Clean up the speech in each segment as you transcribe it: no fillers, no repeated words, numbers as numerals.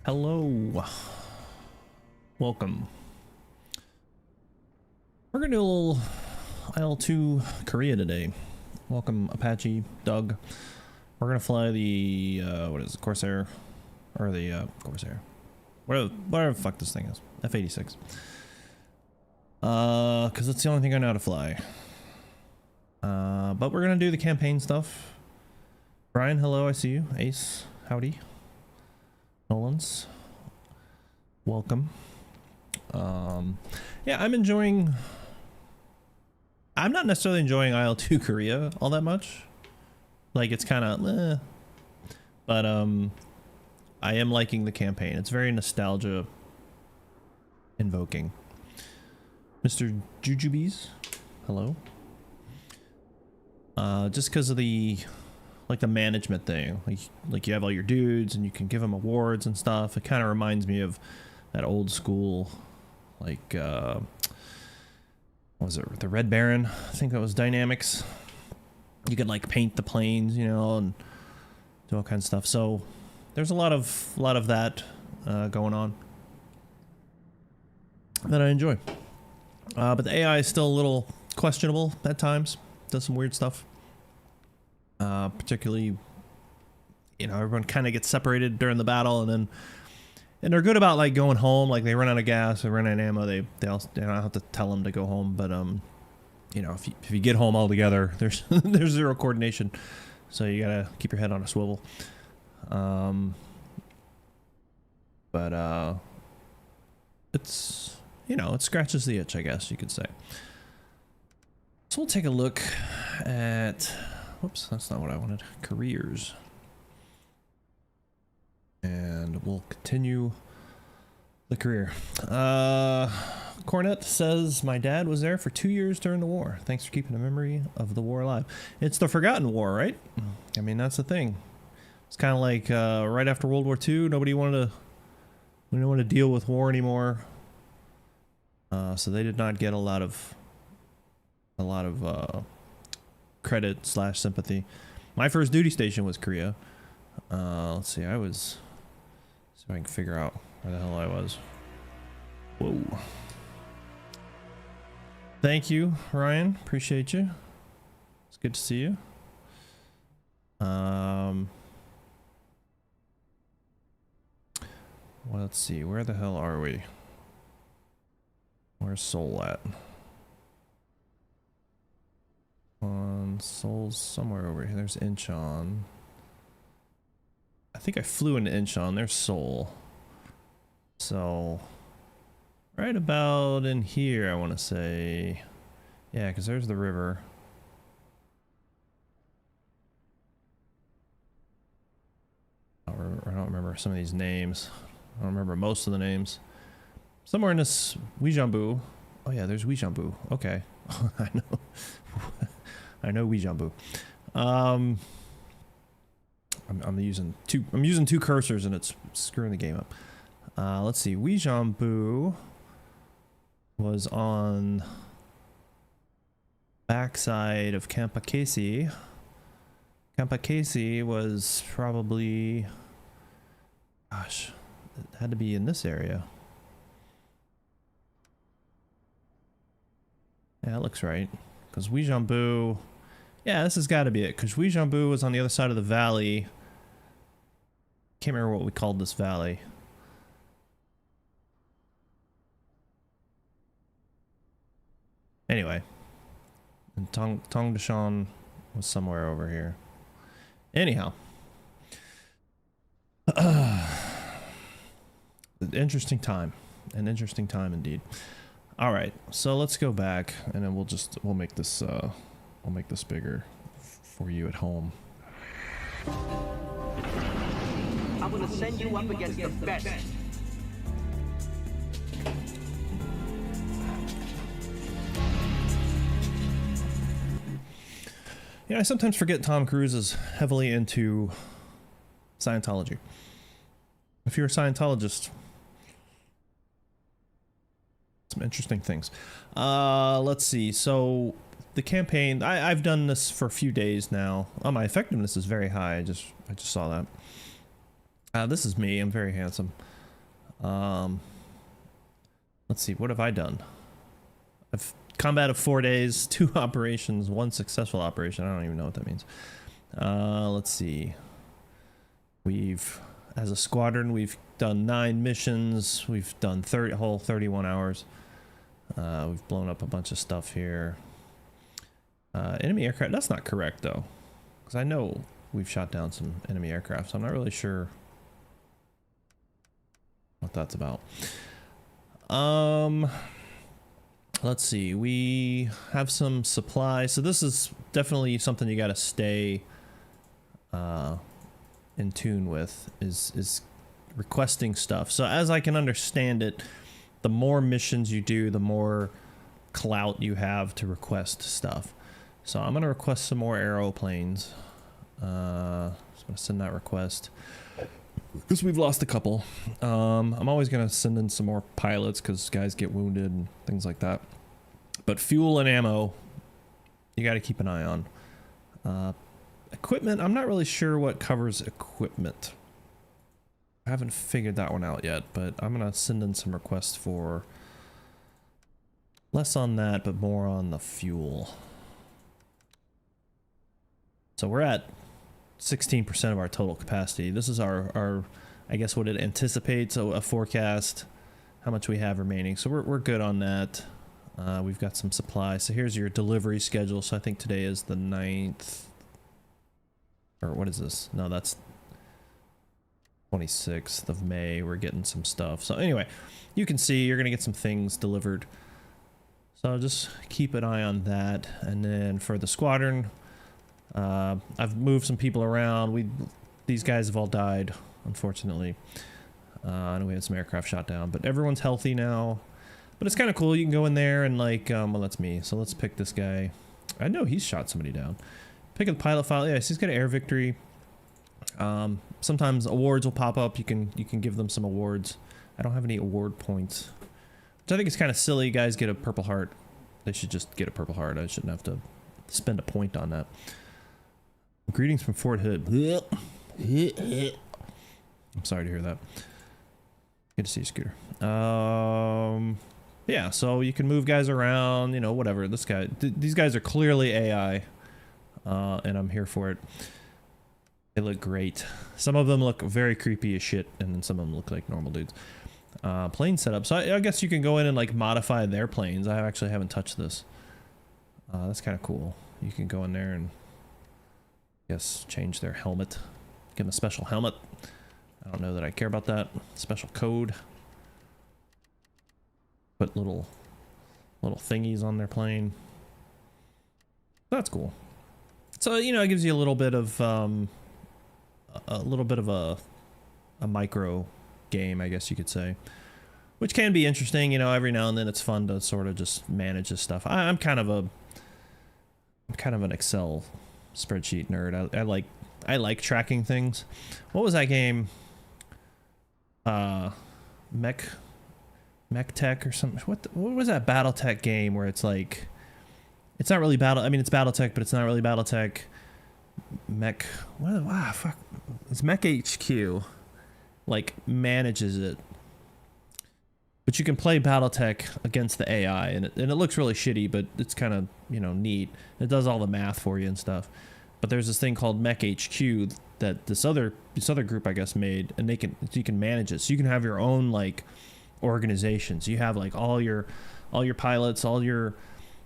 Hello. Welcome. We're gonna do a little IL-2 Korea today. Welcome Apache, Doug. We're gonna fly the what is it, Corsair? Or the Corsair. Whatever the fuck this thing is. F-86. Cause it's the only thing I know how to fly. But we're gonna do the campaign stuff. Brian, hello, I see you. Ace, howdy. Nolans, welcome. Yeah, I'm not necessarily enjoying IL-2 Korea all that much. Like, it's kind of but I am liking the campaign. It's very nostalgia invoking. Mr. Jujubes, hello. Just because of the management thing, like you have all your dudes and you can give them awards and stuff. It kind of reminds me of that old school, like what was it, the Red Baron? I think that was Dynamics. You could like paint the planes, you know, and do all kinds of stuff. So there's a lot of that going on that I enjoy. But the AI is still a little questionable at times. Does some weird stuff. Particularly, you know, everyone kind of gets separated during the battle, and they're good about like going home. Like they run out of gas, they run out of ammo. They don't have to tell them to go home, but you know, if you get home all together, there's there's zero coordination, so you gotta keep your head on a swivel. But it's, you know, it scratches the itch, I guess you could say. So we'll take a look at. Whoops, that's not what I wanted. Careers. And we'll continue the career. Cornet says, my dad was there for 2 years during the war. Thanks for keeping the memory of the war alive. It's the forgotten war, right? I mean, that's the thing. It's kind of like right after World War II, we didn't want to deal with war anymore. So they did not get a lot of credit / sympathy. My first duty station was Korea. Let's see, see if I can figure out where the hell I was. Whoa. Thank you, Ryan. Appreciate you. It's good to see you. Well, let's see, where the hell are we? Where's Seoul at? Seoul's somewhere over here. There's Incheon. I think I flew into Incheon. There's Seoul. So right about in here, I want to say. Yeah, because there's the river. I don't remember some of these names. I don't remember most of the names. Somewhere in this Uijeonbu. Oh yeah, there's Uijeonbu. Okay. I know. I know Uijeonbu. I'm using two cursors and it's screwing the game up. Let's see. Uijeonbu was on backside of Kampakesi. Kampakesi was probably, gosh, it had to be in this area. Yeah, that looks right. Because Uijeonbu, yeah, this has got to be it. Because Uijeonbu was on the other side of the valley. Can't remember what we called this valley. Anyway, and Tongdeshan was somewhere over here. Anyhow, an interesting time indeed. All right, so let's go back, and then we'll make this bigger for you at home. I'm gonna send you up against the best. Yeah, I sometimes forget Tom Cruise is heavily into Scientology. If you're a Scientologist, some interesting things. Let's see. So the campaign, I've done this for a few days now. Oh, my effectiveness is very high. I just saw that. This is me. I'm very handsome. Um, let's see, what have I done? I've combat of 4 days, 2 operations, 1 successful operation. I don't even know what that means. Let's see. As a squadron, we've done 9 missions. We've done whole 31 hours. We've blown up a bunch of stuff here. Enemy aircraft, that's not correct though. Because I know we've shot down some enemy aircraft, so I'm not really sure what that's about. Let's see, we have some supplies. So this is definitely something you gotta stay in tune with, is requesting stuff. So as I can understand it, the more missions you do, the more clout you have to request stuff. So I'm gonna request some more aeroplanes. Just gonna send that request because we've lost a couple. I'm always gonna send in some more pilots because guys get wounded and things like that. But fuel and ammo, you got to keep an eye on. Equipment, I'm not really sure what covers equipment. I haven't figured that one out yet, but I'm gonna send in some requests for less on that, but more on the fuel. So we're at 16% of our total capacity. This is our I guess what it anticipates, a forecast, how much we have remaining. So we're good on that. We've got some supplies. So here's your delivery schedule. So I think today is the 9th. Or what is this? No, that's 26th of May. We're getting some stuff. So anyway, you can see you're going to get some things delivered. So just keep an eye on that. And then for the squadron, I've moved some people around. These guys have all died, unfortunately. I know we had some aircraft shot down, but everyone's healthy now. But it's kind of cool. You can go in there and like, well, that's me. So let's pick this guy. I know he's shot somebody down. Pick the pilot file. Yes, he's got an air victory. Sometimes awards will pop up. You can give them some awards. I don't have any award points, which I think is kind of silly. Guys get a Purple Heart. They should just get a Purple Heart. I shouldn't have to spend a point on that. Greetings from Fort Hood. I'm sorry to hear that. Good to see you, Scooter. Yeah, so you can move guys around, you know, whatever. This guy, these guys are clearly AI, and I'm here for it. They look great. Some of them look very creepy as shit, and then some of them look like normal dudes. Plane setup. So I guess you can go in and like modify their planes. I actually haven't touched this. That's kind of cool. You can go in there and I guess change their helmet. Give them a special helmet. I don't know that I care about that. Special code. Put little thingies on their plane. That's cool. So, you know, it gives you a little bit of a micro game, I guess you could say, which can be interesting. You know, every now and then it's fun to sort of just manage this stuff. I'm kind of an Excel spreadsheet nerd. I like tracking things. What was that game? Mech Tech or something. What was that BattleTech game where it's like, it's not really battle. I mean, it's BattleTech, but it's not really BattleTech. Mech. What? Wow, fuck. It's Mech HQ. Like manages it. But you can play BattleTech against the AI, and it looks really shitty, but it's kind of, you know, neat. It does all the math for you and stuff. But there's this thing called Mech HQ that this other group, I guess, made, and you can manage it. So you can have your own like organizations. You have like all your pilots, all your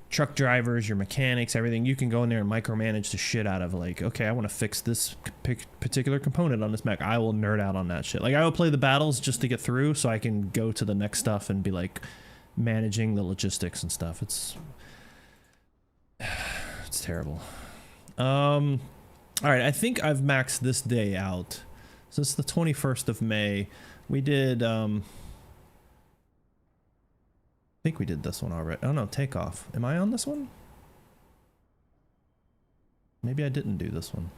truck drivers, your mechanics, everything. You can go in there and micromanage the shit out of like, okay, I want to fix this particular component on this mech. I will nerd out on that shit. Like I will play the battles just to get through so I can go to the next stuff and be like managing the logistics and stuff. It's terrible. All right, I think I've maxed this day out. So it's the 21st of May. We did I think we did this one already. Oh no, takeoff. Am I on this one? Maybe I didn't do this one.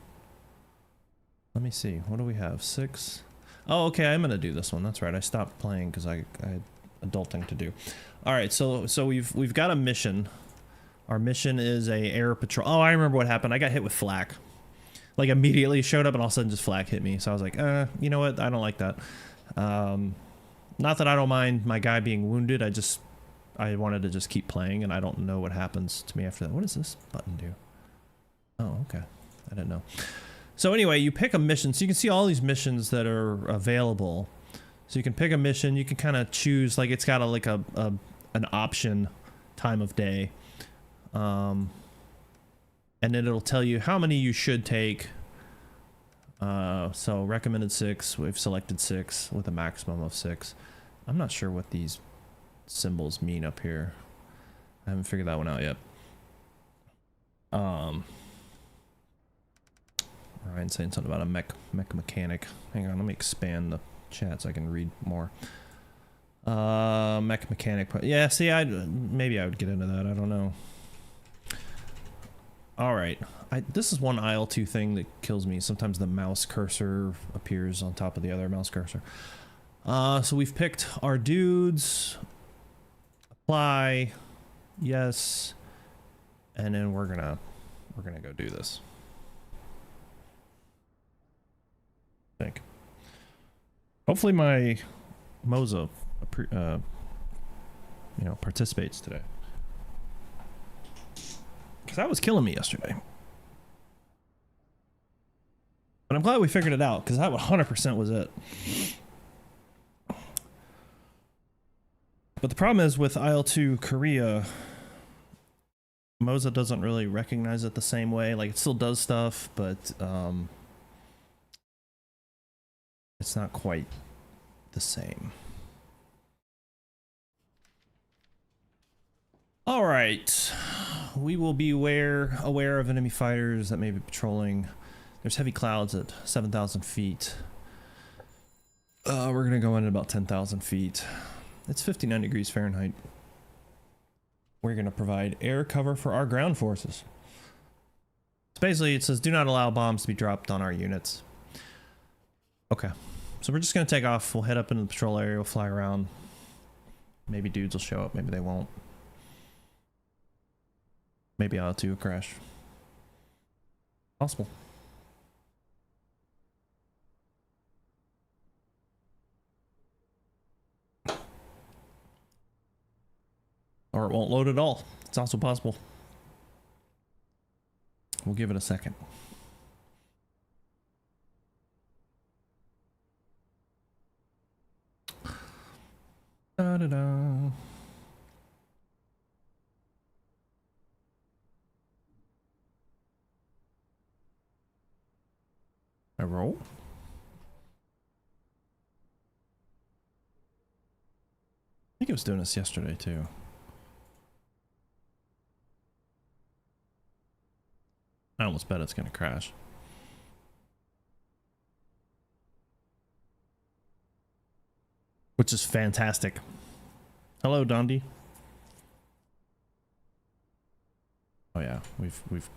Let me see. What do we have? 6. Oh, okay. I'm gonna do this one. That's right. I stopped playing because I had adulting to do. All right. So we've got a mission. Our mission is a air patrol. Oh, I remember what happened. I got hit with flak. Like immediately showed up and all of a sudden just flak hit me. So I was like, you know what? I don't like that. Not that I don't mind my guy being wounded. I wanted to just keep playing, and I don't know what happens to me after that. What does this button do? Oh, okay. I didn't know. So anyway, you pick a mission. So you can see all these missions that are available. So you can pick a mission. You can kind of choose, like it's got an option time of day. And then it'll tell you how many you should take. So recommended 6. We've selected 6 with a maximum of 6. I'm not sure what these symbols mean up here. I haven't figured that one out yet. Ryan's saying something about a mech mechanic. Hang on, let me expand the chat so I can read more. Mech mechanic. Yeah, see, maybe I would get into that. I don't know. All right. This is one IL-2 thing that kills me. Sometimes the mouse cursor appears on top of the other mouse cursor. So we've picked our dudes. Apply. Yes. And then we're gonna go do this. I think. Hopefully my Moza, participates today. Because that was killing me yesterday. But I'm glad we figured it out, because that 100% was it. But the problem is with IL-2 Korea, Moza doesn't really recognize it the same way. Like, it still does stuff, but it's not quite the same. All right. We will be aware of enemy fighters that may be patrolling. There's heavy clouds at 7,000 feet. We're going to go in at about 10,000 feet. It's 59 degrees Fahrenheit. We're going to provide air cover for our ground forces. So basically, it says, do not allow bombs to be dropped on our units. Okay. So we're just going to take off. We'll head up into the patrol area. We'll fly around. Maybe dudes will show up. Maybe they won't. Maybe I'll do a crash. Possible. Or it won't load at all. It's also possible. We'll give it a second. Da-da-da. I roll. I think it was doing this yesterday too. I almost bet it's gonna crash. Which is fantastic. Hello, Dondi. Oh yeah, we've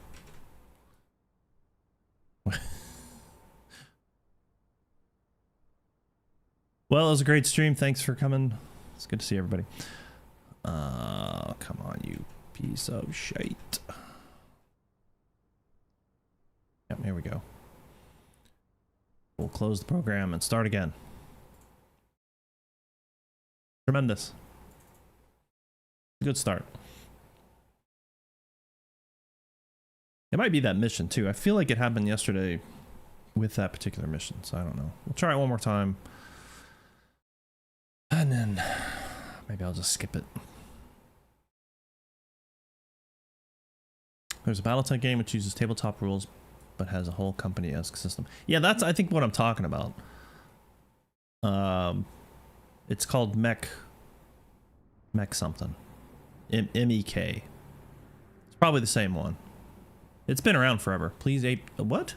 well, it was a great stream. Thanks for coming. It's good to see everybody. Come on, you piece of shite. Yep, here we go. We'll close the program and start again. Tremendous. Good start. It might be that mission too. I feel like it happened yesterday with that particular mission, so I don't know. We'll try it one more time. And then maybe I'll just skip it. There's a Battletech game which uses tabletop rules but has a whole company-esque system. Yeah, that's I think what I'm talking about. It's called Mech something. MEK. It's probably the same one. It's been around forever. Please ape what?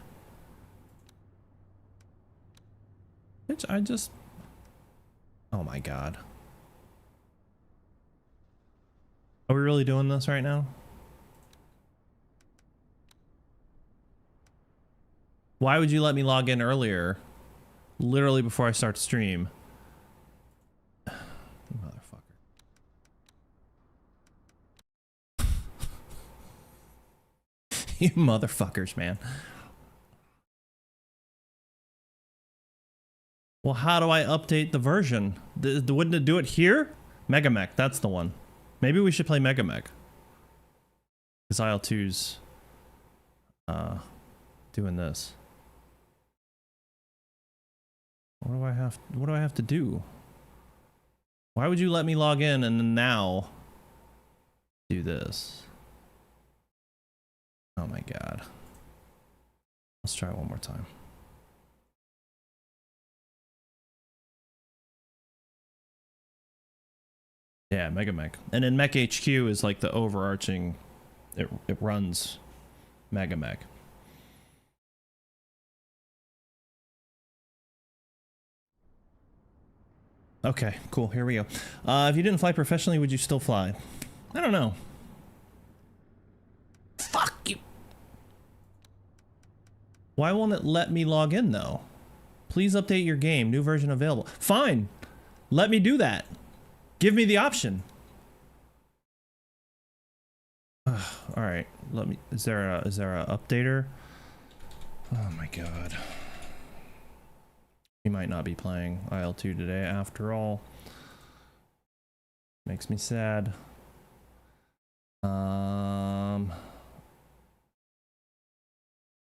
I just oh my god. Are we really doing this right now? Why would you let me log in earlier? Literally before I start stream. Motherfucker. You motherfuckers, man. Well, how do I update the version? Wouldn't it do it here? Megamech, that's the one. Maybe we should play Megamech. Because IL-2's doing this. What do I have to do? Why would you let me log in and then now do this? Oh my god. Let's try it one more time. Yeah, Megamech. And then Mech HQ is like the overarching, it runs Megamech. Okay, cool. Here we go. If you didn't fly professionally, would you still fly? I don't know. Fuck you. Why won't it let me log in though? Please update your game. New version available. Fine. Let me do that. Give me the option. All right. Let me. Is there a updater? Oh my god. We might not be playing IL-2 today after all. Makes me sad. I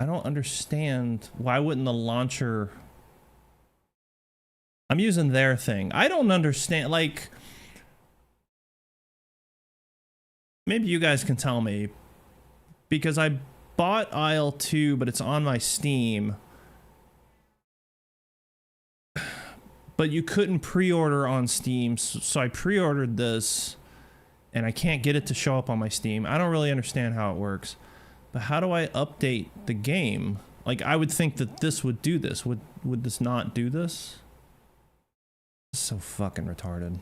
don't understand. Why wouldn't the launcher... I'm using their thing. I don't understand. Like, maybe you guys can tell me. Because I bought IL-2, but it's on my Steam. But you couldn't pre-order on Steam, so I pre-ordered this, and I can't get it to show up on my Steam. I don't really understand how it works. But how do I update the game? Like, I would think that this would do this. Would this not do this? This is so fucking retarded.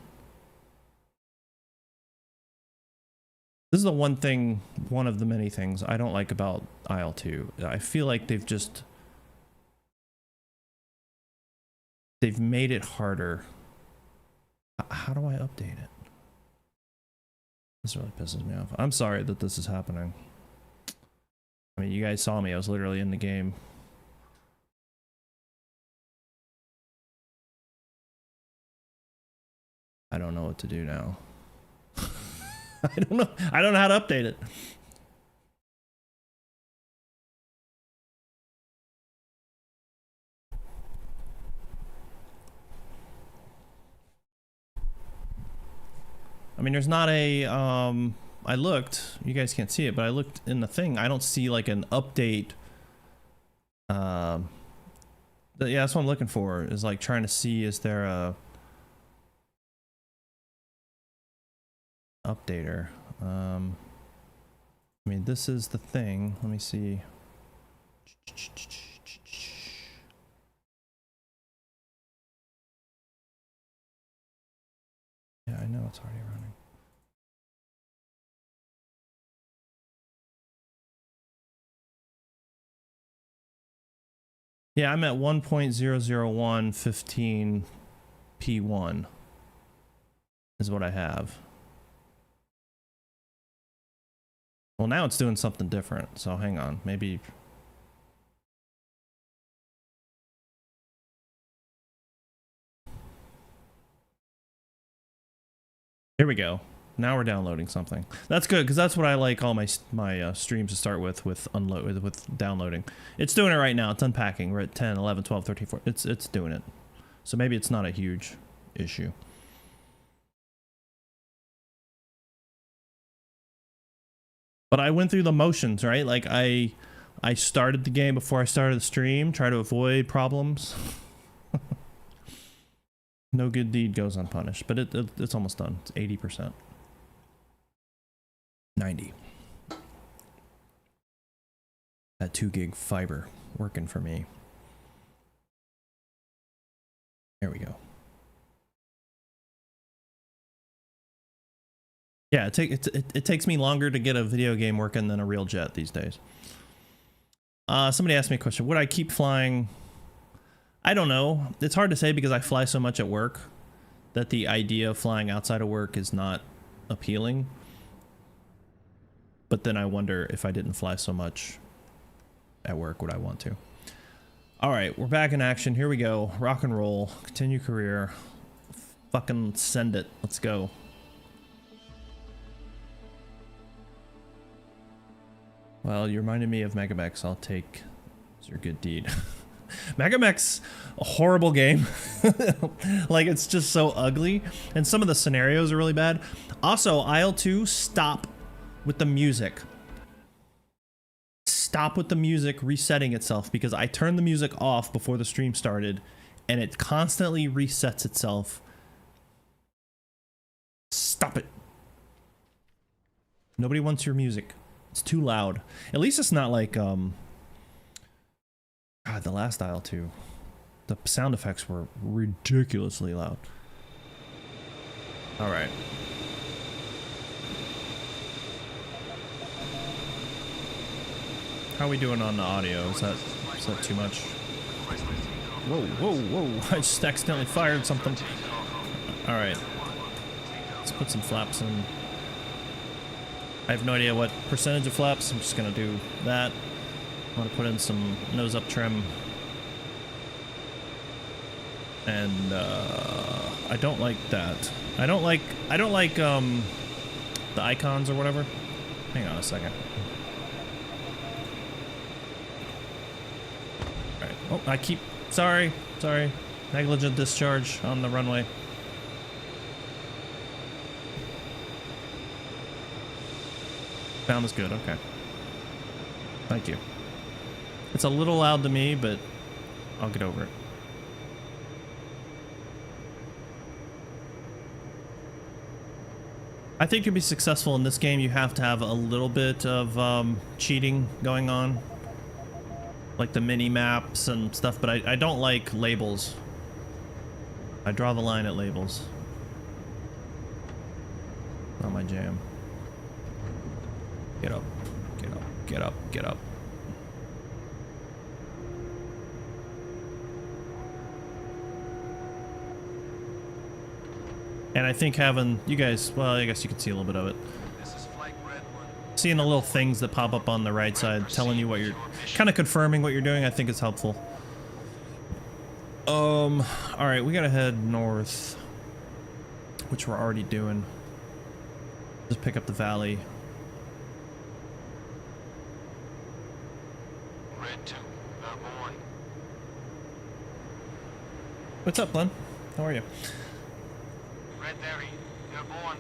This is the one thing, one of the many things I don't like about IL-2. I feel like they've made it harder. How do I update it? This really pisses me off. I'm sorry that this is happening. I mean, you guys saw me. I was literally in the game. I don't know what to do now. I don't know. I don't know how to update it. I mean, there's not a, I looked, you guys can't see it, but I looked in the thing. I don't see like an update. Yeah, that's what I'm looking for, is like trying to see, is there a updater? I mean, this is the thing. Let me see. Yeah, I know it's already running. Yeah, I'm at 1.00115P1 is what I have. Well, now it's doing something different, so hang on. Maybe... Here we go. Now we're downloading something. That's good, because that's what I like all my streams to start with downloading. It's doing it right now. It's unpacking. We're at 10, 11, 12, 13, 14. It's doing it. So maybe it's not a huge issue. But I went through the motions, right? Like I started the game before I started the stream, try to avoid problems. No good deed goes unpunished, but it's almost done. It's 80%. 90. That 2 gig fiber working for me. There we go. Yeah, it takes me longer to get a video game working than a real jet these days. Somebody asked me a question. Would I keep flying? I don't know. It's hard to say because I fly so much at work that the idea of flying outside of work is not appealing. But then I wonder if I didn't fly so much at work, would I want to? All right, we're back in action. Here we go. Rock and roll. Continue career. Fucking send it. Let's go. Well, you reminded me of Megamex. I'll take as your good deed. Megamex, a horrible game. Like, it's just so ugly. And some of the scenarios are really bad. Also, Aisle 2, stop with the music. Stop with the music resetting itself, because I turned the music off before the stream started and it constantly resets itself. Stop it. Nobody wants your music. It's too loud. At least it's not like God, the last Aisle 2. The sound effects were ridiculously loud. All right. How are we doing on the audio? Is that too much? Whoa, whoa, whoa. I just accidentally fired something. All right. Let's put some flaps in. I have no idea what percentage of flaps. I'm just going to do that. I want to put in some nose up trim. And I don't like that. I don't like the icons or whatever. Hang on a second. Alright. Oh, I keep sorry. Negligent discharge on the runway. Sound is good, okay. Thank you. It's a little loud to me, but I'll get over it. I think to be successful in this game, you have to have a little bit of cheating going on. Like the mini maps and stuff, but I don't like labels. I draw the line at labels. Not my jam. Get up, get up, get up, get up. And I think having you guys, well, I guess you can see a little bit of it. Seeing the little things that pop up on the right side, telling you what you're, kind of confirming what you're doing, I think is helpful. All right, we gotta head north, which we're already doing. Just pick up the valley. Red 2, airborne. What's up, Glenn? How are you? Red Berry, airborne.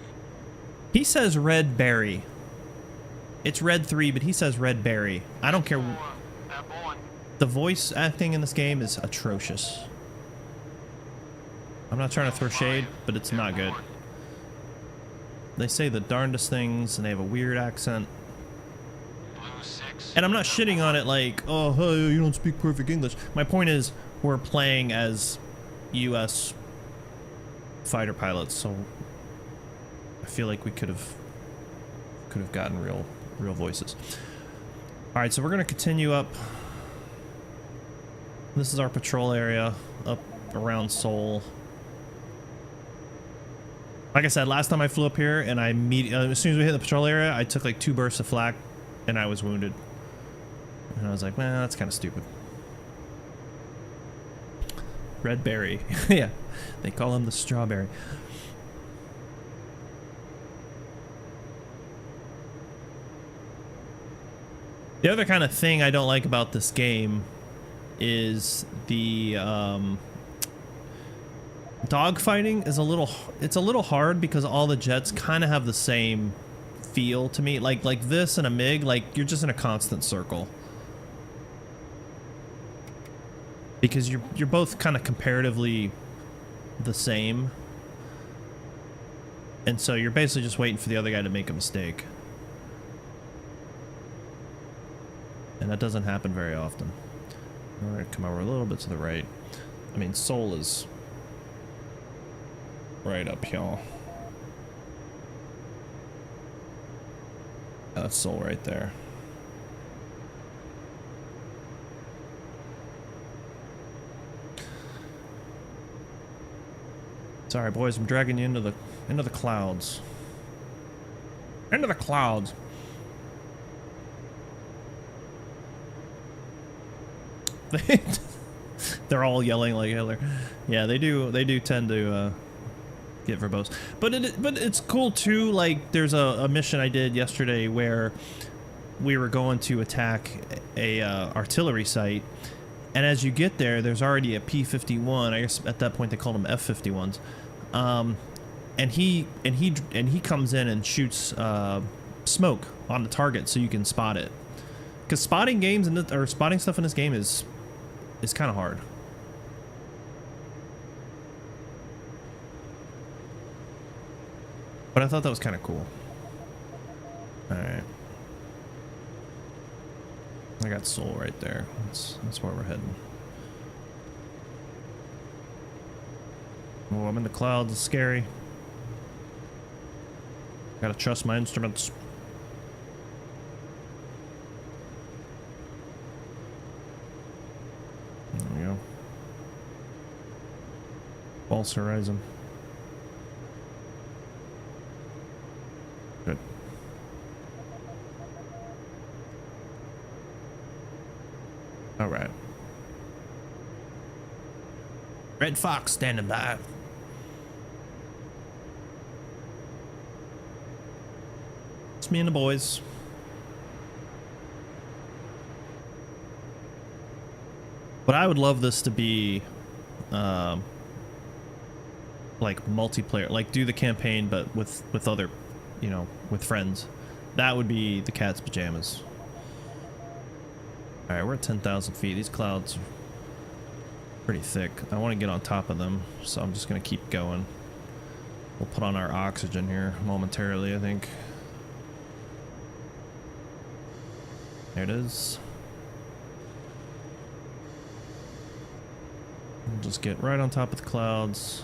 He says red berry. It's red 3, but he says red berry. I don't care. Airborne. The voice acting in this game is atrocious. I'm not trying to throw shade, but it's not good. They say the darndest things, and they have a weird accent. Blue 6. And I'm not shitting on it like, oh, hey, you don't speak perfect English. My point is, we're playing as U.S. fighter pilots, so I feel like we could have gotten real voices. All right, so we're gonna continue up. This is our patrol area up around Seoul. Like I said, last time I flew up here, and as soon as we hit the patrol area, I took like 2 bursts of flak, and I was wounded. And I was like, man, that's kind of stupid. Red berry. Yeah, they call him the strawberry. The other kind of thing I don't like about this game is the dogfighting is it's a little hard because all the jets kind of have the same feel to me. Like this and a MiG, like you're just in a constant circle. Because you're both kind of comparatively the same. And so you're basically just waiting for the other guy to make a mistake. And that doesn't happen very often. All right, come over a little bit to the right. I mean, Seoul is right up here. That's Seoul right there. Sorry, boys, I'm dragging you into the clouds. Into the clouds. They're all yelling like Hitler. Yeah, they do. They do tend to get verbose. But it's cool too. Like there's a mission I did yesterday where we were going to attack a artillery site, and as you get there, there's already a P-51. I guess at that point they called them F-51s. And he comes in and shoots smoke on the target so you can spot it. Because spotting games or spotting stuff in this game is kind of hard. But I thought that was kind of cool. All right. I got Soul right there. That's where we're heading. Oh, I'm in the clouds. It's scary. Gotta trust my instruments. There we go. False horizon. Good. All right. Red Fox standing by. It's me and the boys. But I would love this to be like multiplayer, like do the campaign but with other, you know, with friends. That would be the cat's pajamas. All right, we're at 10,000 feet. These clouds are pretty thick. I want to get on top of them, so I'm just gonna keep going. We'll put on our oxygen here momentarily, I think. There it is. We'll just get right on top of the clouds.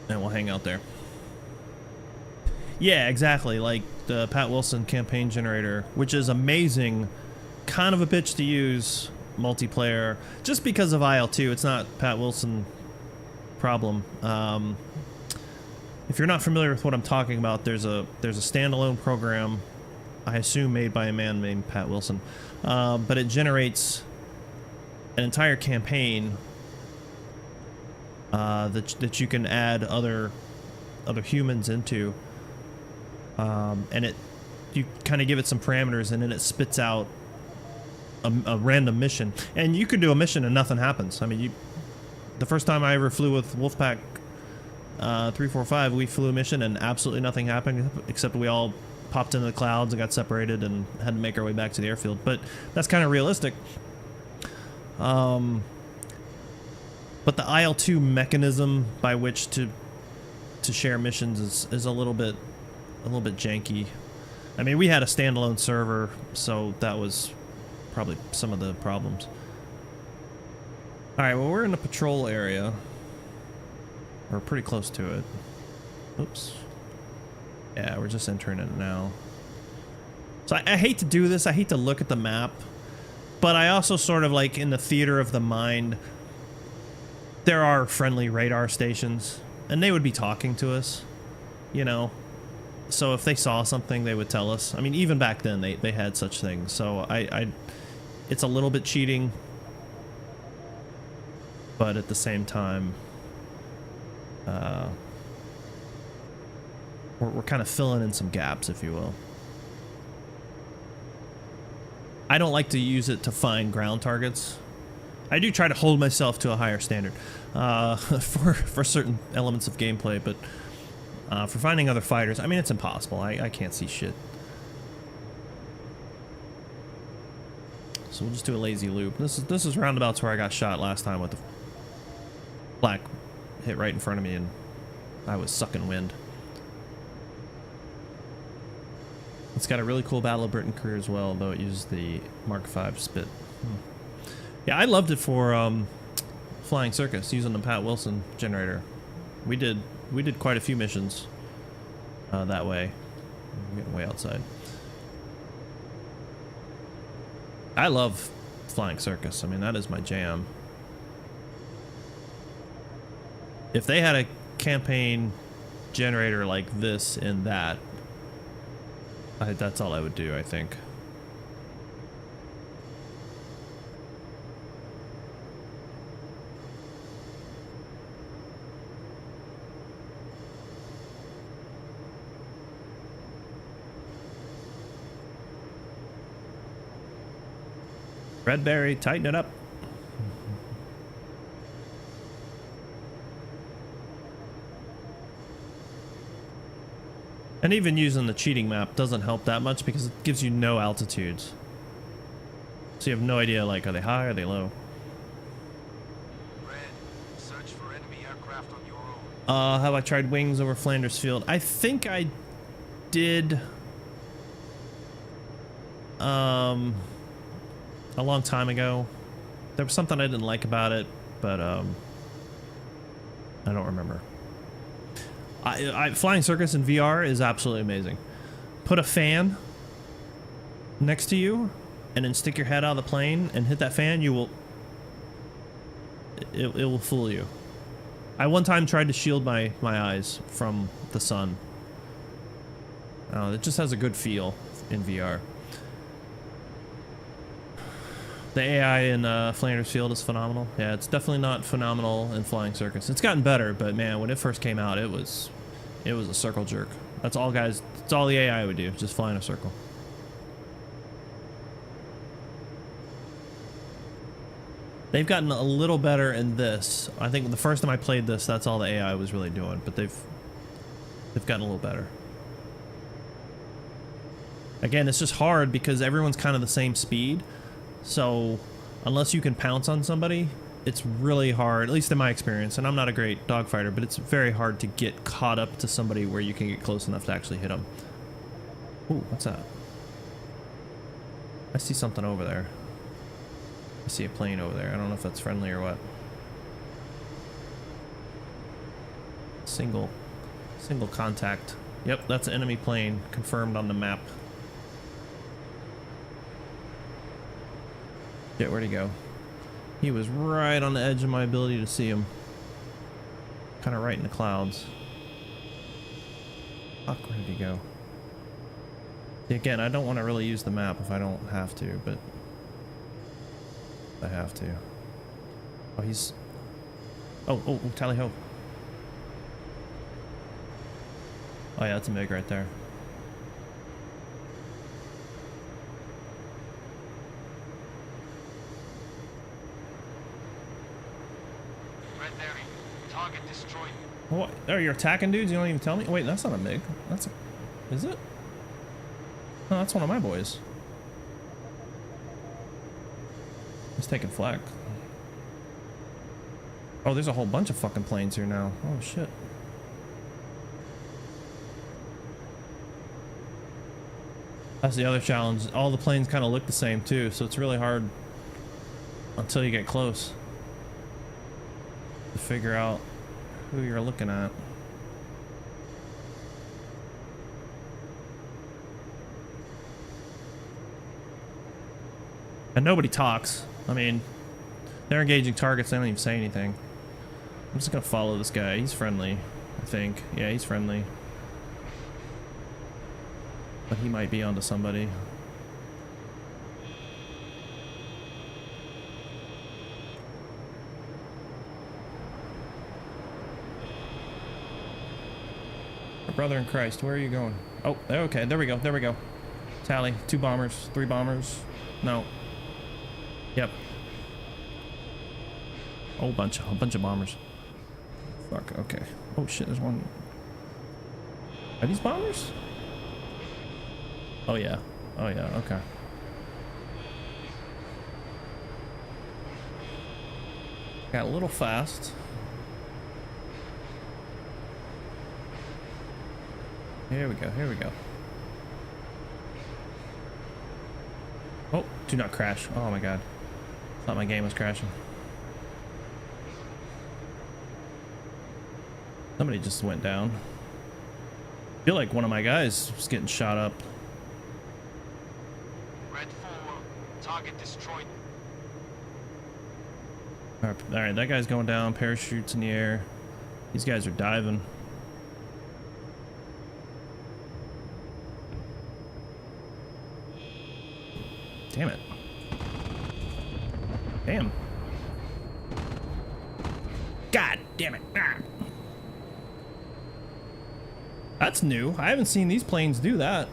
And we'll hang out there. Yeah, exactly. Like the Pat Wilson campaign generator, which is amazing. Kind of a bitch to use multiplayer just because of IL-2. It's not Pat Wilson problem. If you're not familiar with what I'm talking about, there's a standalone program, I assume made by a man named Pat Wilson, but it generates an entire campaign that you can add other humans into, and you kind of give it some parameters, and then it spits out a random mission, and you could do a mission and nothing happens. I mean, the first time I ever flew with Wolfpack 345, we flew a mission and absolutely nothing happened except we all popped into the clouds and got separated and had to make our way back to the airfield. But that's kind of realistic. But the IL-2 mechanism by which to share missions is a little bit janky. I mean, we had a standalone server, so that was probably some of the problems. All right, well, we're in the patrol area. We're pretty close to it. Oops. Yeah, we're just entering it now. So I hate to do this. I hate to look at the map. But I also sort of like in the theater of the mind, there are friendly radar stations. And they would be talking to us, you know. So if they saw something, they would tell us. I mean, even back then, they had such things. So it's a little bit cheating. But at the same time, we're kind of filling in some gaps, if you will. I don't like to use it to find ground targets. I do try to hold myself to a higher standard for certain elements of gameplay, but for finding other fighters, I mean, it's impossible. I can't see shit. So we'll just do a lazy loop. This is roundabouts where I got shot last time with the black hit right in front of me and I was sucking wind. It's got a really cool Battle of Britain crew as well, though it uses the Mark V Spit. Yeah, I loved it for Flying Circus using the Pat Wilson generator. We did quite a few missions that way. I'm getting way outside. I love Flying Circus. I mean, that is my jam. If they had a campaign generator like this in that, that's all I would do, I think. Redberry, tighten it up. And even using the cheating map doesn't help that much because it gives you no altitudes. So you have no idea, like, are they high, are they low? Red, search for enemy aircraft on your own. Have I tried wings over Flanders Field? I think I did. A long time ago. There was something I didn't like about it, but I don't remember. Flying Circus in VR is absolutely amazing. Put a fan next to you and then stick your head out of the plane and hit that fan, you will it will fool you. I one time tried to shield my eyes from the sun. It just has a good feel in VR. The AI in Flanders Field is phenomenal. Yeah, it's definitely not phenomenal in Flying Circus. It's gotten better, but man, when it first came out, it was a circle jerk. That's all, guys. That's all the AI would do, just fly in a circle. They've gotten a little better in this. I think the first time I played this, that's all the AI was really doing, but they've gotten a little better. Again, it's just hard because everyone's kind of the same speed. So unless you can pounce on somebody, it's really hard, at least in my experience, and I'm not a great dogfighter, but it's very hard to get caught up to somebody where you can get close enough to actually hit them. Ooh, what's that? I see something over there. I see a plane over there. I don't know if that's friendly or what. Single contact. Yep, that's an enemy plane confirmed on the map. Yeah, where'd he go? He was right on the edge of my ability to see him. Kind of right in the clouds. Fuck, where did he go? Again, I don't want to really use the map if I don't have to, but I have to. Oh, he's... Oh, tally ho. Oh yeah, that's a MiG right there. Target destroyed. What? Oh, you're attacking dudes? You don't even tell me? Wait, that's not a MiG. That's a... Is it? No, that's one of my boys. He's taking flak. Oh, there's a whole bunch of fucking planes here now. Oh, shit. That's the other challenge. All the planes kind of look the same, too, so it's really hard until you get close to figure out who you're looking at. And nobody talks. I mean, they're engaging targets, they don't even say anything. I'm just gonna follow this guy. He's friendly, I think. Yeah, he's friendly. But he might be onto somebody. Brother in Christ, where are you going? Oh, okay, there we go, there we go. Tally, 2 bombers, 3 bombers. No. Yep. A bunch of bombers. Fuck, okay. Oh shit, there's one. Are these bombers? Oh yeah. Oh yeah, okay. Got a little fast. Here we go, here we go. Oh, do not crash. Oh my god. Thought my game was crashing. Somebody just went down. I feel like one of my guys was getting shot up. Red 4, target destroyed. Alright, that guy's going down. Parachutes in the air. These guys are diving. Damn it. Damn. God damn it. Ah. That's new. I haven't seen these planes do that.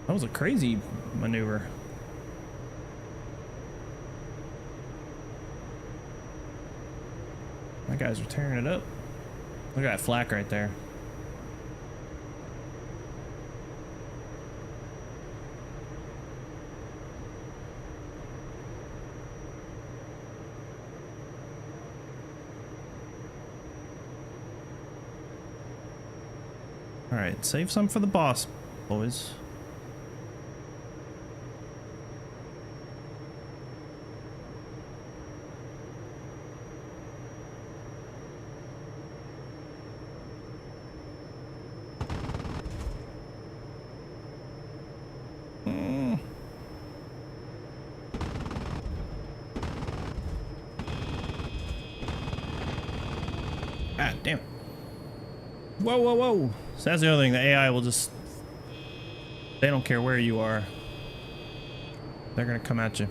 That was a crazy maneuver. My guys are tearing it up. Look at that flak right there. All right, save some for the boss, boys. Ah, damn. Whoa, whoa, whoa. So that's the other thing. The AI will just... They don't care where you are. They're gonna come at you.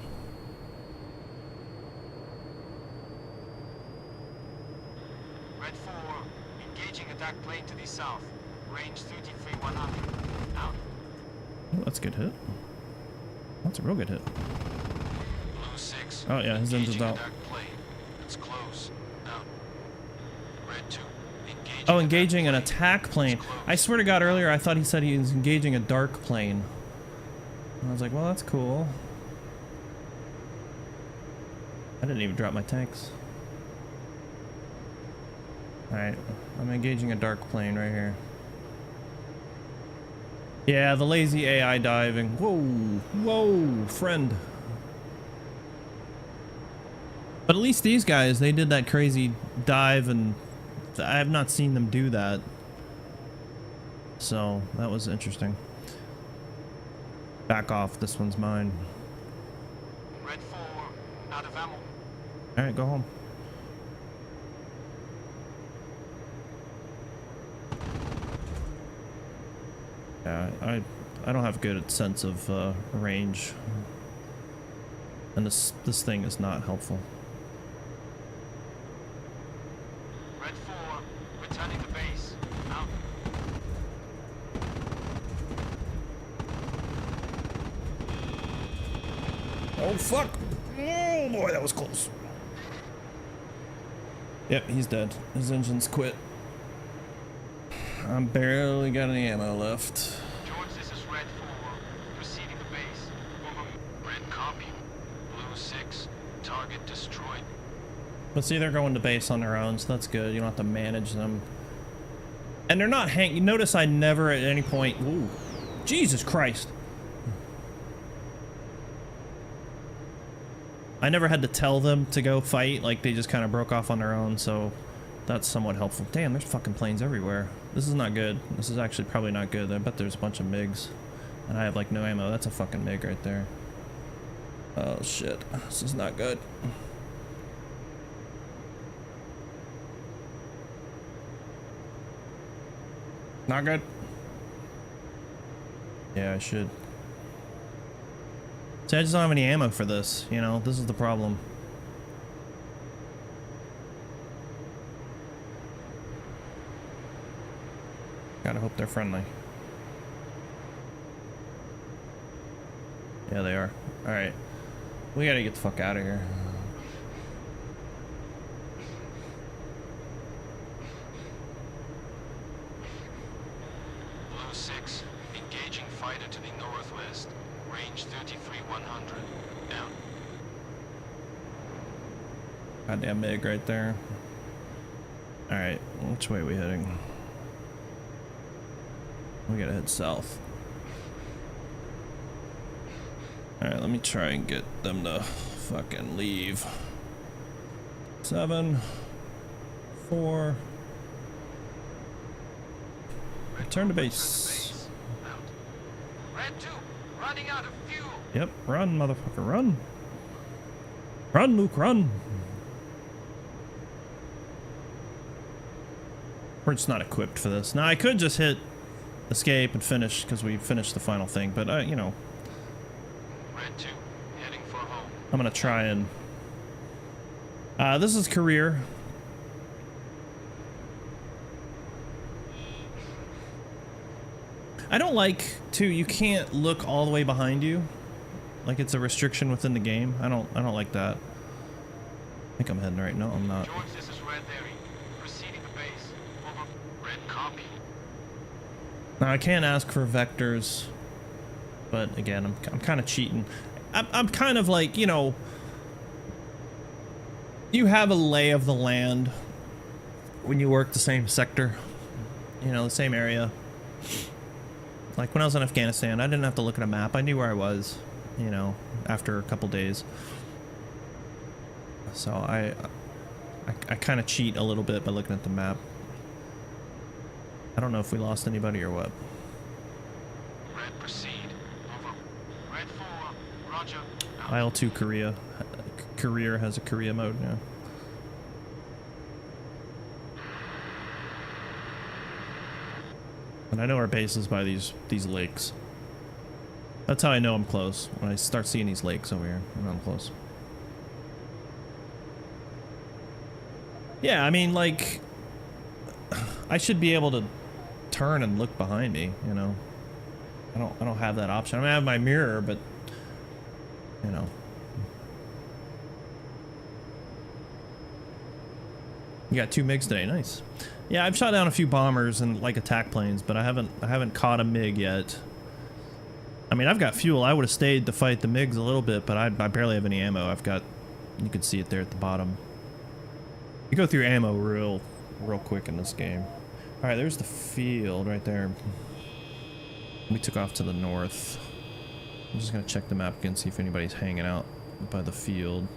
Red 4, engaging attack plane to the south. Range 33-100. Out. Oh, that's a good hit. That's a real good hit. Blue 6. Oh yeah, his engine's out. Attack plane. It's close. Out. Red 2. Engaging Oh, engaging an plane. attack plane. I swear to God, earlier I thought he said he was engaging a dark plane. And I was like, well, that's cool. I didn't even drop my tanks. Alright, I'm engaging a dark plane right here. Yeah, the lazy AI diving. Whoa, whoa, friend. But at least these guys, they did that crazy dive, and I have not seen them do that. So, that was interesting. Back off, this one's mine. Red 4, out of ammo. Alright, go home. Yeah, I don't have good sense of range. And this thing is not helpful. Red 4, returning to base. Out. Oh fuck! Oh boy, that was close. Yep, he's dead. His engine's quit. I'm barely got any ammo left. George, this is Red 4, proceeding to base. Over. Red copy. Blue 6, target destroyed. But see, they're going to base on their own, so that's good. You don't have to manage them. And they're not you notice I never at any point... Ooh. Jesus Christ. I never had to tell them to go fight. Like, they just kind of broke off on their own, so that's somewhat helpful. Damn, there's fucking planes everywhere. This is not good. This is actually probably not good. I bet there's a bunch of MiGs. And I have, like, no ammo. That's a fucking MiG right there. Oh, shit. This is not good. Not good. Yeah, I should. See, I just don't have any ammo for this, you know? This is the problem. Gotta hope they're friendly. Yeah, they are. Alright. We gotta get the fuck out of here. Blue 6, engaging fighter to the northwest. Range 33-100. Down. Goddamn MiG right there. Alright, which way are we heading? We gotta head south. Alright, let me try and get them to fucking leave. 7, 4. Return to base. Out. Red 2, running out of fuel. Yep, run, motherfucker, run. Run, Luke, run. We're just not equipped for this. Now, I could just hit escape and finish, because we finished the final thing, but, you know. Red 2, heading for home. I'm gonna try and... this is career. I don't like, too, you can't look all the way behind you. Like it's a restriction within the game. I don't like that. I think I'm heading right. No, I'm not. George, this is Red Berry. Proceeding to base. Over. Red copy. Now I can't ask for vectors, but again, I'm kind of cheating. I'm kind of like, you know, you have a lay of the land when you work the same sector, you know, the same area. Like when I was in Afghanistan, I didn't have to look at a map. I knew where I was, you know, after a couple days. So I kind of cheat a little bit by looking at the map. I don't know if we lost anybody or what. Red proceed. Over. Red 4. Roger. IL-2 Korea. Career has a Korea mode now. And I know our base is by these lakes. That's how I know I'm close. When I start seeing these lakes over here, I know I'm close. Yeah, I mean, like, I should be able to turn and look behind me, you know. I don't have that option. I mean, I have my mirror, but you know. You got 2 MiGs today, nice. Yeah, I've shot down a few bombers and like attack planes, but I haven't caught a MiG yet. I mean, I've got fuel. I would have stayed to fight the MiGs a little bit, but I barely have any ammo. I've got, you can see it there at the bottom. You go through ammo real quick in this game. All right, there's the field right there. We took off to the north. I'm just gonna check the map again, see if anybody's hanging out by the field.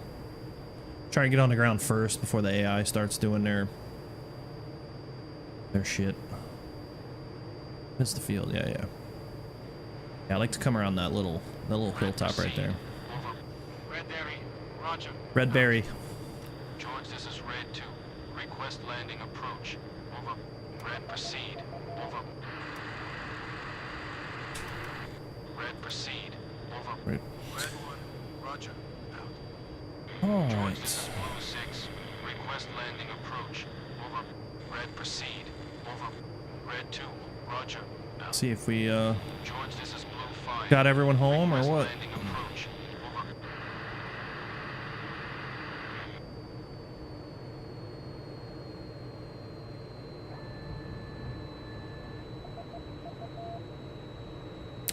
Try and get on the ground first before the AI starts doing their shit. That's the field, yeah. Yeah, I like to come around that little hilltop right there. Over. Red Berry. Roger. Red Berry. George, this is Red 2. Request landing approach. Over. Red proceed. Over. Red proceed. Over. Right. Red 1. Roger. Out. All George, right. this is Blue 6. Request landing approach. Over. Red proceed. Over. Red 2. Roger. Out. See if we George, this is Blue 5. got everyone home or Request what? landing approach. Over.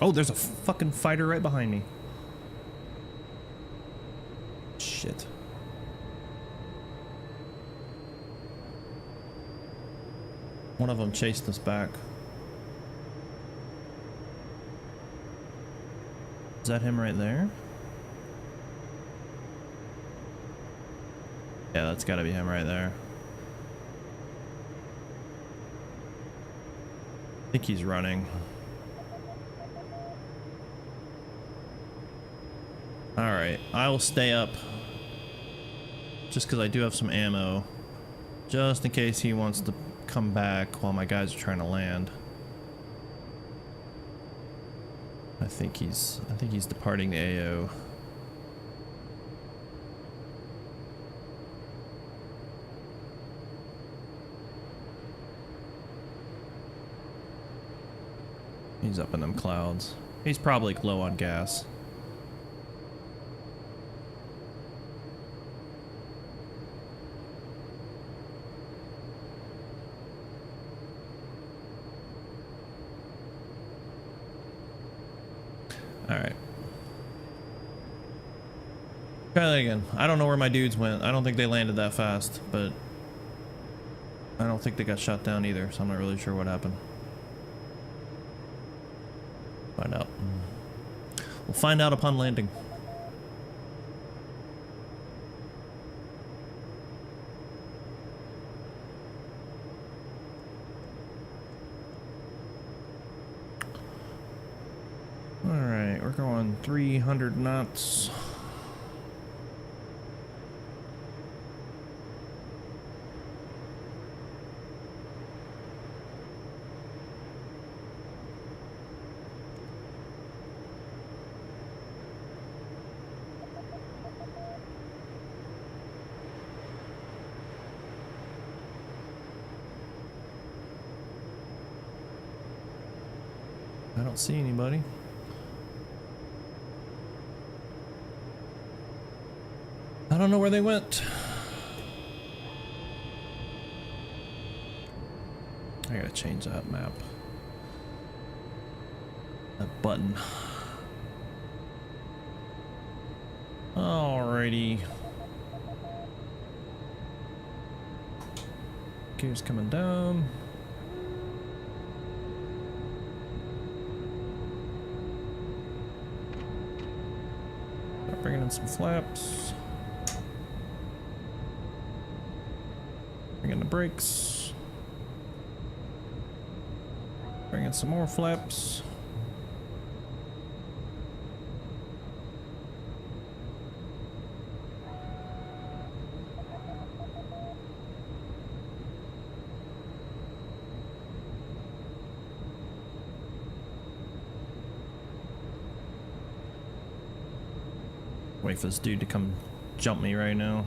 Oh, there's a fucking fighter right behind me. Shit. One of them chased us back. Is that him right there? Yeah, that's gotta be him right there. I think he's running. Alright, I will stay up. Just because I do have some ammo. Just in case he wants to come back while my guys are trying to land. I think he's departing the AO. He's up in them clouds. He's probably low on gas. Alright. Try that again. I don't know where my dudes went. I don't think they landed that fast, but I don't think they got shot down either, so I'm not really sure what happened. Find out. We'll find out upon landing. Alright, we're going 300 knots. I don't see anybody. I don't know where they went. I gotta change that map. That button. Alrighty. Gears coming down. Start bringing in some flaps. Bring in the brakes. Bring in some more flaps. Wait for this dude to come jump me right now.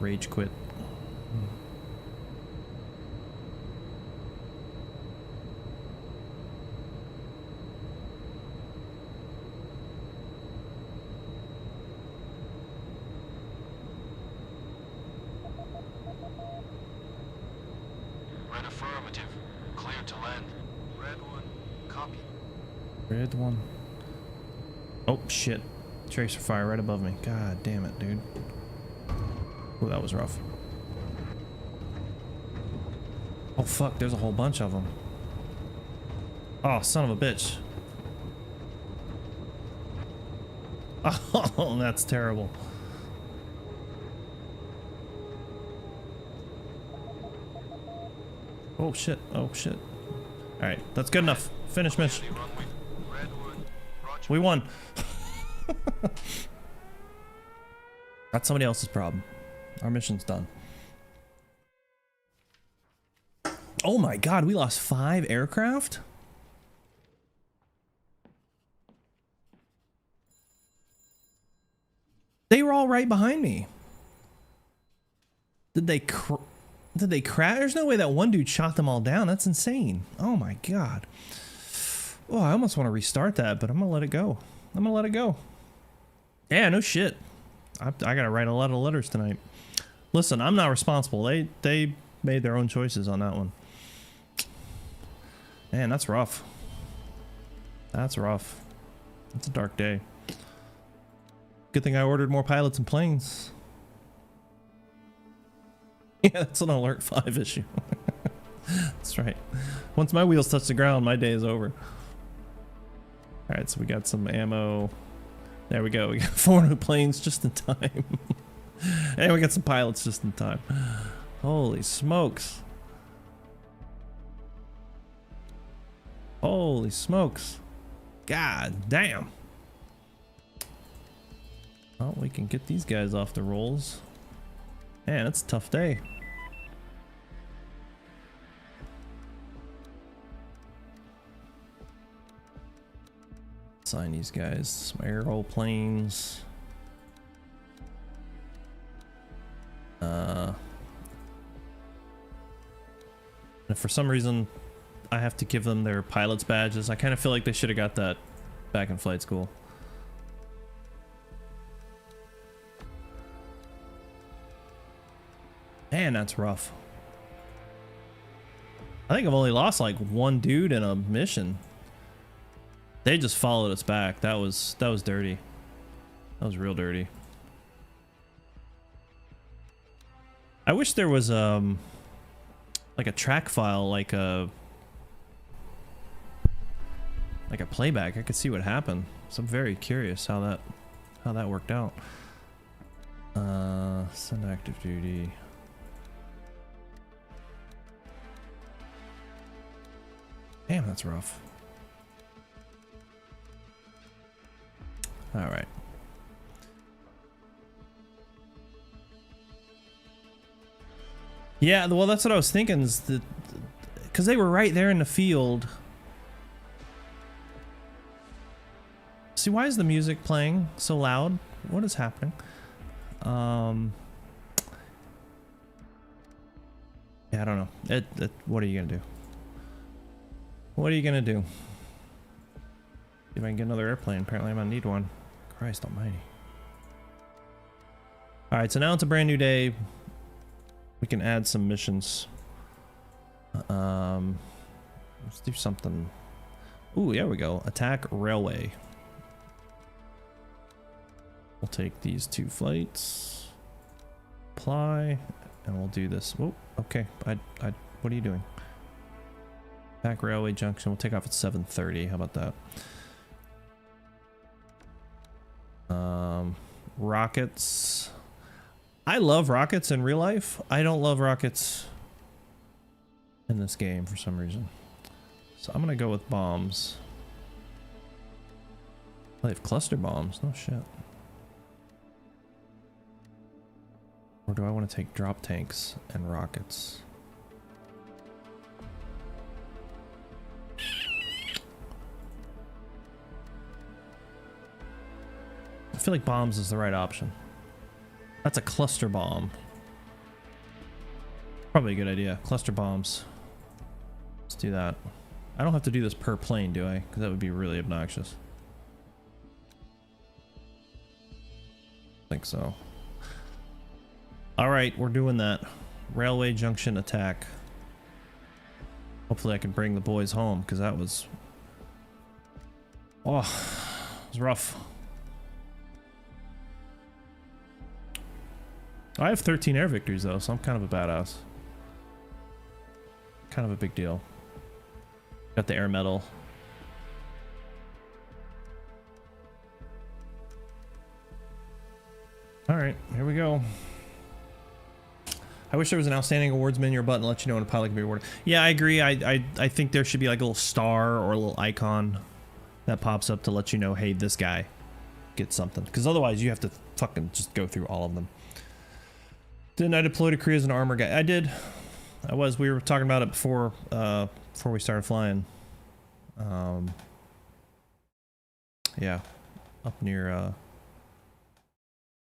Rage quit. Red affirmative. Clear to land. Red 1, copy. Red one. Oh shit. Tracer fire right above me. God damn it, dude. Oh, that was rough. Oh fuck, there's a whole bunch of them. Oh, son of a bitch. Oh, that's terrible. Oh shit, oh shit. Alright, that's good enough. Finish mission. Red 1, roger. We won. That's somebody else's problem. Our mission's done. Oh my god, we lost 5 aircraft? They were all right behind me. Did they crash? There's no way that one dude shot them all down. That's insane. Oh my god. Oh, I almost want to restart that, but I'm gonna let it go. I'm gonna let it go. Yeah, no shit. I gotta write a lot of letters tonight. Listen, I'm not responsible. They made their own choices on that one. Man, that's rough. That's rough. It's a dark day. Good thing I ordered more pilots and planes. Yeah, that's an Alert 5 issue. That's right. Once my wheels touch the ground, my day is over. Alright, so we got some ammo. There we go. We got 4 new planes just in time. And we got some pilots just in time. Holy smokes. Holy smokes. God damn. Well, we can get these guys off the rolls. Man, it's a tough day. Assign these guys some aeroplanes. If for some reason I have to give them their pilot's badges, I kind of feel like they should have got that back in flight school. Man, that's rough. I think I've only lost like 1 dude in a mission. They just followed us back. That was dirty. That was real dirty. I wish there was like a track file, like a playback. I could see what happened. So I'm very curious how that worked out. Send active duty. Damn, that's rough. All right. Yeah, well, that's what I was thinking, is that because they were right there in the field. See, why is the music playing so loud? What is happening? Yeah, I don't know. What are you gonna do? What are you gonna do? See if I can get another airplane. Apparently I'm gonna need one. Christ almighty. Alright, so now it's a brand new day. We can add some missions. Let's do something. Ooh, there we go. Attack railway. We'll take these 2 flights. Apply. And we'll do this. Whoa, okay. What are you doing? Attack railway junction. We'll take off at 7:30. How about that? Rockets. I love rockets in real life. I don't love rockets in this game for some reason. So I'm gonna go with bombs. They have cluster bombs. No shit. Or do I want to take drop tanks and rockets? I feel like bombs is the right option. That's a cluster bomb. Probably a good idea. Cluster bombs. Let's do that. I don't have to do this per plane, do I? Because that would be really obnoxious. I think so. Alright, we're doing that. Railway junction attack. Hopefully I can bring the boys home, because that was... Oh, it was rough. I have 13 air victories though, so I'm kind of a badass. Kind of a big deal. Got the air medal. Alright, here we go. I wish there was an outstanding awards menu or button to let you know when a pilot can be awarded. Yeah, I agree. I think there should be like a little star or a little icon that pops up to let you know, hey, this guy gets something. Because otherwise you have to fucking just go through all of them. Didn't I deploy to Korea as an armor guy? I did. I was. We were talking about it before we started flying. Yeah, up near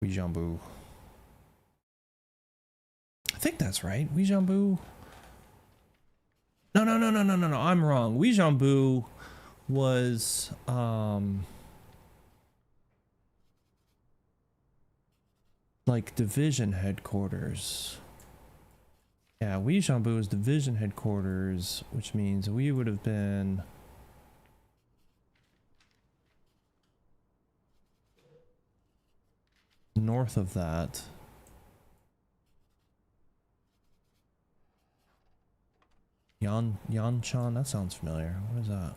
Uijeonbu. I think that's right. Uijeonbu. No. I'm wrong. Uijeonbu was like division headquarters. Yeah, Uijeonbu is division headquarters, which means we would have been north of that. Yeonchan, that sounds familiar. What is that?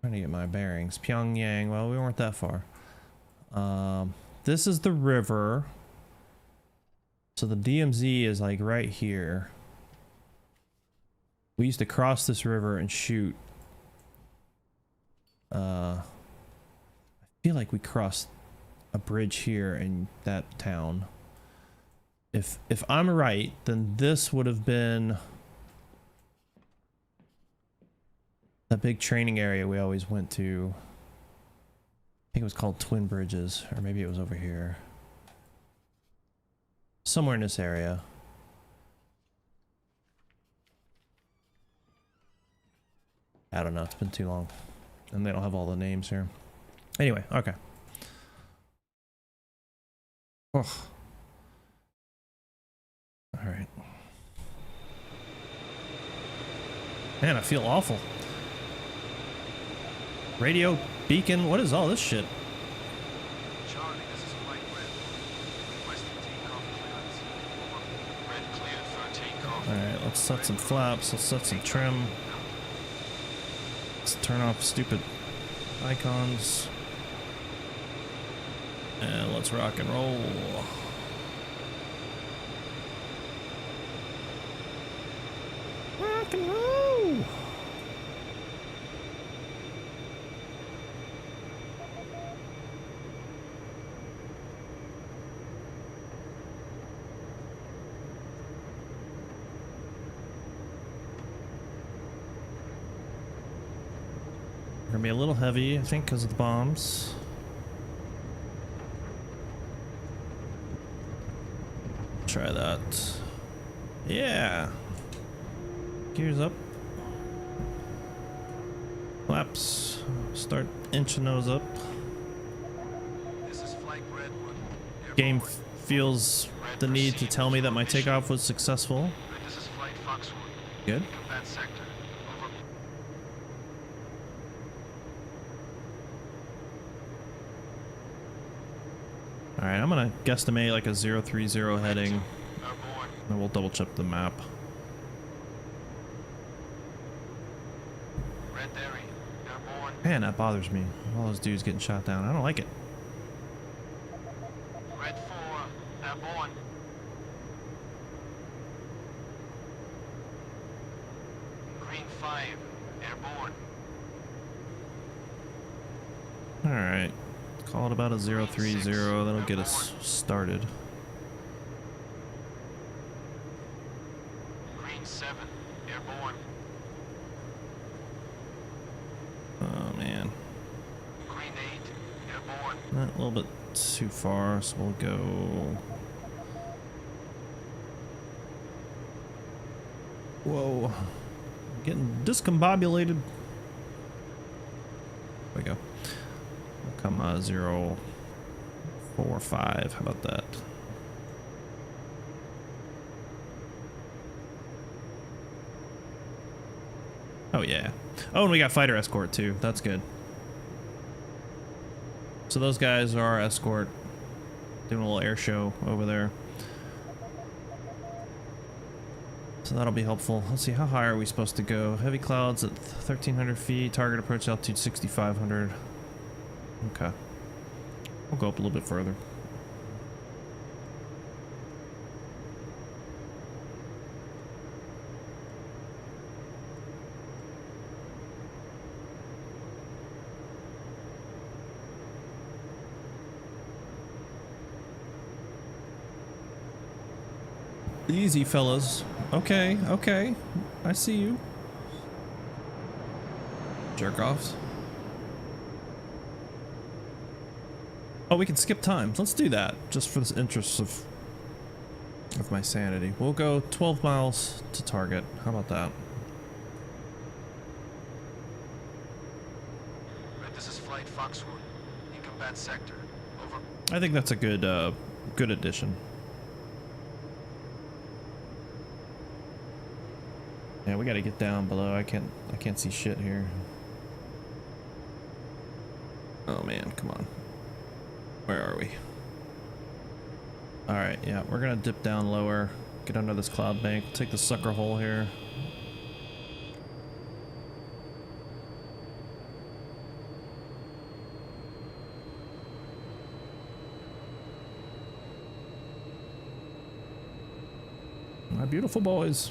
Trying to get my bearings. Pyongyang, well, we weren't that far. This is the river. So the DMZ is like right here. We used to cross this river and shoot. I feel like we crossed a bridge here in that town. If I'm right, then this would have been that big training area we always went to. I think it was called Twin Bridges, or maybe it was over here. Somewhere in this area. I don't know, it's been too long. And they don't have all the names here. Anyway, okay. Ugh. Alright. Man, I feel awful. Radio, beacon, what is all this shit? Charlie, this is Flight Red. Requesting takeoff clearance. Over. Red cleared for takeoff. Alright, let's set some flaps, let's set some trim. Let's turn off stupid icons. And let's rock and roll. Rock and roll! Gonna be a little heavy, I think, because of the bombs. Try that. Yeah. Gears up. Flaps. Start inching those up. This is Flight Redwood. Game feels the need to tell me that my takeoff was successful. This is Flight Foxwood. Good. Combat sector. Over. Alright, I'm gonna guesstimate like a 030 heading, Airborne. and we'll double check the map. Red Dairy. Airborne. Man, that bothers me. All those dudes getting shot down. I don't like it. Red 4. Airborne. Green 5. Airborne. Alright. Call it about a 030. That'll get us started. Green 7. Airborne. Oh man. Green 8. Airborne. A little bit too far, so we'll go. Whoa. I'm getting discombobulated. There we go. We'll come 045. How about that? Oh yeah. Oh, and we got fighter escort too. That's good. So those guys are our escort, doing a little air show over there. So that'll be helpful. Let's see, how high are we supposed to go? Heavy clouds at 1,300 feet. Target approach altitude 6,500. Okay. We'll go up a little bit further. Easy, fellas. Okay, okay. I see you. Jerk-offs. Oh, we can skip time. Let's do that, just for the interest of my sanity. We'll go 12 miles to target. How about that? Red, this is Flight Foxwood. In combat sector. Over. I think that's a good, good addition. Yeah, we gotta get down below. I can't see shit here. Oh man, come on. Where are we? Alright, yeah, we're gonna dip down lower, get under this cloud bank, take the sucker hole here. My beautiful boys.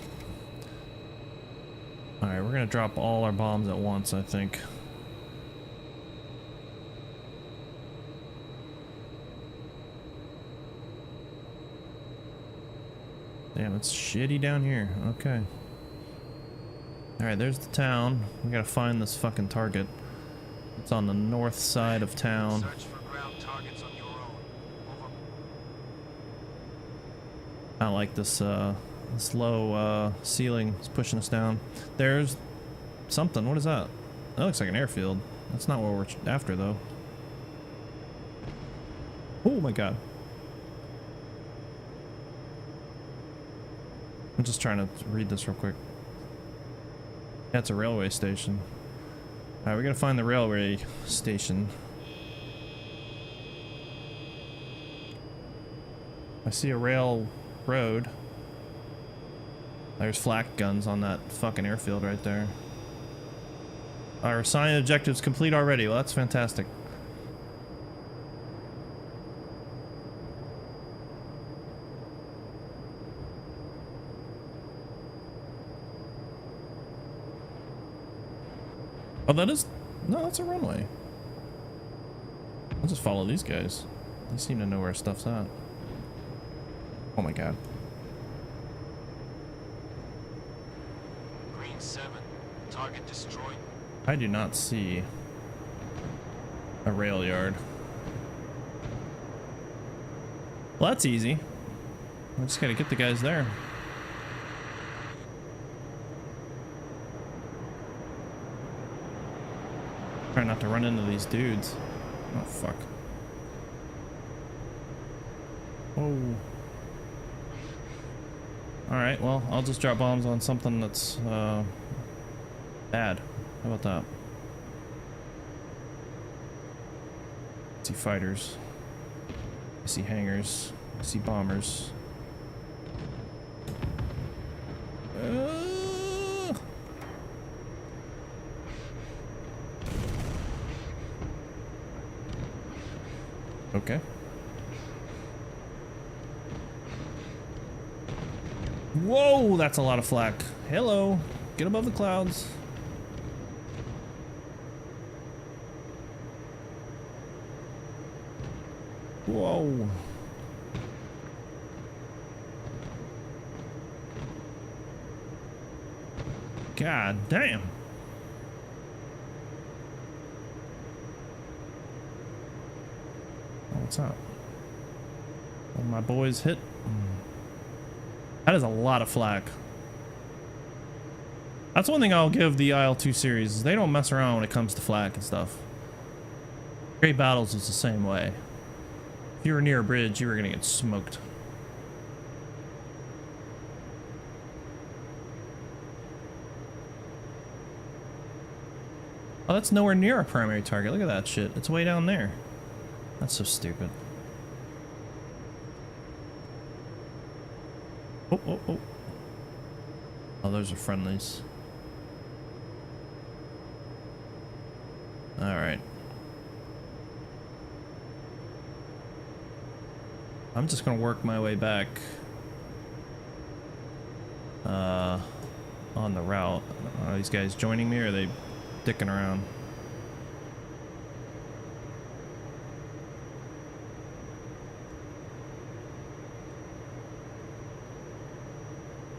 Alright, we're gonna drop all our bombs at once, I think. Damn, it's shitty down here. Okay. Alright, there's the town. We gotta find this fucking target. It's on the north side of town. Search for ground targets on your own. Over. I don't like this, this low ceiling is pushing us down. There's something. What is that? That looks like an airfield. That's not what we're after, though. Oh my god. I'm just trying to read this real quick. That's a railway station. Alright, we gotta find the railway station. I see a railroad. There's flak guns on that fucking airfield right there. Our assigned objectives complete already. Well, that's fantastic. Oh, that is... No, that's a runway. I'll just follow these guys. They seem to know where stuff's at. Oh my god. Green 7. Target destroyed. I do not see a rail yard. Well, that's easy. I just gotta get the guys there. Try not to run into these dudes. Oh, fuck. Oh. Alright, well, I'll just drop bombs on something that's, bad. How about that? I see fighters. I see hangars. I see bombers. Okay. Whoa, that's a lot of flak. Hello. Get above the clouds. Whoa. God damn. What's up? Well, my boys hit. That is a lot of flak. That's one thing I'll give the IL-2 series, is they don't mess around when it comes to flak and stuff. Great Battles is the same way. If you were near a bridge, you were gonna get smoked. Oh, that's nowhere near our primary target. Look at that shit. It's way down there. That's so stupid. Oh, oh, oh. Oh, those are friendlies. Alright. I'm just gonna work my way back on the route. Are these guys joining me or are they dicking around?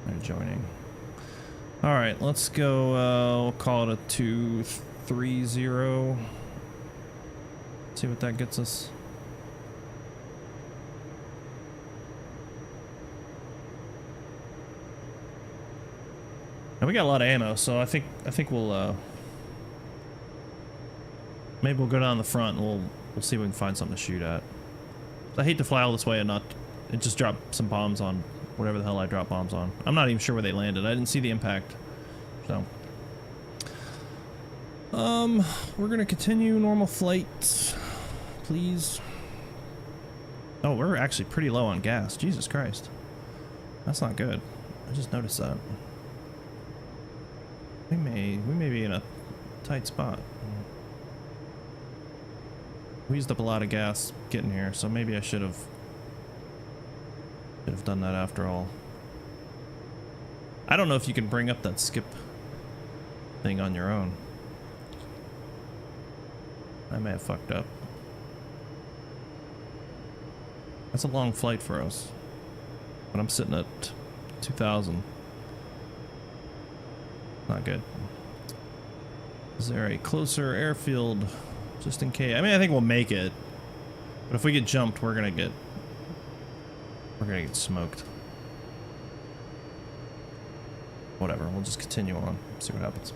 They're joining. Alright, let's go, we'll call it a 2-3-0. See what that gets us. And we got a lot of ammo, so I think we'll maybe we'll go down the front and we'll see if we can find something to shoot at. I hate to fly all this way and just drop some bombs on whatever the hell I drop bombs on. I'm not even sure where they landed. I didn't see the impact. So we're gonna continue normal flight, please. Oh, we're actually pretty low on gas. Jesus Christ. That's not good. I just noticed that. We may be in a tight spot. We used up a lot of gas getting here, so maybe I should have done that after all. I don't know if you can bring up that skip thing on your own. I may have fucked up. That's a long flight for us. But I'm sitting at 2,000. Not good. Is there a closer airfield just in case? I mean, I think we'll make it. But if we get jumped, we're gonna get smoked. Whatever, we'll just continue on. See what happens.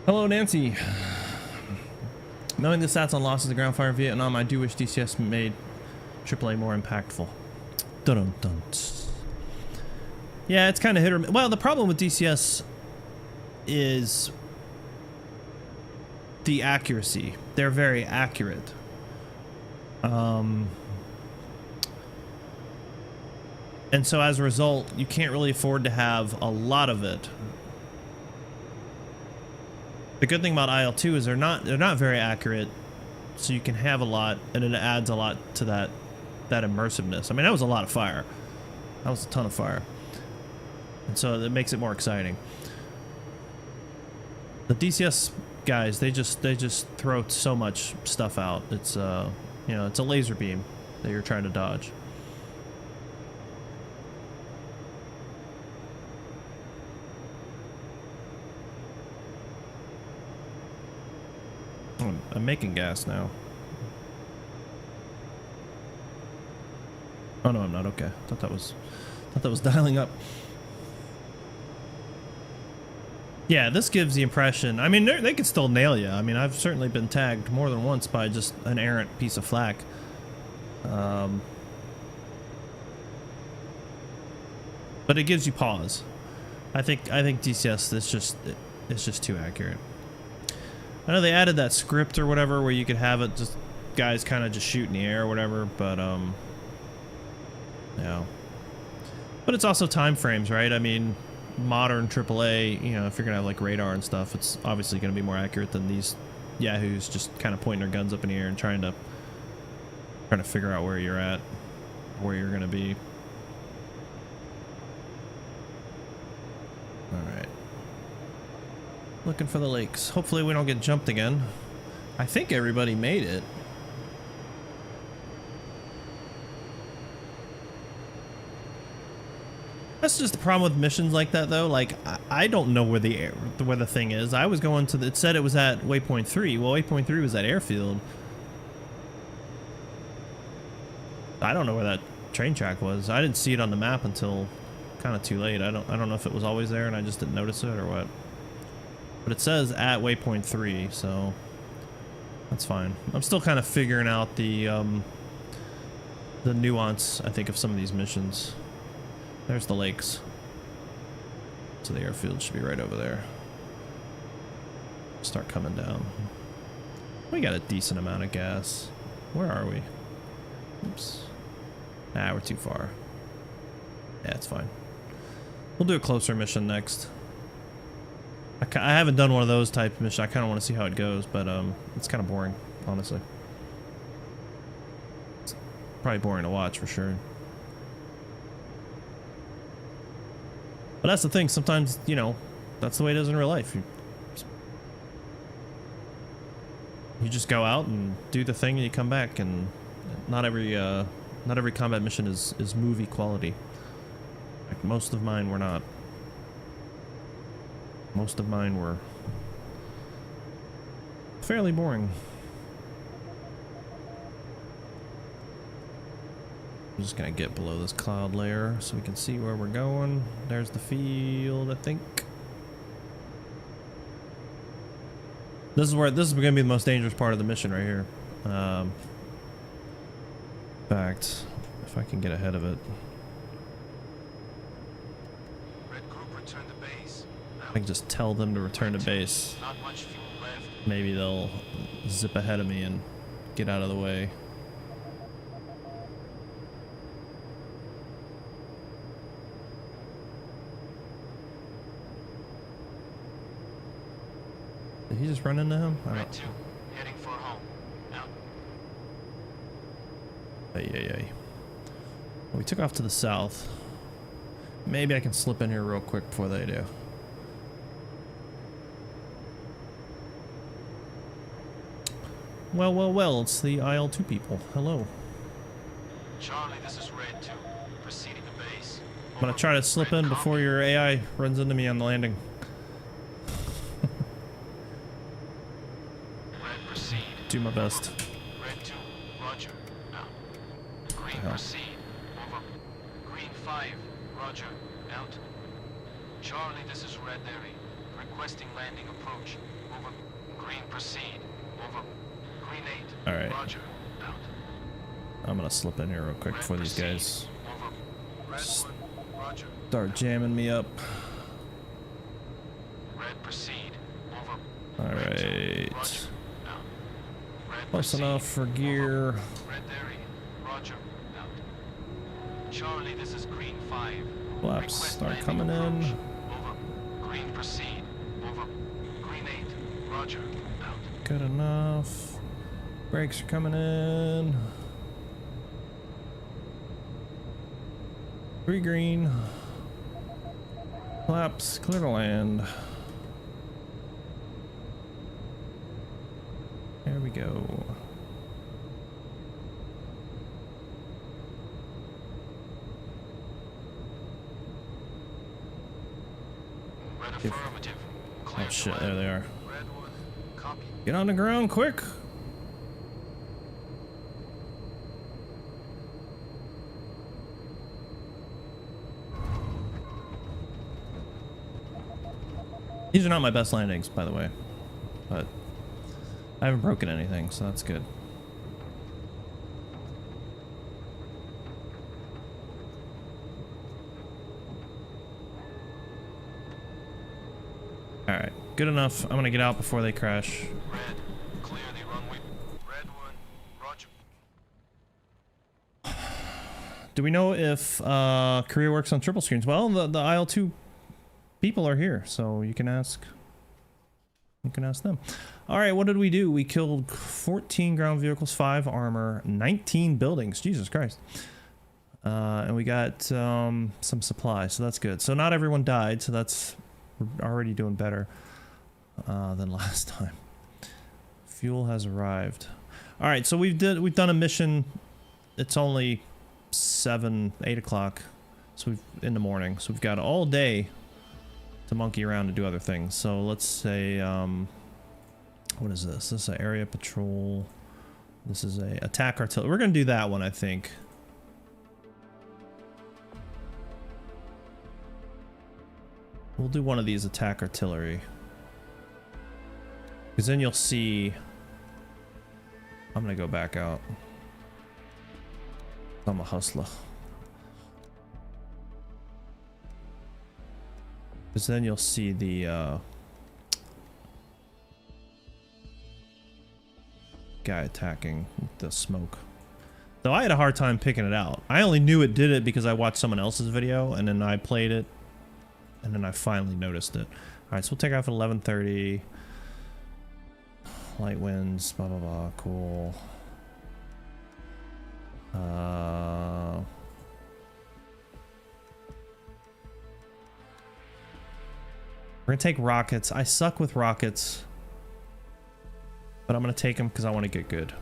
Hello, Nancy. Knowing the stats on losses of ground fire in Vietnam, I do wish DCS made AAA more impactful. Dun dun. Yeah, it's kind of hit or miss. Well, the problem with DCS is the accuracy. They're very accurate. And so as a result, you can't really afford to have a lot of it. The good thing about IL-2 is they're not very accurate, so you can have a lot, and it adds a lot to that immersiveness. I mean, that was a lot of fire. That was a ton of fire. And so that makes it more exciting. The DCS guys, they just throw so much stuff out. It's you know, it's a laser beam that you're trying to dodge. Oh, I'm making gas now. Oh no, I'm not. Okay. Thought that was dialing up. Yeah, this gives the impression. I mean, they could still nail you. I mean, I've certainly been tagged more than once by just an errant piece of flack. But it gives you pause. I think DCS it's just too accurate. I know they added that script or whatever where you could have it just guys kind of just shoot in the air or whatever, but yeah. But it's also time frames, right? I mean, modern AAA, you know, if you're gonna have like radar and stuff, it's obviously gonna be more accurate than these yahoos just kind of pointing their guns up in the air and trying to figure out where you're at, where you're gonna be. All right, looking for the lakes. Hopefully we don't get jumped again. I think everybody made it. That's just the problem with missions like that, though. Like, I don't know where the thing is. I was going to it said it was at waypoint 3. Well, waypoint 3 was that airfield. I don't know where that train track was. I didn't see it on the map until kind of too late. I don't know if it was always there and I just didn't notice it or what. But it says at waypoint 3, so that's fine. I'm still kind of figuring out the nuance, I think, of some of these missions. There's the lakes. So the airfield should be right over there. Start coming down. We got a decent amount of gas. Where are we? Oops. Ah, we're too far. Yeah, it's fine. We'll do a closer mission next. I haven't done one of those type of missions. I kind of want to see how it goes, but it's kind of boring, honestly. It's probably boring to watch for sure. But that's the thing, sometimes, you know, that's the way it is in real life. You just go out and do the thing and you come back, and not every combat mission is movie quality. Like, most of mine were not. Most of mine were fairly boring. I'm just gonna get below this cloud layer so we can see where we're going. There's the field, I think. This is gonna be the most dangerous part of the mission right here. In fact, if I can get ahead of it. Red group, return to base. I can just tell them to return to base. Not much fuel left. Maybe they'll zip ahead of me and get out of the way. Did he just run into him? I Red don't 2, heading for home. Out. Ay. We took off to the south. Maybe I can slip in here real quick before they do. Well, it's the IL-2 people. Hello. Charlie, this is Red 2. Proceeding to base. I'm gonna try to slip in before your AI runs into me on the landing. Red, proceed. Do my best. Red 2, roger. Out. Green, hell? proceed. Over. Green 5, roger. Out. Charlie, this is Red Area. Requesting landing approach. Over. Green, proceed. Over. Green 8, Alright. roger. Out. I'm gonna slip in here real quick Red, before these proceed. guys Over. Red 1, roger. start jamming me up. Red, proceed. Over. Alright. Red 2, roger. Out. Red, Close proceed. enough for gear. Red area. Roger. Out. Charlie, this is Green 5. Flaps Request start landing coming in. approach. Over. Green, proceed. Over. Green 8. Roger. Out. Good enough. Brakes are coming in. 3 green. Flaps, clear to land. There we go. Red If- affirmative. Clear Oh to shit, land. there they are. Red 1. Copy. Get on the ground quick. These are not my best landings, by the way, but I haven't broken anything, so that's good. All right, good enough. I'm gonna get out before they crash. Red, clear the runway. Red 1, roger. Do we know if Korea works on triple screens? Well, the IL-2 people are here, so you can ask. You can ask them. All right, what did we do? We killed 14 ground vehicles, 5 armor, 19 buildings. Jesus Christ. And we got some supplies, so that's good. So not everyone died, so that's already doing better than last time. Fuel has arrived. All right, so we've done a mission. It's only 8 o'clock, so we've in the morning. So we've got all day to monkey around and do other things. So let's say, what is this? This is an area patrol. This is a attack artillery. We're gonna do that one, I think. We'll do one of these attack artillery. Because then you'll see... I'm gonna go back out. I'm a hustler. Because then you'll see the guy attacking the smoke. Though I had a hard time picking it out. I only knew it did it because I watched someone else's video and then I played it. And then I finally noticed it. Alright, so we'll take off at 11:30. Light winds, blah blah blah, cool. We're gonna take rockets. I suck with rockets, but I'm gonna take them because I want to get good.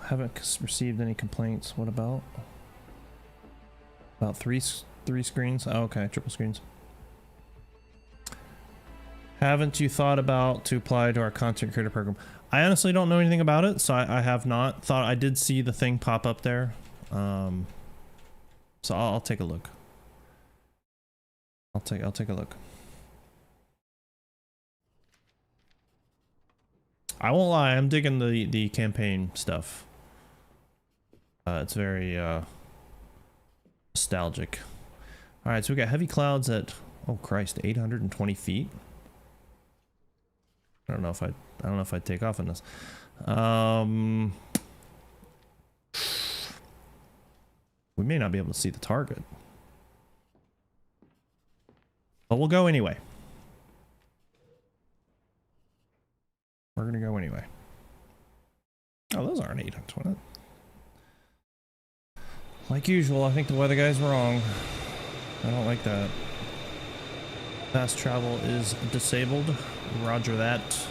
Haven't received any complaints. What about three screens? Oh, okay, triple screens. Haven't you thought about to apply to our content creator program? I honestly don't know anything about it, so I have not thought. I did see the thing pop up there, so I'll take a look. I'll take a look. I won't lie, I'm digging the campaign stuff. It's very nostalgic. All right, so we got heavy clouds at, oh Christ, 820 feet. I don't know if I'd take off in this. We may not be able to see the target, but we'll go anyway. We're gonna go anyway. Oh, those aren't 820. Like usual, I think the weather guy's wrong. I don't like that. Fast travel is disabled. Roger that.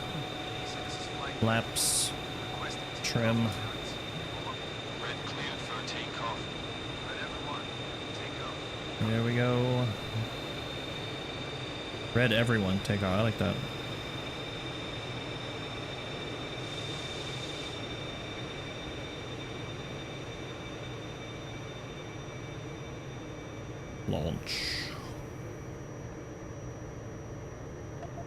Laps. Trim. Red cleared for takeoff. Red everyone, take off. There we go. Red everyone, take off. I like that. Launch.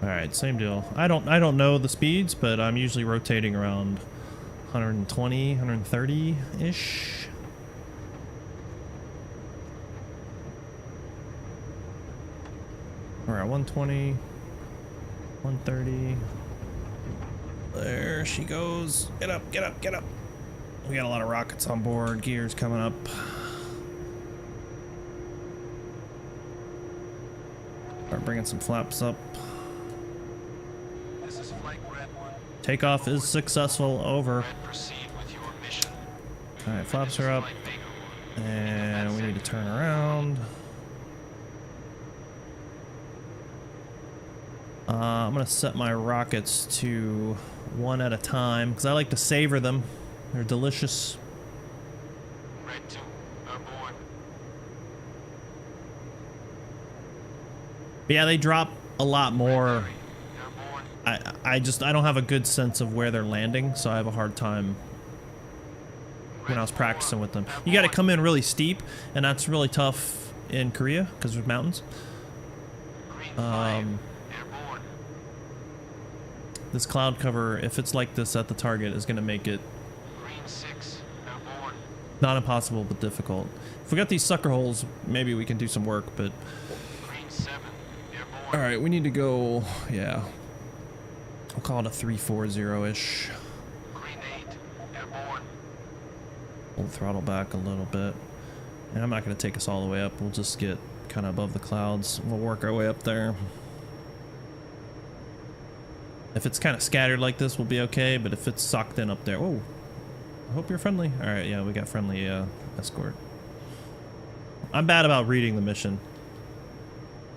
All right, same deal. I don't know the speeds, but I'm usually rotating around 120, 130 ish. All right, 120, 130. There she goes. Get up, get up, get up. We got a lot of rockets on board. Gears coming up. Start bringing some flaps up. This is flight Red 1. Takeoff is successful. Over. Red, proceed with your mission. All right, flaps are up, and we need to turn around. I'm gonna set my rockets to one at a time because I like to savor them. They're delicious. Red 2, aboard. But yeah, they drop a lot more. Airborne. I don't have a good sense of where they're landing, so I have a hard time when I was practicing with them. You got to come in really steep, and that's really tough in Korea because there's mountains. This cloud cover, if it's like this at the target, is going to make it not impossible but difficult. If we got these sucker holes, maybe we can do some work, but all right, we need to go. Yeah, we'll call it a 340-ish. We'll throttle back a little bit, and I'm not going to take us all the way up. We'll just get kind of above the clouds. We'll work our way up there. If it's kind of scattered like this, we'll be okay, but if it's socked in up there, oh, I hope you're friendly. All right, yeah, we got friendly escort. I'm bad about reading the mission,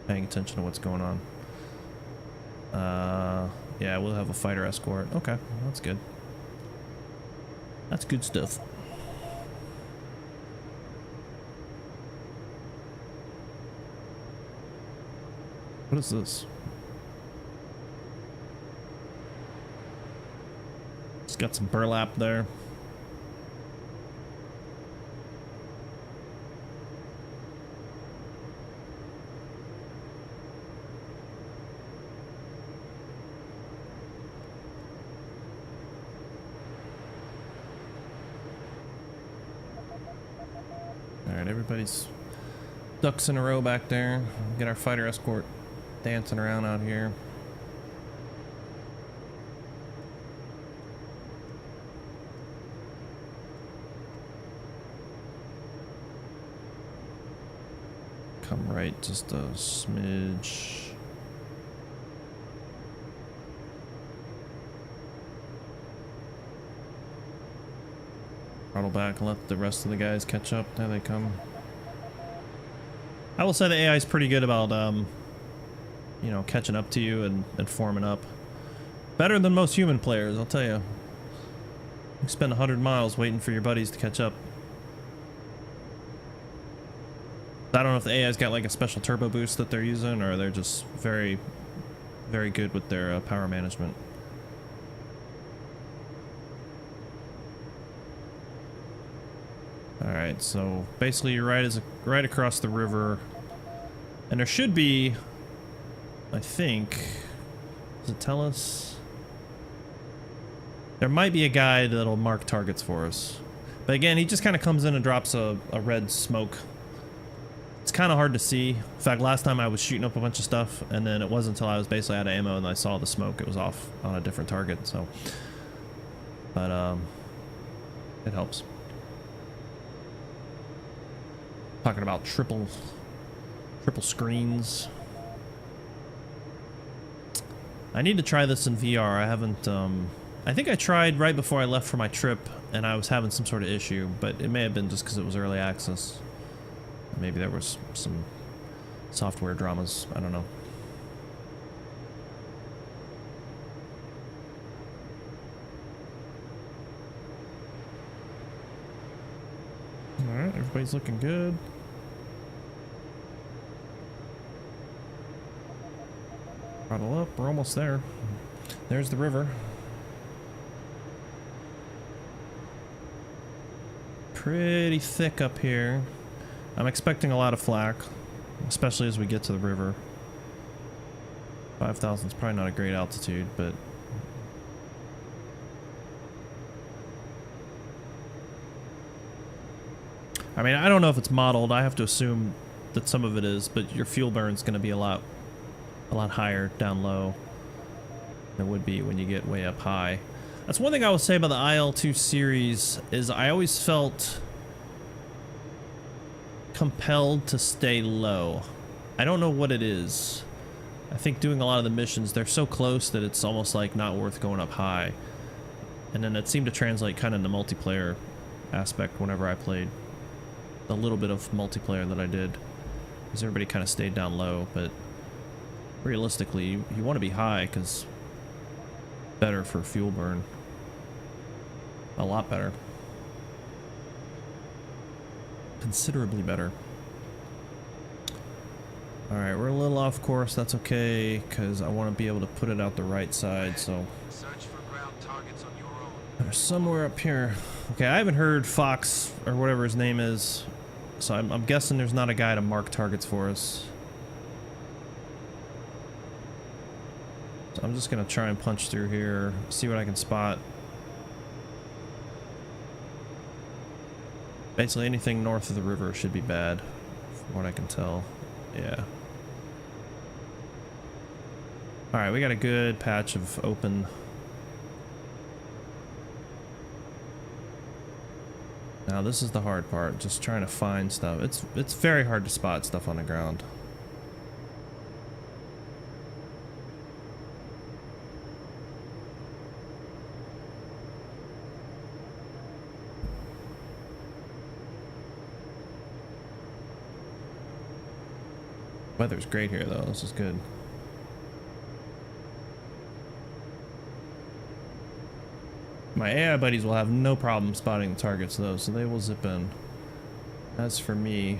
paying attention to what's going on. Yeah, we'll have a fighter escort. Okay, well, that's good. That's good stuff. What is this? It's got some burlap there. All right, everybody's ducks in a row back there. Get our fighter escort dancing around out here. Come right just a smidge. Throttle back and let the rest of the guys catch up. There they come. I will say the AI is pretty good about you know, catching up to you and forming up. Better than most human players, I'll tell you. You spend 100 miles waiting for your buddies to catch up. I don't know if the AI's got like a special turbo boost that they're using, or they're just very, very good with their power management. Alright, so basically you're right across the river. And there should be, I think, does it tell us? There might be a guy that'll mark targets for us. But again, he just kind of comes in and drops a red smoke. It's kind of hard to see. In fact, last time I was shooting up a bunch of stuff, and then it wasn't until I was basically out of ammo and I saw the smoke, it was off on a different target, so. But, it helps. Talking about triple screens. I need to try this in VR. I haven't, I think I tried right before I left for my trip, and I was having some sort of issue, but it may have been just because it was early access. Maybe there was some software dramas. I don't know. Alright, everybody's looking good. Throttle up, we're almost there. There's the river. Pretty thick up here. I'm expecting a lot of flak, especially as we get to the river. 5,000 is probably not a great altitude, but I mean, I don't know if it's modeled. I have to assume that some of it is, but your fuel burn is going to be a lot higher down low than it would be when you get way up high. That's one thing I will say about the IL-2 series is I always felt compelled to stay low. I don't know what it is. I think doing a lot of the missions, they're so close that it's almost like not worth going up high. And then it seemed to translate kind of in the multiplayer aspect whenever I played. The little bit of multiplayer that I did, because everybody kind of stayed down low, but realistically, you want to be high because better for fuel burn. A lot better. Considerably better. All right, we're a little off course. That's okay, because I want to be able to put it out the right side. So Search for ground targets on your own. there's somewhere up here. Okay, I haven't heard Fox or whatever his name is, so I'm guessing there's not a guy to mark targets for us. So I'm just gonna try and punch through here, see what I can spot. Basically anything north of the river should be bad, from what I can tell. Yeah. Alright, we got a good patch of open. Now this is the hard part, just trying to find stuff. It's very hard to spot stuff on the ground. Weather's great here though, this is good. My AI buddies will have no problem spotting the targets though, so they will zip in. As for me,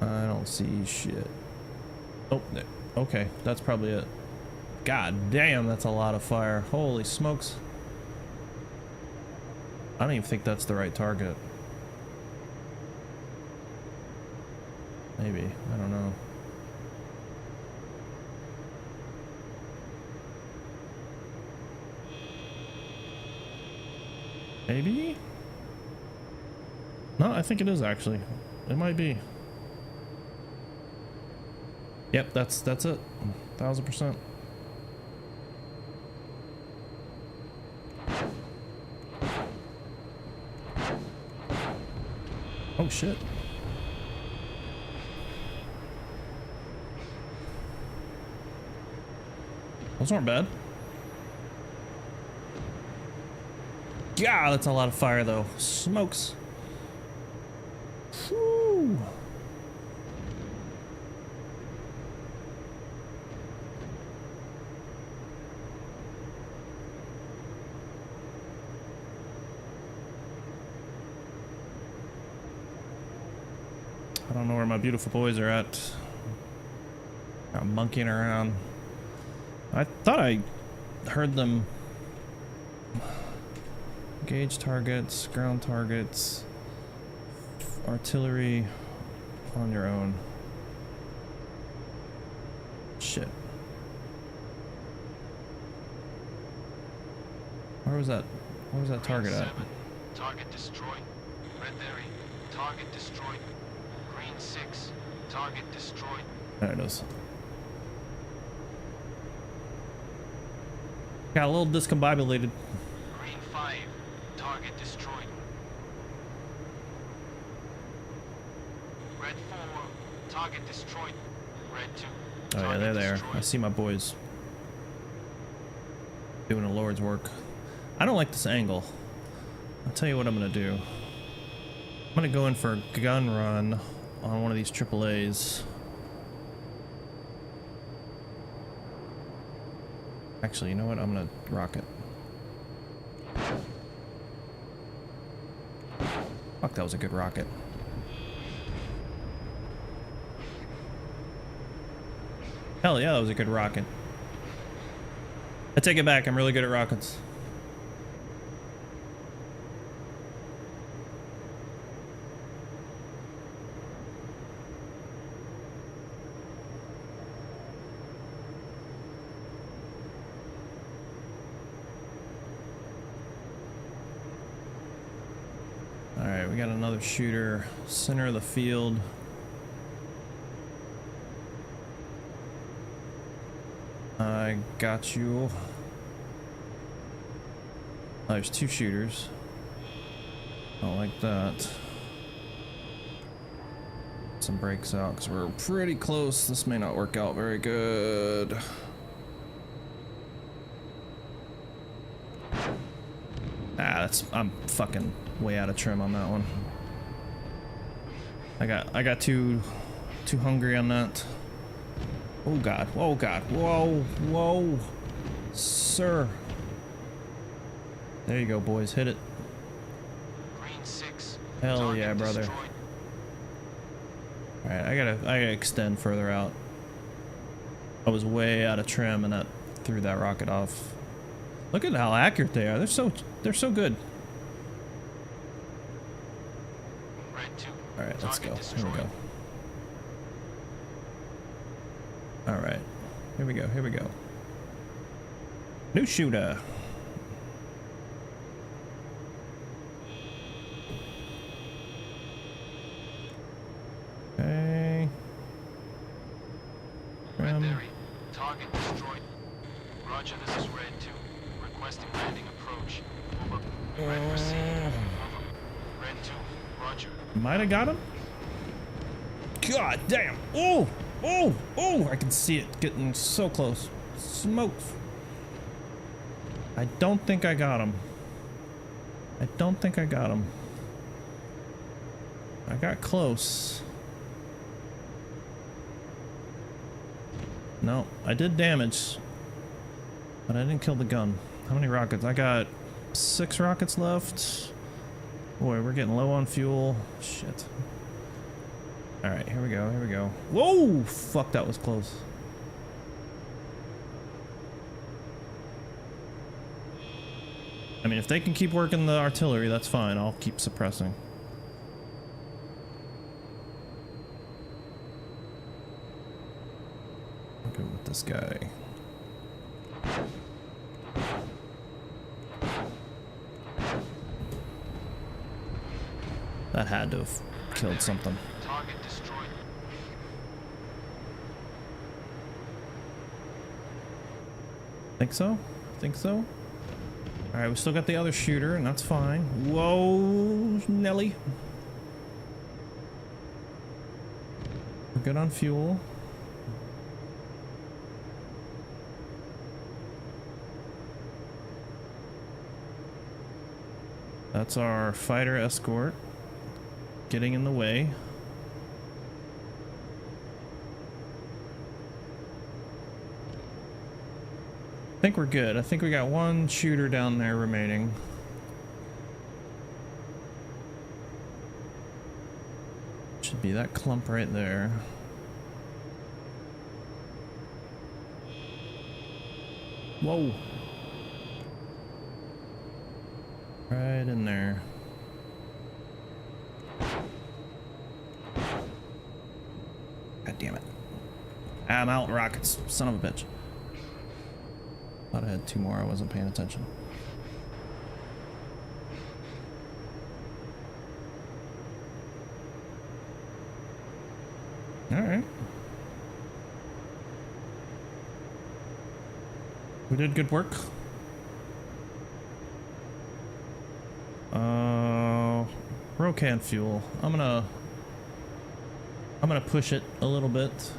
I don't see shit. Oh, okay, that's probably it. God damn, that's a lot of fire. Holy smokes. I don't even think that's the right target. Maybe, I don't know. Maybe? No, I think it is actually. It might be. Yep, that's it. 1000%. Oh shit. Those weren't bad. Yeah, that's a lot of fire though. Smokes. Whew. I don't know where my beautiful boys are at. I'm monkeying around. I thought I heard them. Gauge targets, ground targets, artillery on your own. Shit. Where was that? Where was that target at? Target destroyed. Red Berry. Target destroyed. Green 6. Target destroyed. There it is. Got a little discombobulated. Green 5. Target destroyed. Red 4. Target destroyed. Red 2. Oh yeah, they're there. I see my boys doing the Lord's work. I don't like this angle. I'll tell you what I'm gonna do. I'm gonna go in for a gun run on one of these AAAs. Actually, you know what? I'm gonna rocket. Fuck, that was a good rocket. Hell yeah, that was a good rocket. I take it back, I'm really good at rockets. Alright, we got another shooter, center of the field. I got you. Oh, there's two shooters. I don't like that. Some brakes out because we're pretty close. This may not work out very good. I'm fucking way out of trim on that one. I got too hungry on that. Oh god, oh god, whoa, whoa, sir. There you go, boys, hit it. Green 6. Hell yeah, brother. Destroyed. Alright, I gotta extend further out. I was way out of trim and that threw that rocket off. Look at how accurate they are. They're so good. Alright, let's go. Here we go. Alright. Here we go, here we go. New shooter. Okay. Red Dairy. Target destroyed. Roger, this is Red 2. Requesting landing approach. Over. Red proceed. Over. Red 2. Roger. Might have got him. God damn. Oh! Oh! Oh! I can see it getting so close. Smokes. I don't think I got him. I don't think I got him. I got close. No, I did damage, but I didn't kill the gun. How many rockets? I got 6 rockets left. Boy, we're getting low on fuel. Shit. Alright, here we go, here we go. Whoa! Fuck, that was close. I mean, if they can keep working the artillery, that's fine. I'll keep suppressing. I'll go with this guy. That had to have killed something. Target destroyed. Think so? Think so? Alright, we still got the other shooter, and that's fine. Whoa, Nelly. We're good on fuel. That's our fighter escort getting in the way. I think we're good. I think we got one shooter down there remaining. Should be that clump right there. Whoa. Right in there. God damn it. I'm out rockets, son of a bitch. Thought I had 2 more, I wasn't paying attention. Alright. We did good work. Rocan fuel. I'm gonna push it a little bit.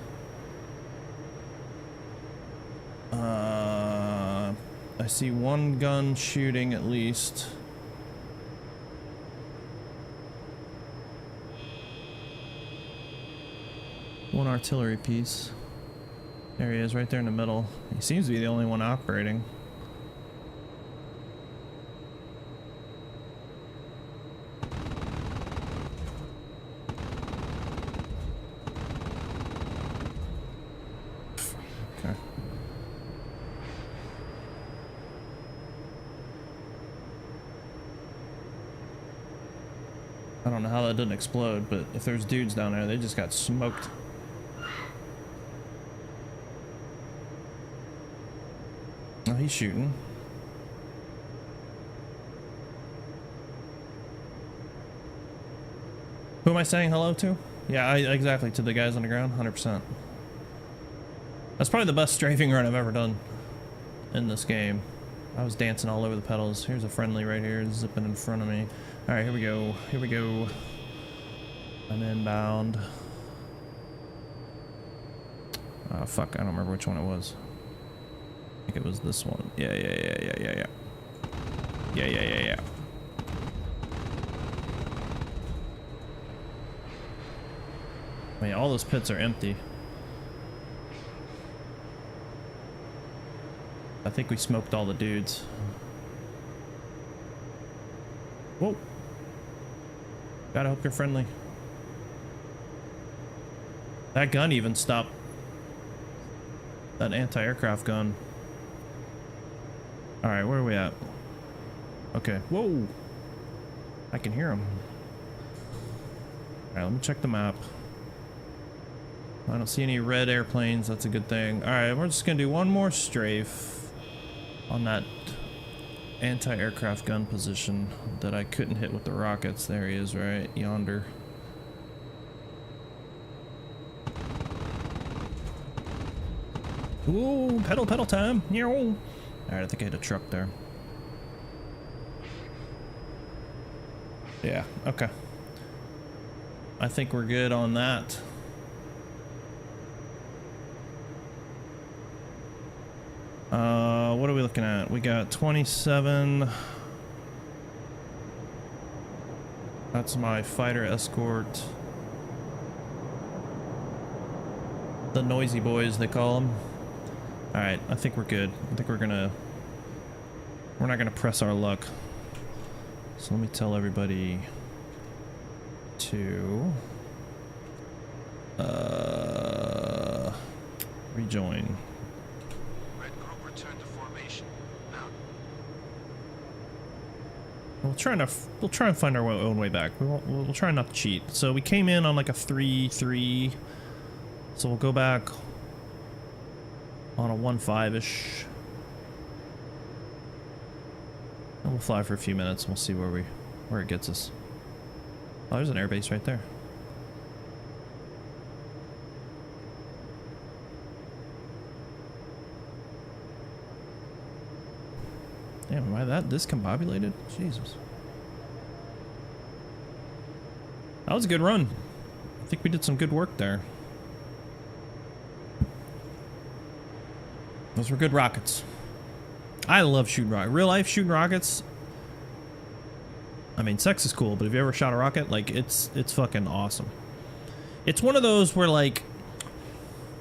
I see one gun shooting at least. One artillery piece. There he is, right there in the middle. He seems to be the only one operating. Okay. I don't know how that didn't explode, but if there's dudes down there, they just got smoked. Oh, he's shooting. Who am I saying hello to? Yeah, exactly, to the guys on the ground, 100%. That's probably the best strafing run I've ever done in this game. I was dancing all over the pedals. Here's a friendly right here, zipping in front of me. Alright, here we go. Here we go. I'm inbound. Oh, fuck, I don't remember which one it was. I think it was this one. Yeah. I mean, all those pits are empty. I think we smoked all the dudes. Whoa. Gotta hope you're friendly. That gun even stopped. That anti-aircraft gun. Alright, where are we at? Okay. Whoa! I can hear him. Alright, let me check the map. I don't see any red airplanes. That's a good thing. Alright, we're just gonna do one more strafe on that anti-aircraft gun position that I couldn't hit with the rockets. There he is, right yonder. Ooh, pedal time. Alright, I think I hit a truck there. Yeah, okay. I think we're good on that. What are we looking at? We got 27. That's my fighter escort. The noisy boys, they call them. Alright, I think we're good. I think we're not gonna press our luck. So let me tell everybody to rejoin. Red group return to formation. Out. We'll try and find our own way back. We'll try not to cheat. So we came in on like a 3-3. So we'll go back on a 1-5-ish. And we'll fly for a few minutes and we'll see where it gets us. Oh, there's an airbase right there. Damn, am I that discombobulated? Jesus. That was a good run. I think we did some good work there. Those were good rockets. I love shooting rockets. Real life shooting rockets. I mean, sex is cool, but have you ever shot a rocket? Like, it's fucking awesome. It's one of those where, like,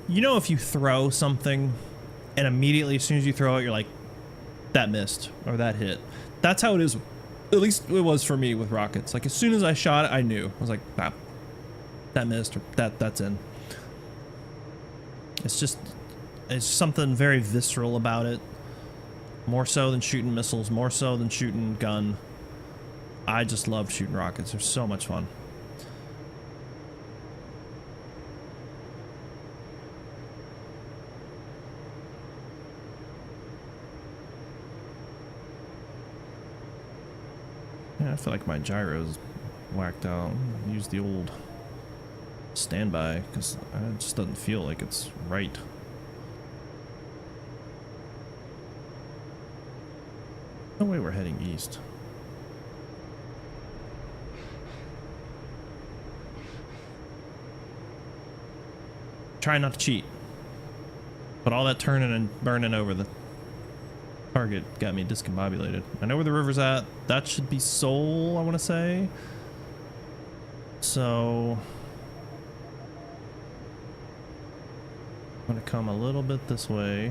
you know, if you throw something and immediately as soon as you throw it, you're like, that missed or that hit. That's how it is. At least it was for me with rockets. Like, as soon as I shot it, I knew. I was like, nah, that missed or that's in. It's something very visceral about it. More so than shooting missiles, more so than shooting gun. I just love shooting rockets. They're so much fun. Yeah, I feel like my gyro's whacked out. Use the old standby because it just doesn't feel like it's right. No way we're heading east. Try not to cheat. But all that turning and burning over the target got me discombobulated. I know where the river's at. That should be Seoul, I want to say. So I'm going to come a little bit this way.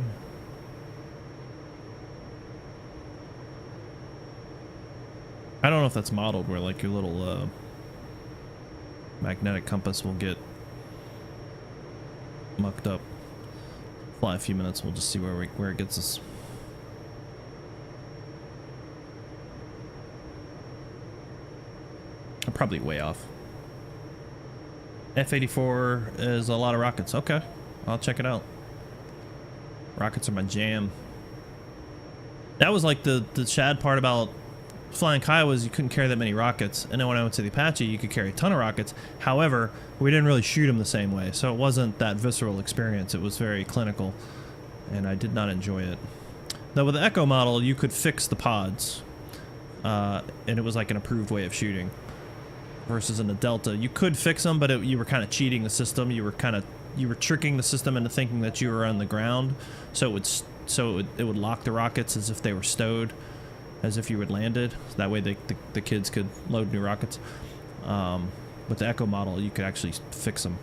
I don't know if that's modeled where like your little magnetic compass will get mucked up. Fly a few minutes, we'll just see where it gets us. I'm probably way off. F-84 is a lot of rockets. Okay, I'll check it out. Rockets are my jam. That was like the sad part about flying Kiowas. You couldn't carry that many rockets, and then when I went to the Apache, you could carry a ton of rockets. However, we didn't really shoot them the same way, so it wasn't that visceral experience. It was very clinical, and I did not enjoy it. Though with the Echo model, you could fix the pods, and it was like an approved way of shooting. Versus in the Delta, you could fix them, but you were kind of cheating the system. You were tricking the system into thinking that you were on the ground, so it would lock the rockets as if they were stowed, as if you had landed. So that way the kids could load new rockets. With the Echo model, you could actually fix them.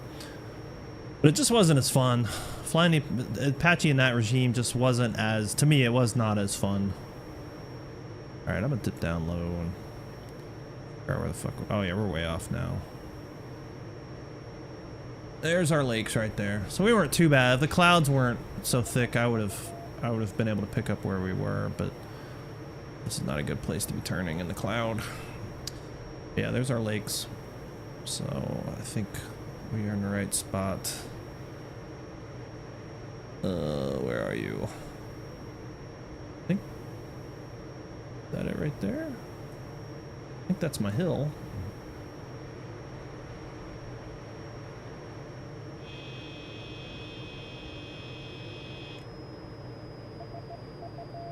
But it just wasn't as fun. Flying the Apache in that regime just wasn't as, to me, it was not as fun. Alright, I'm gonna dip down low and where the fuck? Oh yeah, we're way off now. There's our lakes right there. So we weren't too bad. If the clouds weren't so thick, I would have been able to pick up where we were, but this is not a good place to be turning in the cloud. Yeah, there's our lakes. So I think we are in the right spot. Where are you? I think is that it right there? I think that's my hill.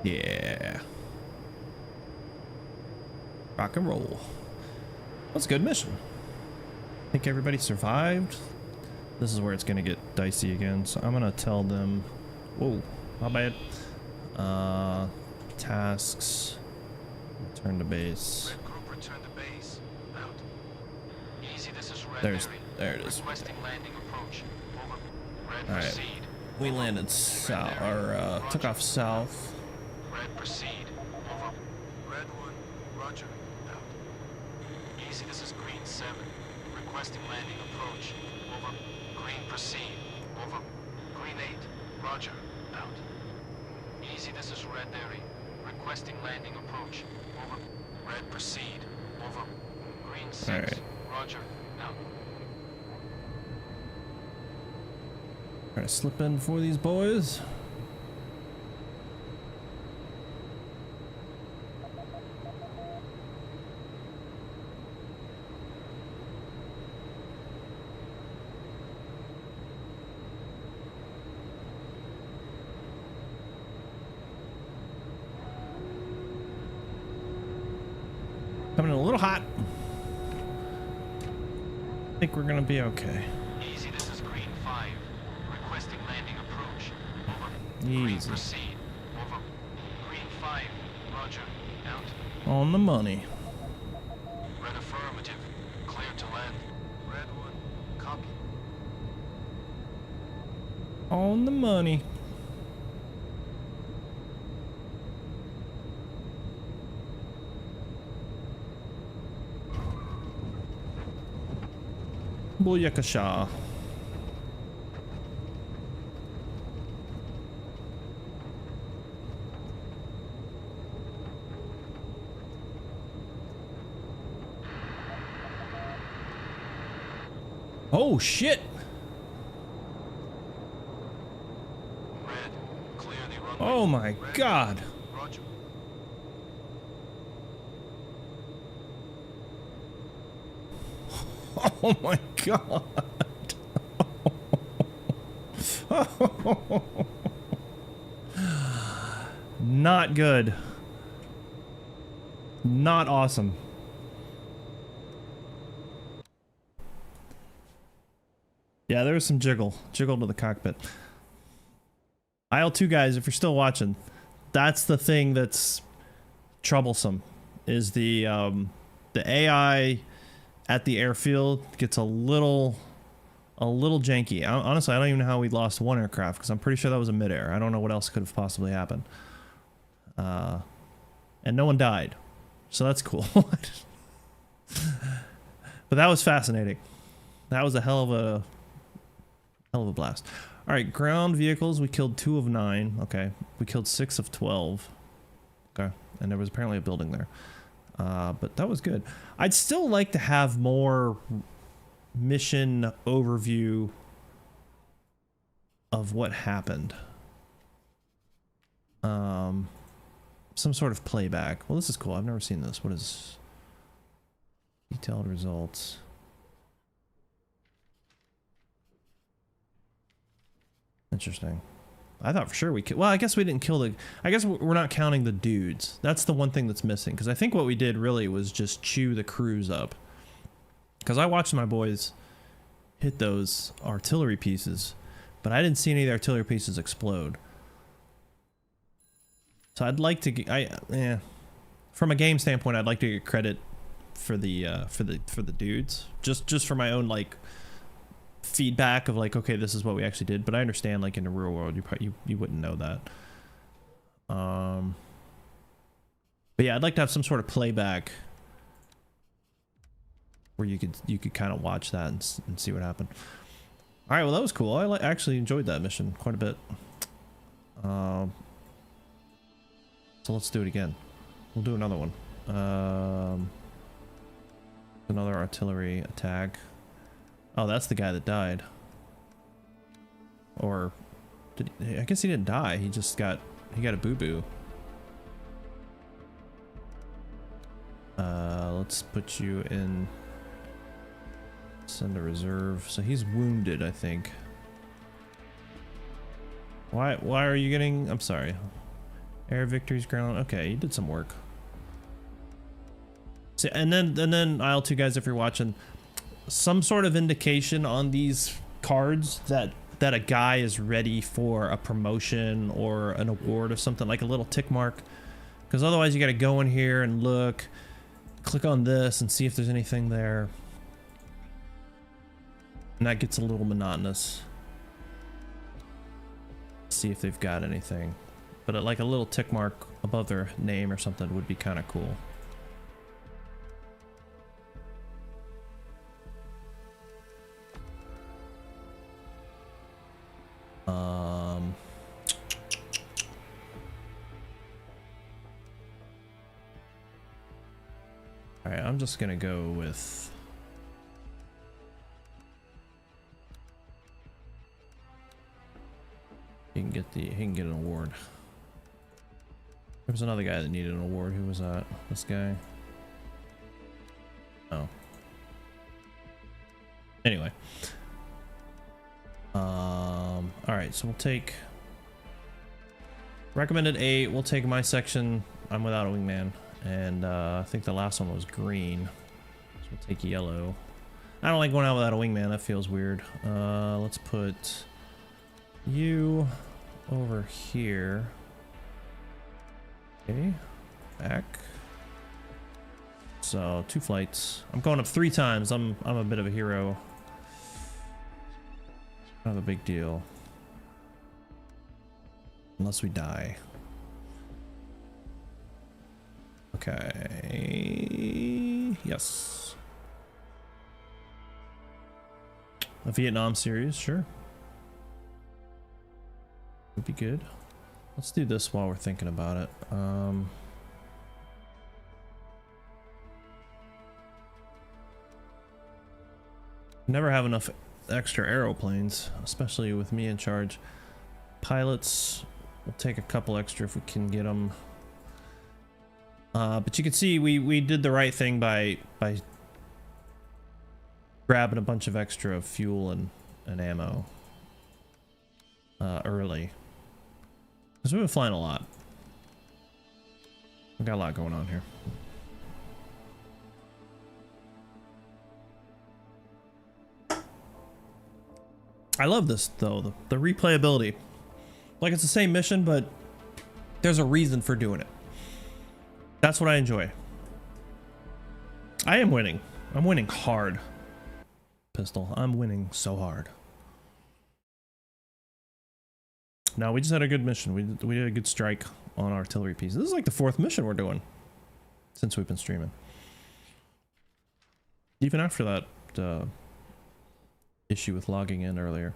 Yeah. Rock and roll. That's a good mission. I think everybody survived. This is where it's gonna get dicey again, so I'm gonna tell them. Whoa, my bad. Tasks. Return to base. Red group, return to base. Out. Easy, this is Red There it is. Requesting landing approach. Over. Red, All right. proceed. We landed south, or took off south. Red, proceed. Over. Red 1, roger. Out. Easy, this is Green 7. Requesting landing approach. Over. Green, proceed. Over. Green 8, roger. Out. Easy, this is Red Area. Requesting landing approach. Over. Red, proceed. Over. Green 6, right. roger. Out. Try to slip in before these boys. Coming in a little hot. I think we're gonna be okay. Easy, this is Green 5. Requesting landing approach. Over. Green, Easy. proceed. Over. Green 5, roger. Out. On the money. Red affirmative. Clear to land. Red 1, copy. On the money. Booyakasha. Oh shit! Red, clear the runway. Oh my Red, god! roger. Oh my god! Not good. Not awesome. Yeah, there was some jiggle to the cockpit. IL-2 guys, if you're still watching, that's the thing that's troublesome. Is the AI at the airfield gets a little janky. Honestly, I don't even know how we lost one aircraft because I'm pretty sure that was a midair. I don't know what else could have possibly happened. And no one died, so that's cool. But that was fascinating. That was a hell of a blast. All right, ground vehicles. We killed 2 of 9. Okay, we killed 6 of 12. Okay, and there was apparently a building there. But that was good. I'd still like to have more mission overview of what happened. Some sort of playback. Well, this is cool. I've never seen this. What is detailed results? Interesting. I thought for sure we killed. Well, I guess we didn't kill the. I guess we're not counting the dudes. That's the one thing that's missing. Because I think what we did really was just chew the crews up. Because I watched my boys hit those artillery pieces, but I didn't see any of the artillery pieces explode. So I'd like to. From a game standpoint, I'd like to get credit for the dudes. Just for my own like feedback of like, okay, this is what we actually did. But I understand, like in the real world, you wouldn't know that. But yeah, I'd like to have some sort of playback where you could kind of watch that and see what happened. All right, well that was cool. I actually enjoyed that mission quite a bit. So let's do it again. We'll do another one. Another artillery attack. Oh, that's the guy that died. Or I guess he didn't die. He just got a boo-boo. Let's put you in. Send a reserve. So he's wounded, I think. Why are you getting? I'm sorry. Air victories ground. Okay, you did some work. So, and then IL2 guys, if you're watching, some sort of indication on these cards that a guy is ready for a promotion or an award of something, like a little tick mark, because otherwise you got to go in here and look, click on this and see if there's anything there, and that gets a little monotonous. See if they've got anything, but like a little tick mark above their name or something would be kind of cool. All right, I'm just gonna go with he can get an award. There was another guy that needed an award. Who was that? This guy? Oh. Anyway. All right, so we'll take recommended 8. We'll take my section. I'm without a wingman, and I think the last one was green, so we'll take yellow. I don't like going out without a wingman. That feels weird. Let's put you over here. Okay, back. So 2 flights. I'm going up 3 times. I'm a bit of a hero. Not a big deal. Unless we die. Okay. Yes. A Vietnam series, sure. Would be good. Let's do this while we're thinking about it. Never have enough extra aeroplanes, especially with me in charge. Pilots, we'll take a couple extra if we can get them. But you can see we did the right thing by grabbing a bunch of extra fuel and ammo early, because we've been flying a lot. We got a lot going on here. I love this though, the replayability. Like, it's the same mission, but there's a reason for doing it. That's what I enjoy. I am winning. I'm winning hard. Pistol. I'm winning so hard. No, we just had a good mission. We did a good strike on artillery pieces. This is like the 4th mission we're doing since we've been streaming. Even after that issue with logging in earlier.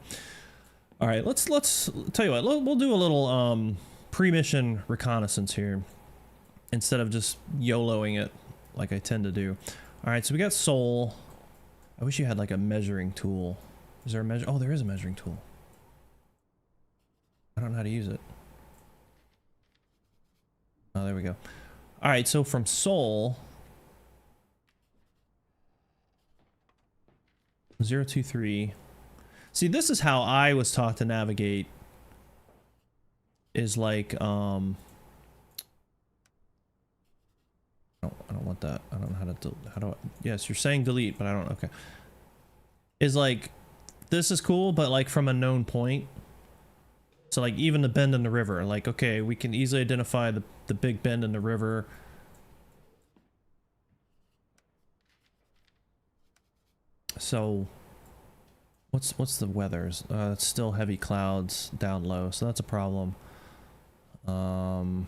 All right, let's tell you what. We'll do a little pre-mission reconnaissance here instead of just YOLOing it like I tend to do. All right, so we got Seoul. I wish you had like a measuring tool. Is there a measure? Oh, there is a measuring tool. I don't know how to use it. Oh, there we go. All right, so from Seoul, 023. See, this is how I was taught to navigate. Is like, I don't want that. I don't know how do I, yes, you're saying delete, but I don't, okay. Is like, this is cool, but like from a known point. So like even the bend in the river, like, okay, we can easily identify the big bend in the river. So what's the weather? It's still heavy clouds down low, so that's a problem. We're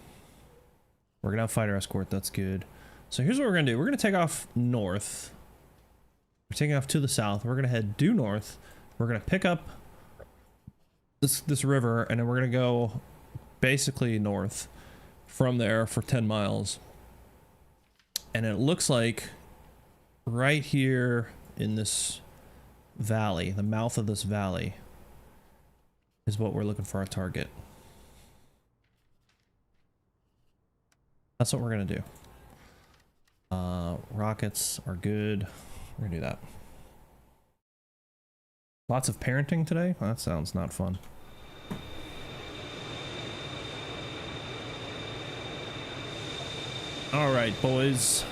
gonna have fighter escort, that's good. So here's what we're gonna do. We're gonna take off north. We're taking off to the south. We're gonna head due north, We're gonna pick up this river, and then we're gonna go basically north from there for 10 miles. And it looks like right here in this valley, the mouth of this valley, is what we're looking for our target. That's what we're gonna do. Rockets are good. We're gonna do that. Lots of parenting today? Well, that sounds not fun. All right, boys.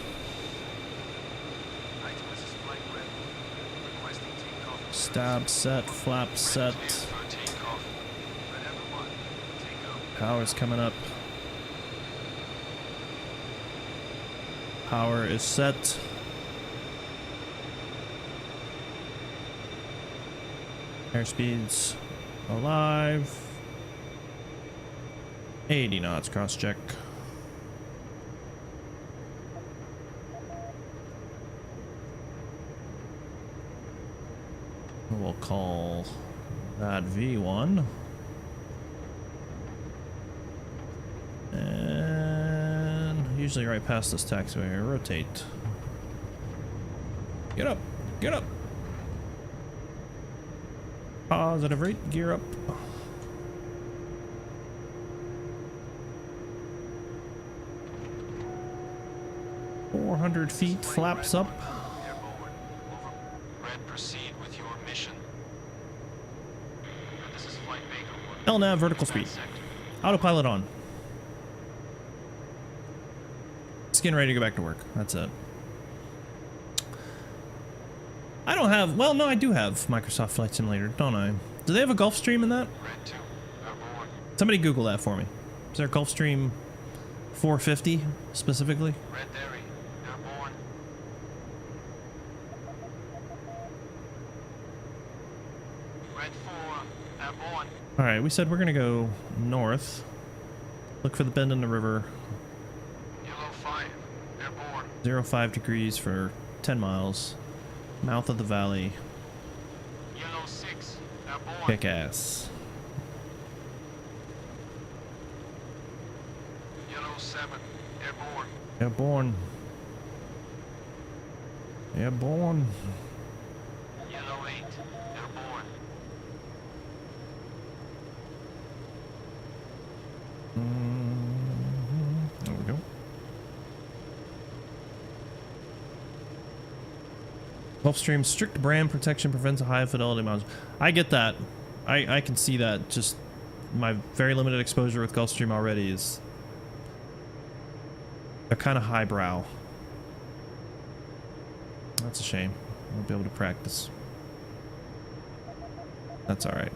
Stab set, flap set. Power's coming up. Power is set. Airspeed's alive. 80 knots, cross check. We'll call that V1. And usually right past this taxiway, rotate. Get up, get up. Positive rate, gear up. .400 feet, flaps up. Proceed with your mission. This is flight Baker 1. LNAV vertical speed. Autopilot on. Just getting ready to go back to work. That's it. I don't have, well, no, I do have Microsoft Flight Simulator, don't I? Do they have a Gulfstream in that? Red 2, airborne. Somebody Google that for me. Is there a Gulfstream 450 specifically? Red Derry, airborne. Red 4, airborne. Alright, we said we're gonna go north. Look for the bend in the river. Yellow 5, airborne. 0.5 degrees for 10 miles. Mouth of the valley. Yellow 6, airborne. Kick ass. Yellow 7, airborne. Airborne. Airborne. Yellow 8, airborne. There we go. Gulfstream strict brand protection prevents a high fidelity mounts. I get that. I can see that. Just my very limited exposure with Gulfstream already is they're kind of highbrow. That's a shame. I won't be able to practice. That's all right.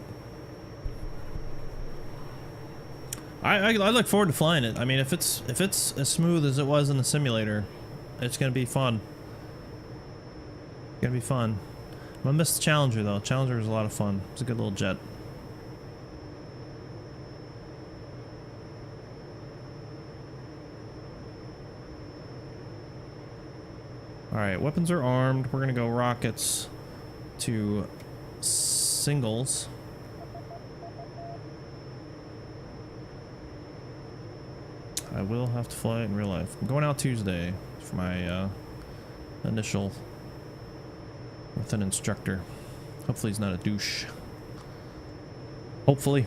I look forward to flying it. I mean, if it's as smooth as it was in the simulator, it's gonna be fun. Gonna be fun. I'm gonna miss the Challenger though. Challenger was a lot of fun. It's a good little jet. Alright, weapons are armed. We're gonna go rockets to singles. I will have to fly it in real life. I'm going out Tuesday for my initial with an instructor. Hopefully he's not a douche. Hopefully.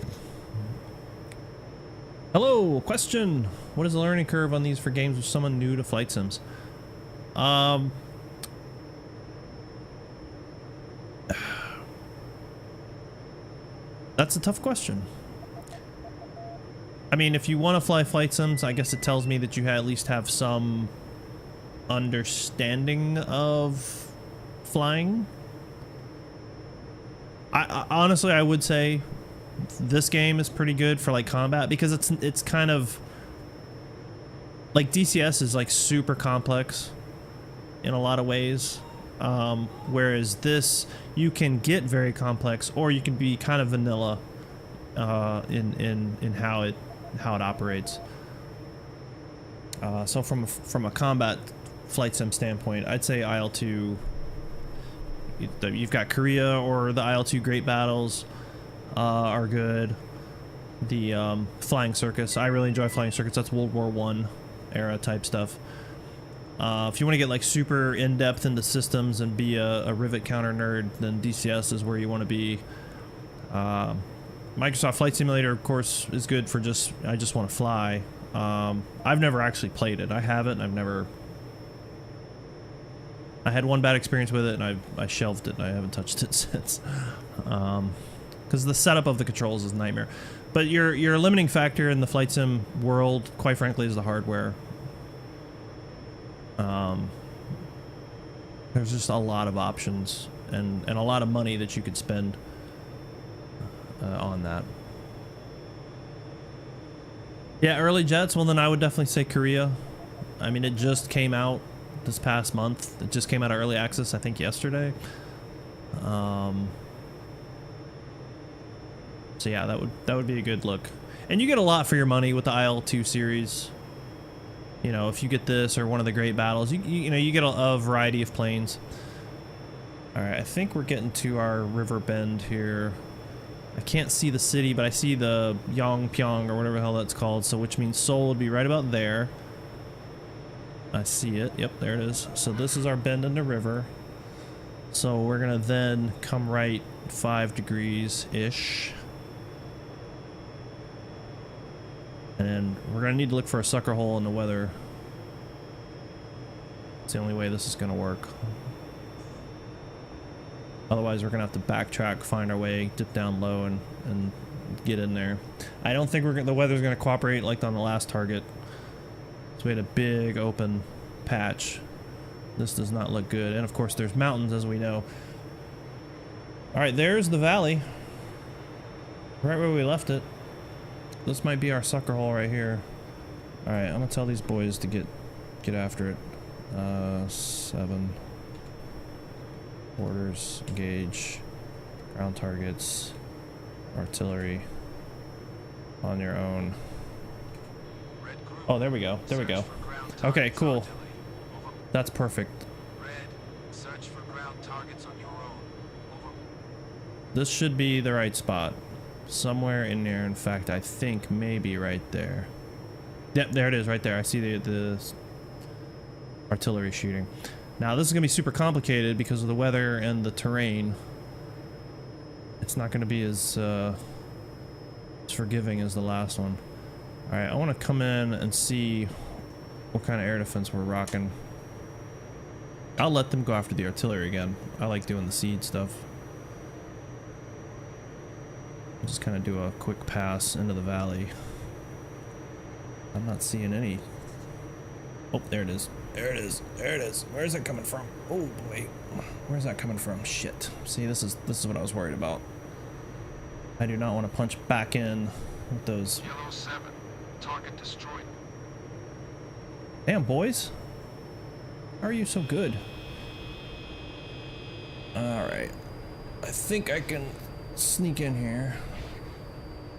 Hello, question. What is the learning curve on these for games with someone new to flight sims? That's a tough question. I mean, if you want to fly flight sims, I guess it tells me that you at least have some understanding of flying. I honestly, I would say this game is pretty good for like combat because it's kind of like DCS is like super complex in a lot of ways, whereas this you can get very complex or you can be kind of vanilla in how it operates. So from a combat flight sim standpoint, I'd say IL-2 You've got Korea, or the IL-2 Great Battles are good. The Flying Circus, I really enjoy Flying Circus. That's World War I era type stuff. If you want to get like super in-depth into systems and be a rivet counter nerd, then DCS is where you want to be. Microsoft Flight Simulator, of course, is good for I just want to fly. I've never actually played it. I haven't. I had one bad experience with it, and I shelved it. I haven't touched it since. Because the setup of the controls is a nightmare. But your limiting factor in the flight sim world, quite frankly, is the hardware. There's just a lot of options and a lot of money that you could spend on that. Yeah, early jets. Well, then I would definitely say Korea. I mean, it just came out this past month. It just came out of early access, I think, yesterday. So yeah, that would be a good look. And you get a lot for your money with the IL-2 series. You know, if you get this or one of the Great Battles, you know, you get a variety of planes. All right, I think we're getting to our river bend here. I can't see the city, but I see the Yongpyong or whatever the hell that's called, so which means Seoul would be right about there. I see it. Yep, there it is. So this is our bend in the river. So we're gonna then come right 5 degrees-ish. And we're gonna need to look for a sucker hole in the weather. It's the only way this is gonna work. Otherwise, we're gonna have to backtrack, find our way, dip down low, and get in there. I don't think the weather's gonna cooperate like on the last target. So we had a big open patch. This does not look good, and of course, there's mountains, as we know. All right, there's the valley, right where we left it. This might be our sucker hole right here. All right, I'm gonna tell these boys to get after it. 7 orders, engage, ground targets, artillery, on your own. Oh, there we go. There we go. Okay, cool. That's perfect. Search for ground targets on your own. Over. This should be the right spot. Somewhere in there. In fact, I think maybe right there. Yep, there it is, right there. I see the artillery shooting. Now, this is going to be super complicated because of the weather and the terrain. It's not going to be as forgiving as the last one. Alright, I want to come in and see what kind of air defense we're rocking. I'll let them go after the artillery again. I like doing the seed stuff. I'll just kind of do a quick pass into the valley. I'm not seeing any. Oh, there it is. There it is. There it is. Where's it coming from? Oh boy. Where's that coming from? Shit. See, this is what I was worried about. I do not want to punch back in with those. Yellow 7. Target destroyed. Damn, boys. How are you so good? Alright. I think I can sneak in here.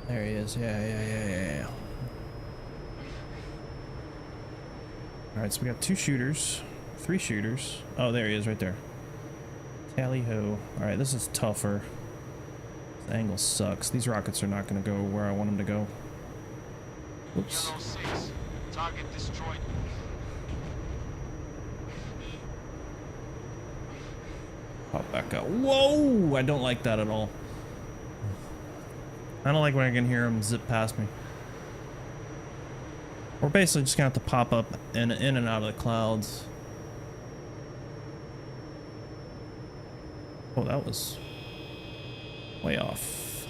There he is. Yeah. Alright, so we got 2 shooters. 3 shooters. Oh, there he is right there. Tally ho. Alright, this is tougher. The angle sucks. These rockets are not going to go where I want them to go. Whoops. Yellow 6. Target destroyed. Pop back up. Whoa! I don't like that at all. I don't like when I can hear them zip past me. We're basically just gonna have to pop up in and out of the clouds. Oh, that was way off.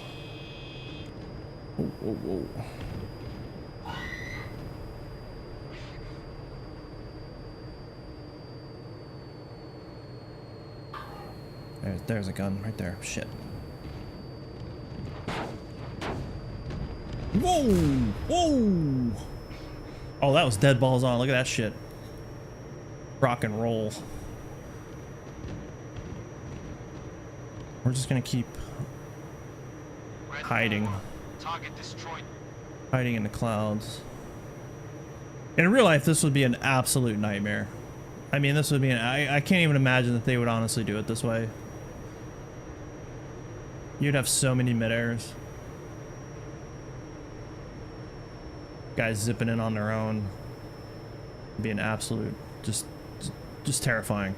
Whoa. There's a gun right there. Shit. Whoa! Oh, that was dead balls on. Look at that shit. Rock and roll. We're just gonna keep hiding. Target destroyed. Hiding in the clouds. In real life, this would be an absolute nightmare. I mean, this would be I can't even imagine that they would honestly do it this way. You'd have so many mid-airs. Guys zipping in on their own. It'd be an absolute, just terrifying.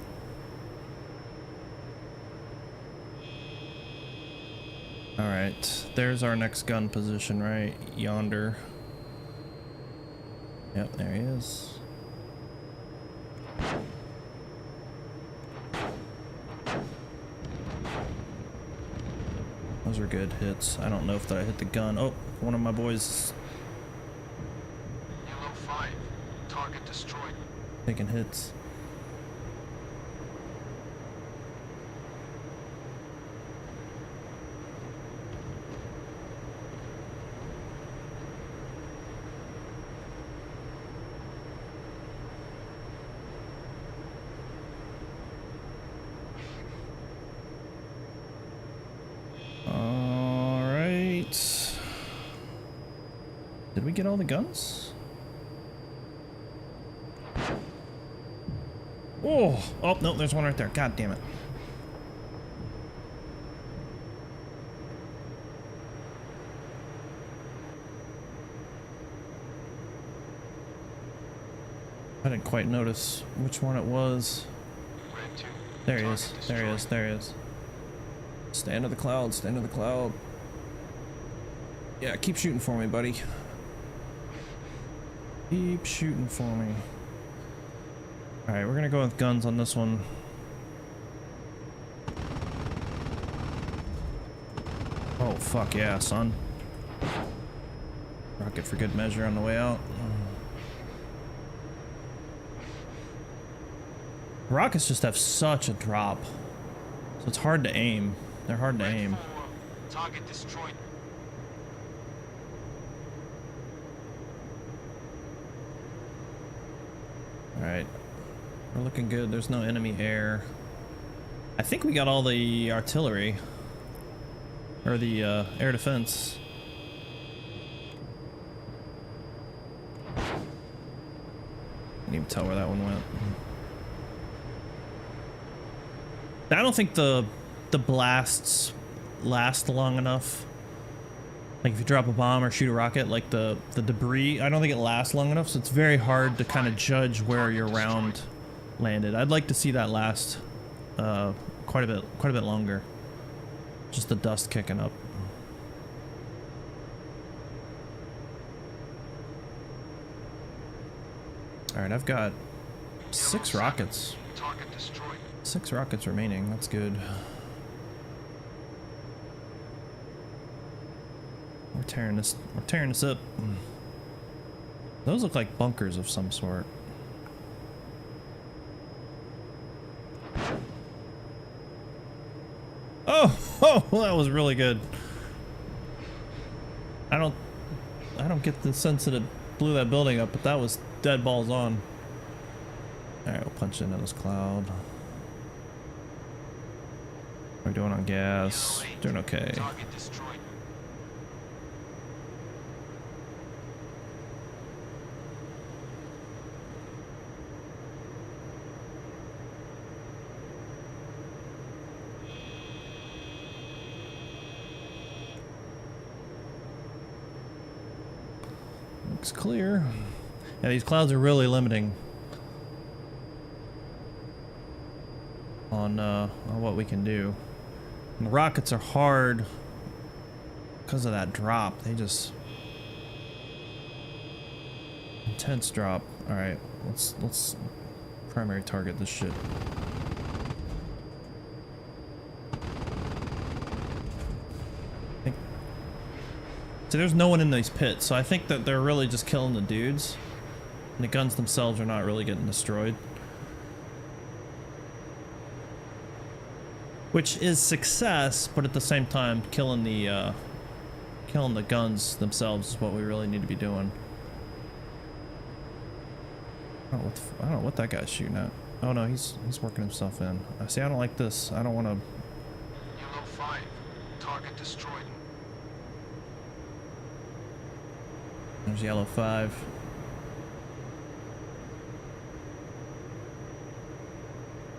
All right, there's our next gun position right yonder. Yep, there he is. Those are good hits. I don't know if that I hit the gun. Oh, one of my boys Yellow 5. Target destroyed. taking hits. All right. Did we get all the guns? Oh, no, there's one right there. God damn it. I didn't quite notice which one it was. Red 2. There he Target is. There he destroyed. is. There he is. Stay under the cloud. Stay under the cloud. Yeah, keep shooting for me, buddy. Keep shooting for me. Alright, we're gonna go with guns on this one. Oh, fuck yeah, son. Rocket for good measure on the way out. Rockets just have such a drop. So it's hard to aim. They're hard to Red aim. 4. Target destroyed. Alright. We're looking good. There's no enemy air. I think we got all the artillery. Or the air defense. Can't even tell where that one went. I don't think the blasts last long enough. Like if you drop a bomb or shoot a rocket, like the debris, I don't think it lasts long enough, so it's very hard to kind of judge where your round landed. I'd like to see that last quite a bit longer. Just the dust kicking up. All right, I've got 6 rockets. Target destroyed. 6 rockets remaining. That's good. We're tearing this up. Those look like bunkers of some sort. Oh, that was really good. I don't get the sense that it blew that building up, but that was dead balls on. All right, we'll punch into this cloud. We're doing on gas. Yellow 8. Doing okay. Target destroyed. Looks clear. Yeah, these clouds are really limiting on what we can do. And the rockets are hard because of that drop. They just intense drop. All right, let's primary target this shit. So there's no one in these pits, so I think that they're really just killing the dudes. And the guns themselves are not really getting destroyed. Which is success, but at the same time, killing the guns themselves is what we really need to be doing. I don't know what that guy's shooting at. Oh no, he's working himself in. See, I don't like this. I don't want to. Yellow 5. Target destroyed. There's yellow 5.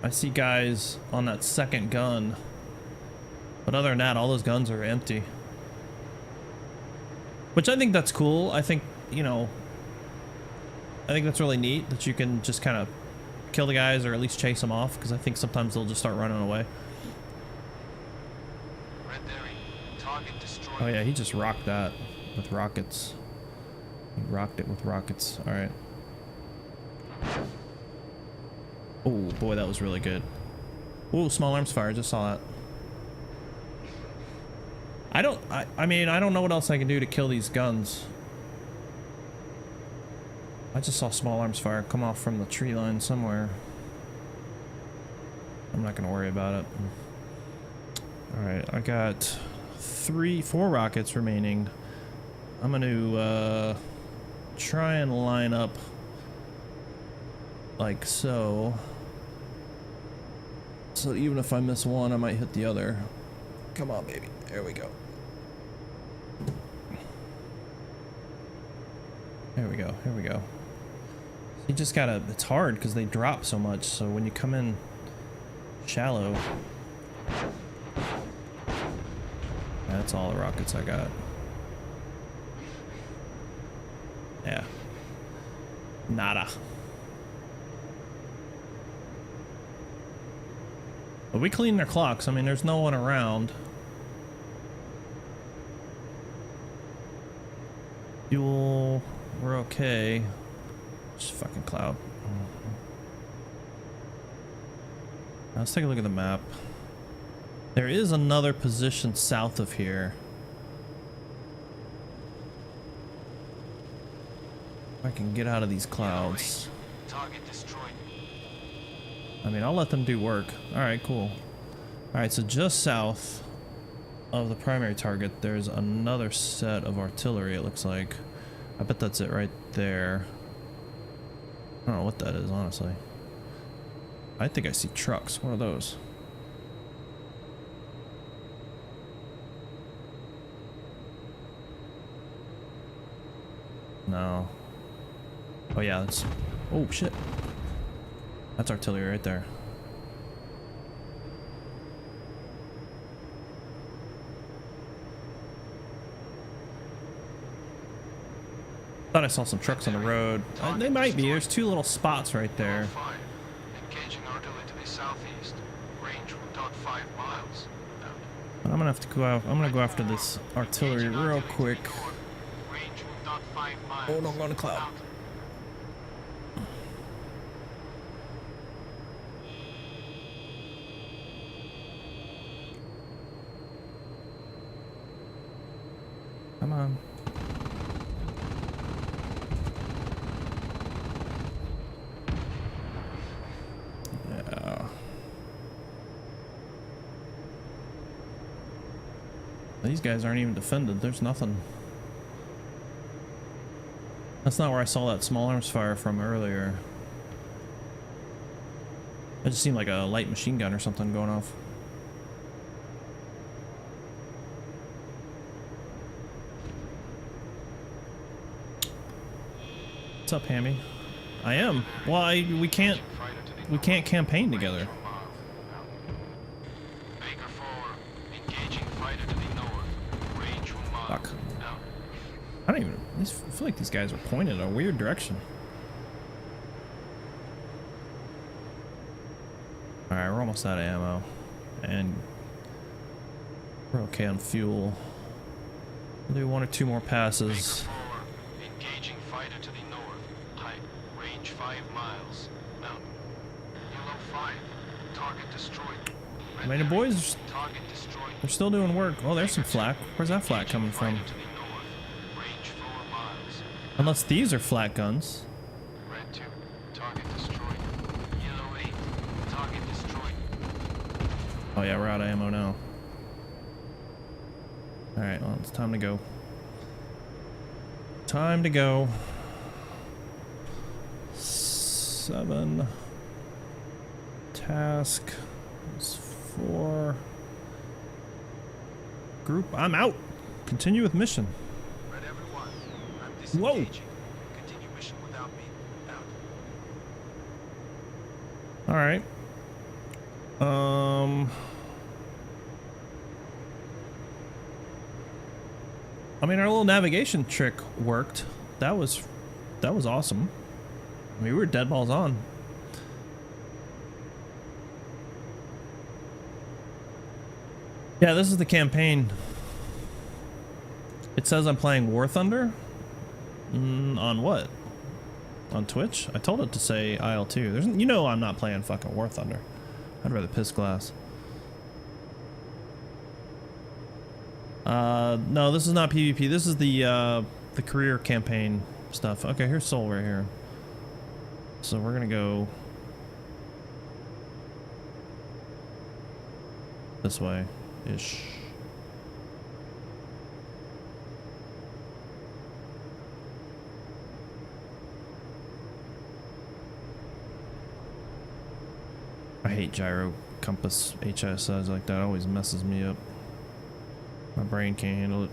I see guys on that second gun, But other than that, all those guns are empty. Which I think that's cool. I think, you know, I think that's really neat that you can just kind of kill the guys or at least chase them off, because I think sometimes they'll just start running away. Red Dairy, target destroyed. Oh yeah, he just rocked that with rockets. He rocked it with rockets. All right. Oh boy, that was really good. Oh, small arms fire. Just saw that. I mean, I don't know what else I can do to kill these guns. I just saw small arms fire come off from the tree line somewhere. I'm not gonna worry about it. All right, I got 4 rockets remaining. I'm gonna try and line up like so. So even if I miss one, I might hit the other. Come on, baby. There we go. There we go. Here we go. You just gotta, it's hard because they drop so much. So when you come in shallow, that's all the rockets I got. Yeah. Nada. But we cleaned their clocks. I mean, there's no one around. Fuel, we're okay. Just fucking cloud. Let's take a look at the map. There is another position south of here. If I can get out of these clouds. Target destroyed. I mean, I'll let them do work. Alright, cool. Alright, so just south of the primary target, there's another set of artillery, it looks like. I bet that's it right there. I don't know what that is, honestly. I think I see trucks. What are those? No. Oh yeah, that's... Oh shit. That's artillery right there. Thought I saw some trucks on the road. They might be. There's 2 little spots right there. Engaging artillery to the southeast. Range 1.5 miles. But I'm gonna have to go out. I'm gonna go after this artillery real quick. Range 1.5 miles. Oh no, I'm going to cloud. Come on. Yeah. These guys aren't even defended. There's nothing. That's not where I saw that small arms fire from earlier. It just seemed like a light machine gun or something going off. What's up, Hammy? I am. Well, we can't campaign together. Fuck. I don't even. I feel like these guys are pointed in a weird direction. All right, we're almost out of ammo, and we're okay on fuel. We'll do 1 or 2 more passes. Engaging fighter to the north. Height, range 5 miles. Mountain. Yellow 5. Target destroyed. I mean, the boys, Target destroyed. they're still doing work. Oh, there's some flak. Where's that flak coming from? To the north. Range 4 miles. Unless these are flak guns. Red 2. Target destroyed. Yellow 8. Target destroyed. Oh yeah, we're out of ammo now. All right, well, it's time to go. Time to go. 7. Task is 4. Group, I'm out. Continue with mission. Red everyone. I'm Whoa. disengaging. Continue mission without me. Out. All right. I mean, our little navigation trick worked. That was awesome. I mean, we were dead balls on. Yeah, this is the campaign. It says I'm playing War Thunder. On what? On Twitch? I told it to say IL2. There's, you know, I'm not playing fucking War Thunder. I'd rather piss glass. No, this is not PvP. This is the career campaign stuff. Okay, here's Seoul right here. So we're gonna go this way ish. I hate gyro compass HSIs like that. It always messes me up. My brain can't handle it.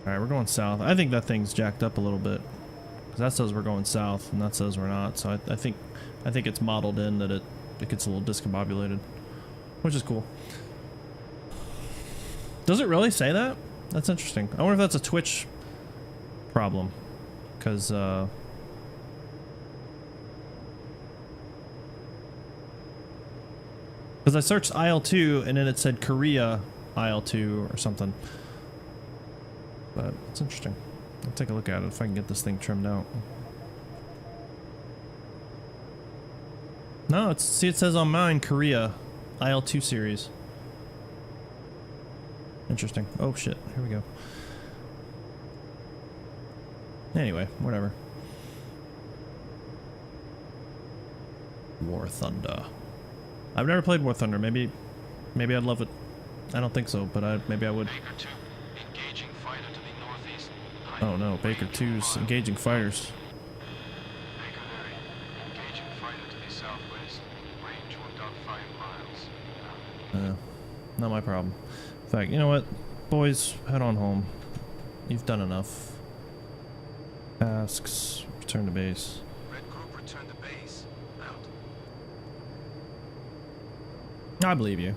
Alright, we're going south. I think that thing's jacked up a little bit. Because that says we're going south, and that says we're not. So I think it's modeled in that it gets a little discombobulated. Which is cool. Does it really say that? That's interesting. I wonder if that's a Twitch problem. Because, I searched IL2 and then it said Korea IL2 or something. But it's interesting. I'll take a look at it if I can get this thing trimmed out. No, it's, see, it says on mine Korea IL2 series. Interesting. Oh shit, here we go. Anyway, whatever. War Thunder. I've never played War Thunder. Maybe I'd love it. I don't think so, but maybe I would. Baker 2, engaging fighter to the northeast. Oh no, Baker 2's engaging fighters. Baker Larry, engaging fighter to the southwest. Range 1.5 miles. Not my problem. In fact, you know what? Boys, head on home. You've done enough. Tasks. Return to base. Red group return to base. Out. I believe you.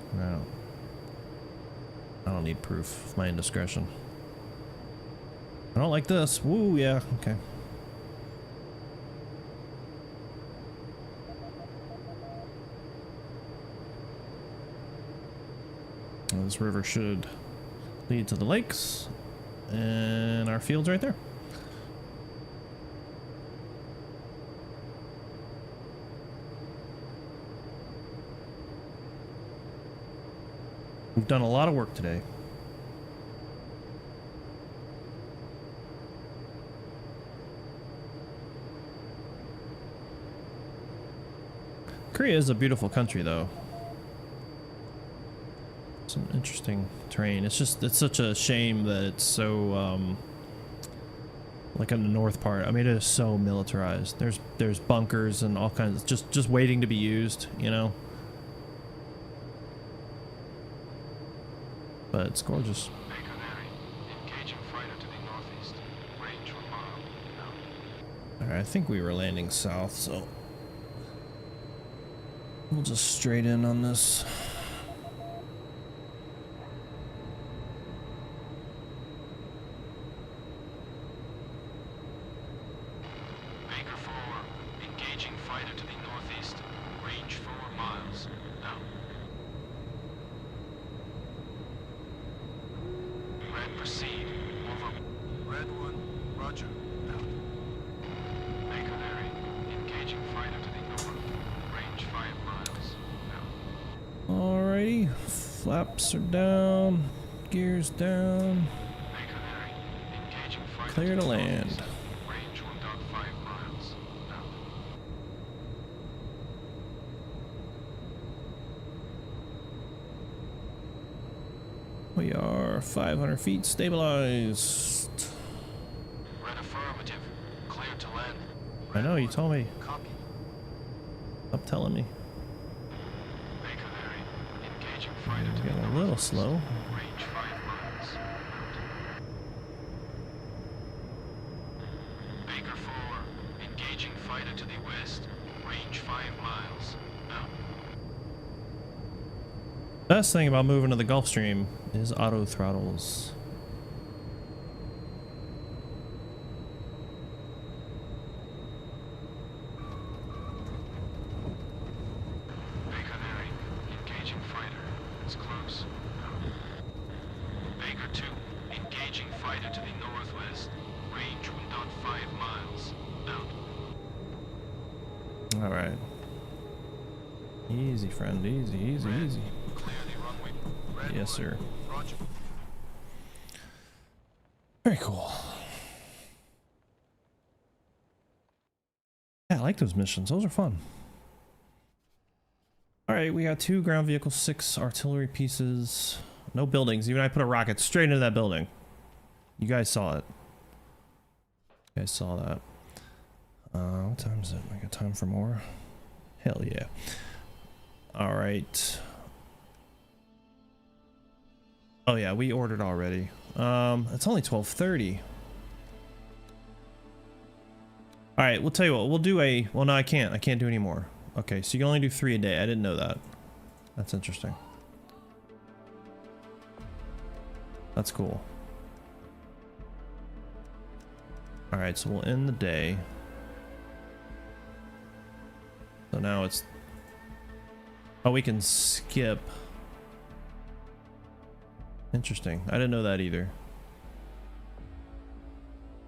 I don't need proof of my indiscretion. I don't like this. Woo, yeah, okay. Well, this river should lead to the lakes, and our field's right there. We've done a lot of work today. Korea is a beautiful country, though. Some interesting terrain. It's such a shame that it's so, like in the north part. I mean, it is so militarized. There's bunkers and all kinds of, just waiting to be used, you know? But it's gorgeous. Baker Larry, engaging fighter to the northeast. Range 1 mile. Out. Alright, I think we were landing south, so we'll just straight in on this. Baker 4, engaging fighter to the northeast. Range 4 miles. Out. Red proceed. Over. Red 1, roger. Out. Baker Larry, engaging fighter to the north. Range 5 miles. Out. Alrighty, flaps are down, gears down, Baker Larry, engaging fighter clear to the land. northeast. Range 1.5 miles. Out. We are 500 feet stabilized. Red affirmative. Clear to land. I know, you told me. Copy. Stop telling me. Baker Larry, engaging fighter to Getting the a little northeast. slow. Range 5 miles. Baker 4, engaging fighter to the west. Range 5 miles. Out. Best thing about moving to the Gulf Stream is auto throttles. Baker Larry, engaging fighter. It's close. Baker 2, engaging fighter to the northwest. Range 1.5 miles. Out. All right. Easy, friend. Easy, easy, Red. easy. Clear the runway. Red Yes, line. sir. Roger. Very cool. Yeah, I like those missions. Those are fun. All right, we got 2 ground vehicles, 6 artillery pieces, no buildings. Even I put a rocket straight into that building. You guys saw it. You guys saw that. What time is it? I got time for more? Hell yeah. All right. Oh yeah, we ordered already. It's only 12:30. All right, we'll tell you what. We'll do a. Well, no, I can't. I can't do any more. Okay, so you can only do 3 a day. I didn't know that. That's interesting. That's cool. All right, so we'll end the day. So now it's. Oh, we can skip. Interesting. I didn't know that either.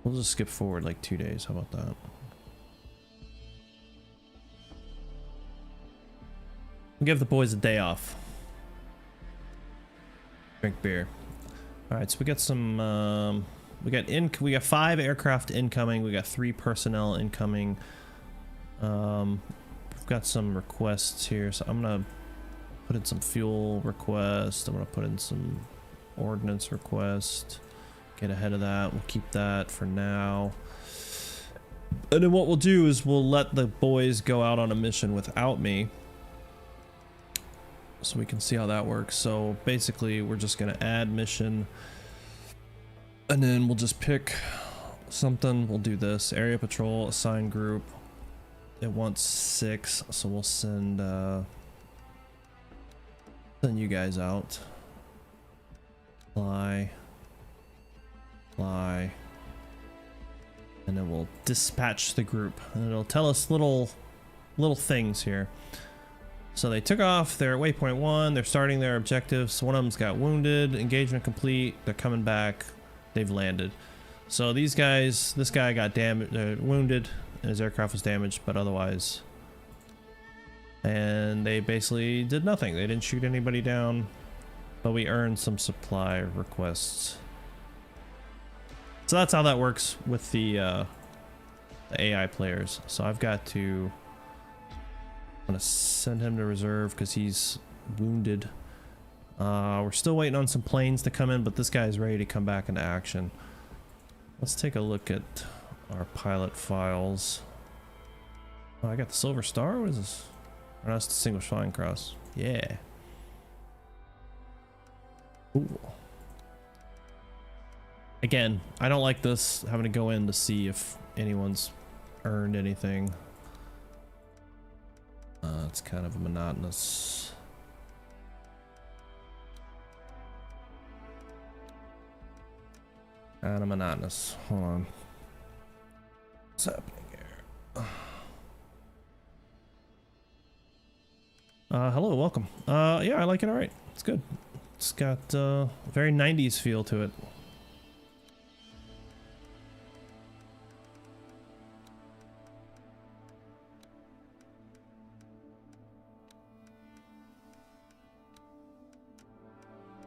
We'll just skip forward like 2 days. How about that? We'll give the boys a day off. Drink beer. All right, so we got some. We got 5 aircraft incoming. We got 3 personnel incoming. We've got some requests here, so I'm gonna put in some fuel requests. I'm gonna put in some ordnance request. Get ahead of that. We'll keep that for now. And then what we'll do is we'll let the boys go out on a mission without me, so we can see how that works. So basically we're just gonna add mission, and then we'll just pick something. We'll do this area patrol, assign group. It wants 6, so we'll send you guys out. Fly, and then we'll dispatch the group, and it'll tell us little things here. So they took off. They're at waypoint 1. They're starting their objectives. One of them's got wounded. Engagement complete. They're coming back. They've landed. So these guys, this guy got wounded, and his aircraft was damaged, but otherwise, and they basically did nothing. They didn't shoot anybody down. But we earned some supply requests. So that's how that works with the AI players. So I've got to. I'm gonna send him to reserve because he's wounded. We're still waiting on some planes to come in, but this guy's ready to come back into action. Let's take a look at our pilot files. Oh, I got the Silver Star. What is this? Oh, that's Distinguished Flying Cross. Yeah. Ooh. Again, I don't like this, having to go in to see if anyone's earned anything. It's kind of monotonous. Kind of monotonous. Hold on. What's happening here? Hello, welcome. Yeah, I like it. All right, it's good. It's got a very 90s feel to it.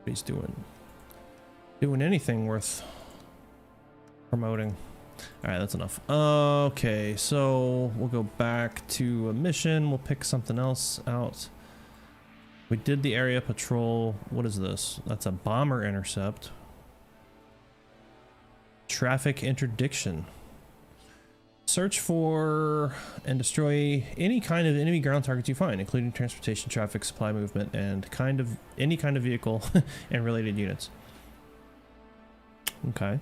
He's doing anything worth promoting. All right, that's enough. Okay, so we'll go back to a mission. We'll pick something else out. We did the area patrol. What is this? That's a bomber intercept. Traffic interdiction. Search for and destroy any kind of enemy ground targets you find, including transportation, traffic, supply movement, and any kind of vehicle and related units. Okay.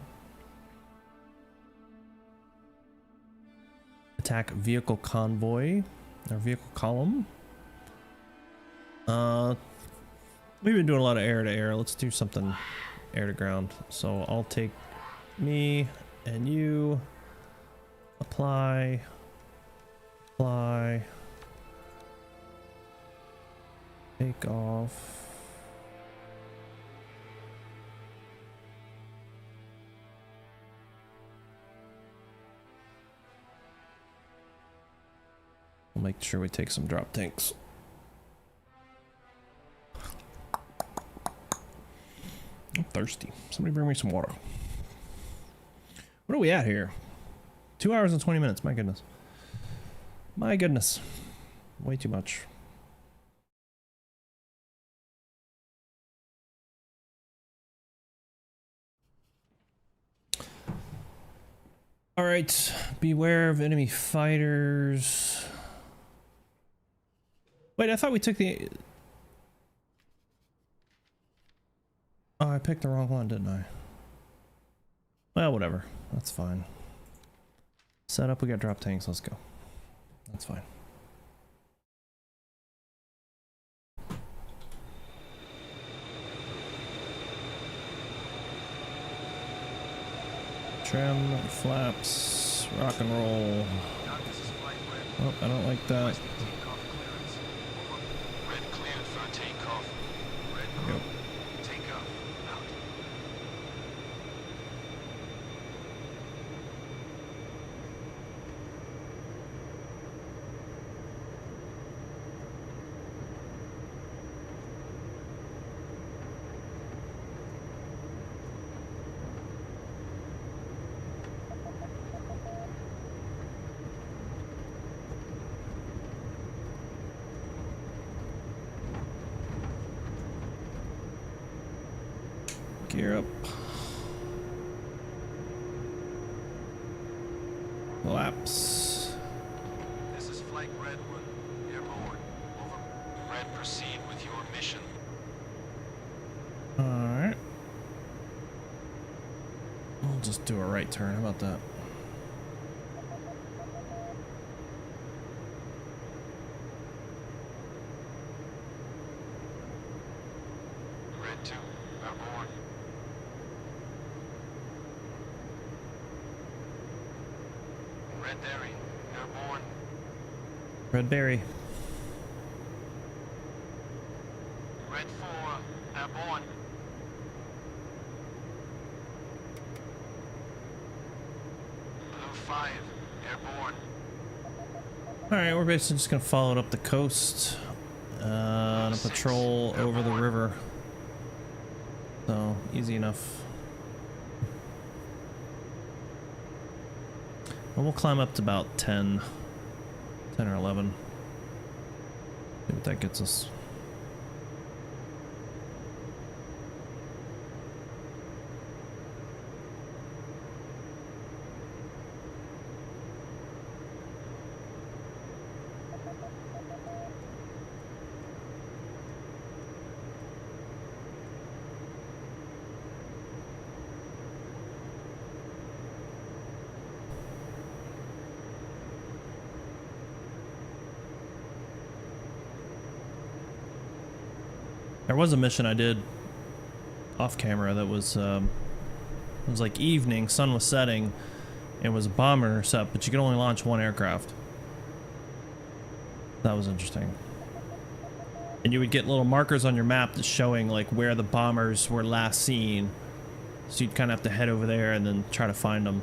Attack vehicle convoy or vehicle column. We've been doing a lot of air to air. Let's do something air to ground. So I'll take me and you. Apply. Apply. Take off. We'll make sure we take some drop tanks. I'm thirsty. Somebody bring me some water. What are we at here? 2 hours and 20 minutes. My goodness. My goodness. Way too much. All right. Beware of enemy fighters. Wait, I thought we took the... Oh, I picked the wrong one, didn't I? Well, whatever. That's fine. Set up, we got drop tanks, let's go. That's fine. Trim, flaps, rock and roll. Oh, I don't like that. Red cleared for takeoff. Red Yep. takeoff. Out. Gear up. Collapse. This is Flight Redwood. Airborne. Over. Red, proceed with your mission. Alright. We'll just do a right turn. How about that? Red 2. Airborne. Red Derry. Airborne. Red berry. Red 4. Airborne. Blue 5. Airborne. Alright, we're basically just gonna follow it up the coast. And patrol over the river. So, easy enough. And we'll climb up to about 10 or 11. See what that gets us. There was a mission I did off camera that was it was like evening, sun was setting, and it was a bomber intercept, but you could only launch one aircraft. That was interesting. And you would get little markers on your map that's showing like where the bombers were last seen. So you'd kind of have to head over there and then try to find them.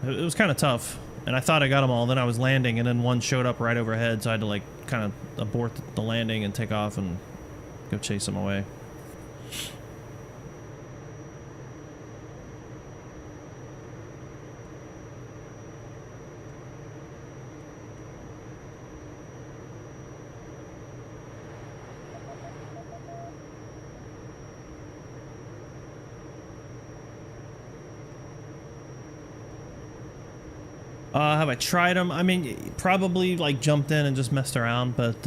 It was kind of tough, and I thought I got them all. Then I was landing, and then one showed up right overhead, so I had to like kind of abort the landing and take off and go chase them away. Have I tried them? I mean, probably like jumped in and just messed around, but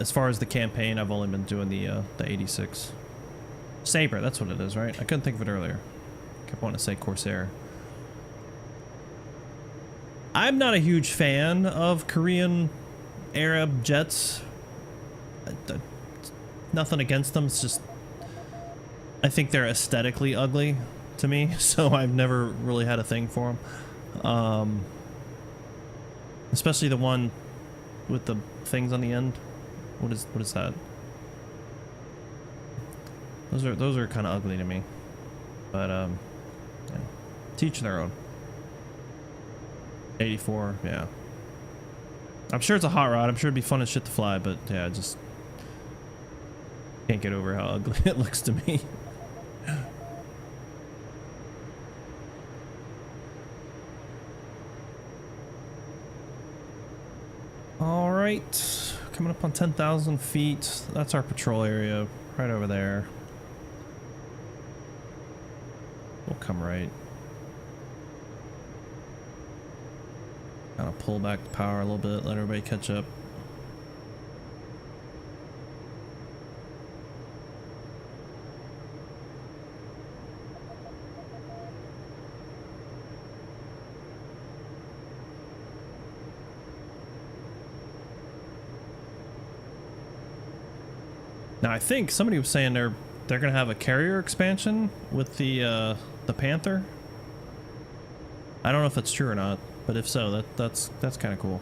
as far as the campaign, I've only been doing the 86. Saber, that's what it is, right? I couldn't think of it earlier. Kept wanting to say Corsair. I'm not a huge fan of Korean Arab jets. Nothing against them. It's just I think they're aesthetically ugly to me, so I've never really had a thing for them. Especially the one with the things on the end. What is that? Those are kind of ugly to me. But yeah. Teach their own. 84, yeah. I'm sure it's a hot rod. I'm sure it'd be fun as shit to fly, but yeah, just can't get over how ugly it looks to me. All right, coming up on 10,000 feet. That's our patrol area right over there. We'll come right. Kind of pull back the power a little bit, let everybody catch up. Now I think somebody was saying they're gonna have a carrier expansion with the Panther. I don't know if that's true or not, but if so, that's kind of cool.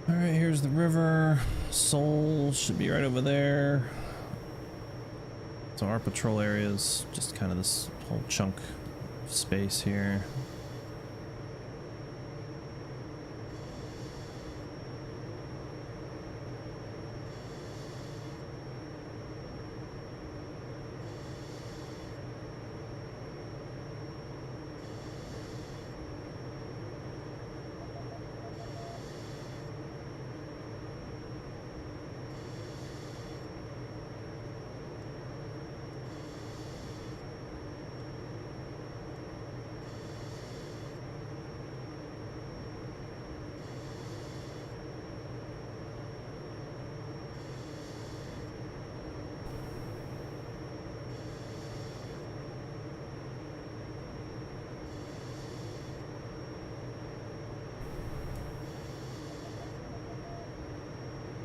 Alright, here's the river. Seoul should be right over there. So our patrol area is just kind of this whole chunk of space here.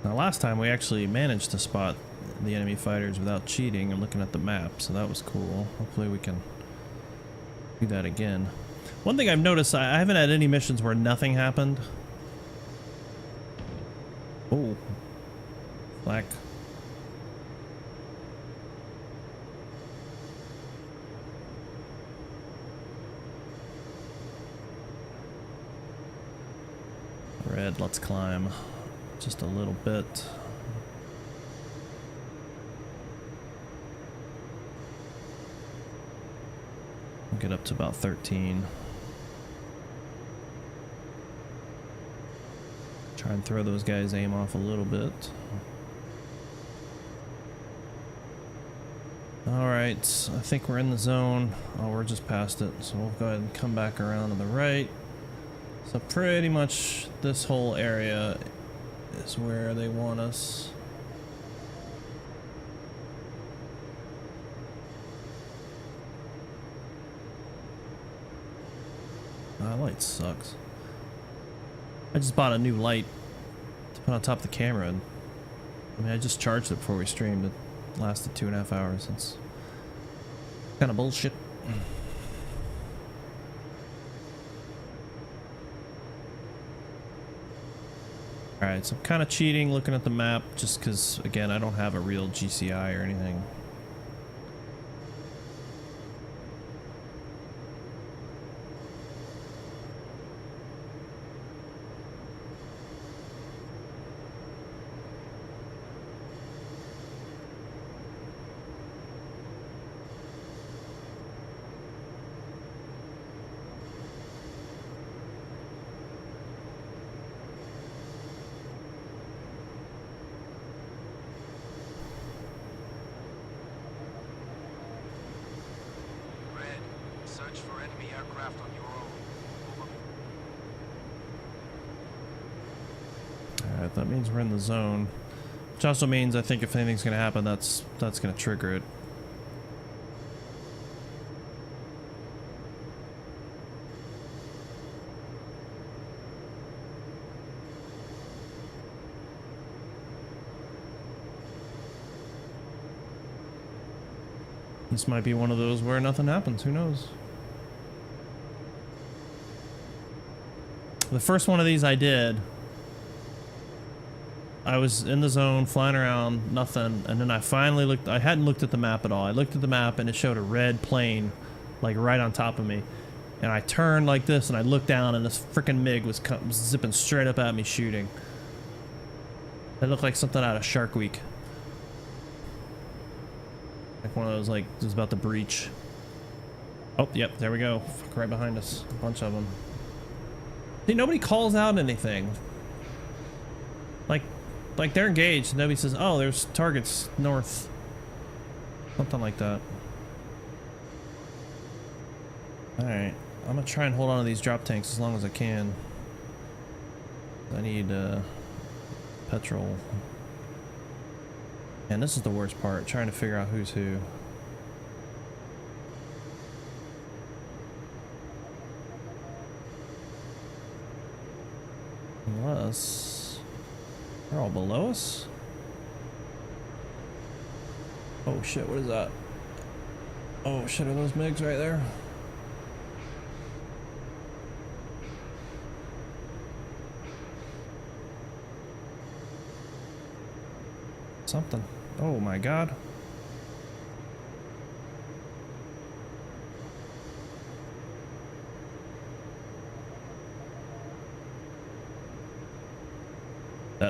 Now last time we actually managed to spot the enemy fighters without cheating and looking at the map, so that was cool. Hopefully we can do that again. One thing I've noticed, I haven't had any missions where nothing happened. Oh. Black. Red, let's climb. Just a little bit. We'll get up to about 13. Try and throw those guys' aim off a little bit. Alright, I think we're in the zone. Oh, we're just past it, so we'll go ahead and come back around to the right. So pretty much this whole area is where they want us. That light sucks. I just bought a new light to put on top of the camera, and I mean I just charged it before we streamed. It lasted 2.5 hours. It's kind of bullshit. Alright, so I'm kind of cheating looking at the map just because, again, I don't have a real GCI or anything. That means we're in the zone. Which also means I think if anything's gonna happen, that's gonna trigger it. This might be one of those where nothing happens, who knows? The first one of these I did, I was in the zone, flying around, nothing, and then I finally looked. I hadn't looked at the map at all. I looked at the map and it showed a red plane, like right on top of me. And I turned like this and I looked down and this freaking MiG was zipping straight up at me shooting. It looked like something out of Shark Week. Like one of those, like, it was about to breach. Oh, yep, there we go. Fuck, right behind us. A bunch of them. See, nobody calls out anything. Like they're engaged. Nobody says, oh, there's targets north. Something like that. Alright. I'm gonna try and hold on to these drop tanks as long as I can. I need, petrol. And this is the worst part, trying to figure out who's who. Unless they're all below us. Oh shit, what is that? Oh shit, are those MiGs right there? Something. Oh my god.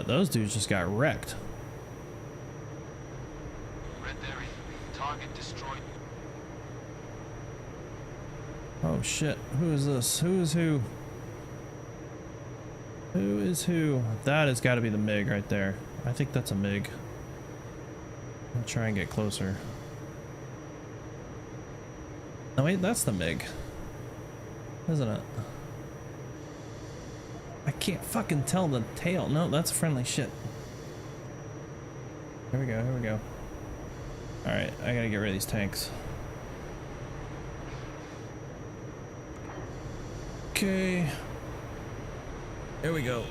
Those dudes just got wrecked. Red Derry, target destroyed. Oh shit. Who is this? Who is who? Who is who? That has got to be the MiG right there. I think that's a MiG. I'll try and get closer. No wait, that's the MiG. Isn't it? I can't fucking tell the tail. No, that's friendly shit. Here we go, here we go. Alright, I gotta get rid of these tanks. Okay. Here we go.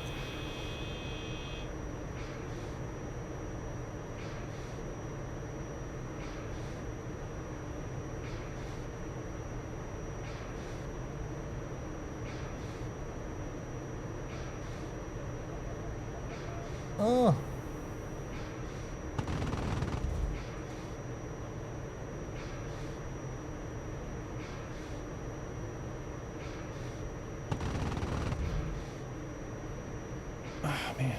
Oh. Ah, man.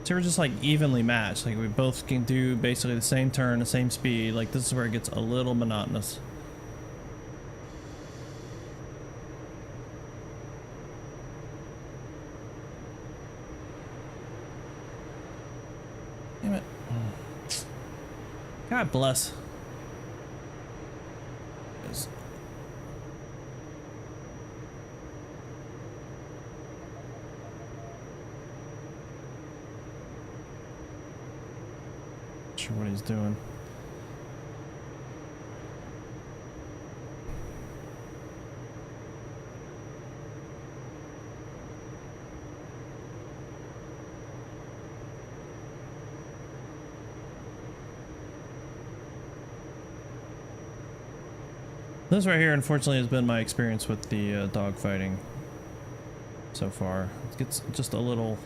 So we're just like evenly matched. Like we both can do basically the same turn, the same speed. Like this is where it gets a little monotonous. Damn it. God bless. Sure what he's doing. This right here, unfortunately, has been my experience with the dog fighting so far. It gets just a little.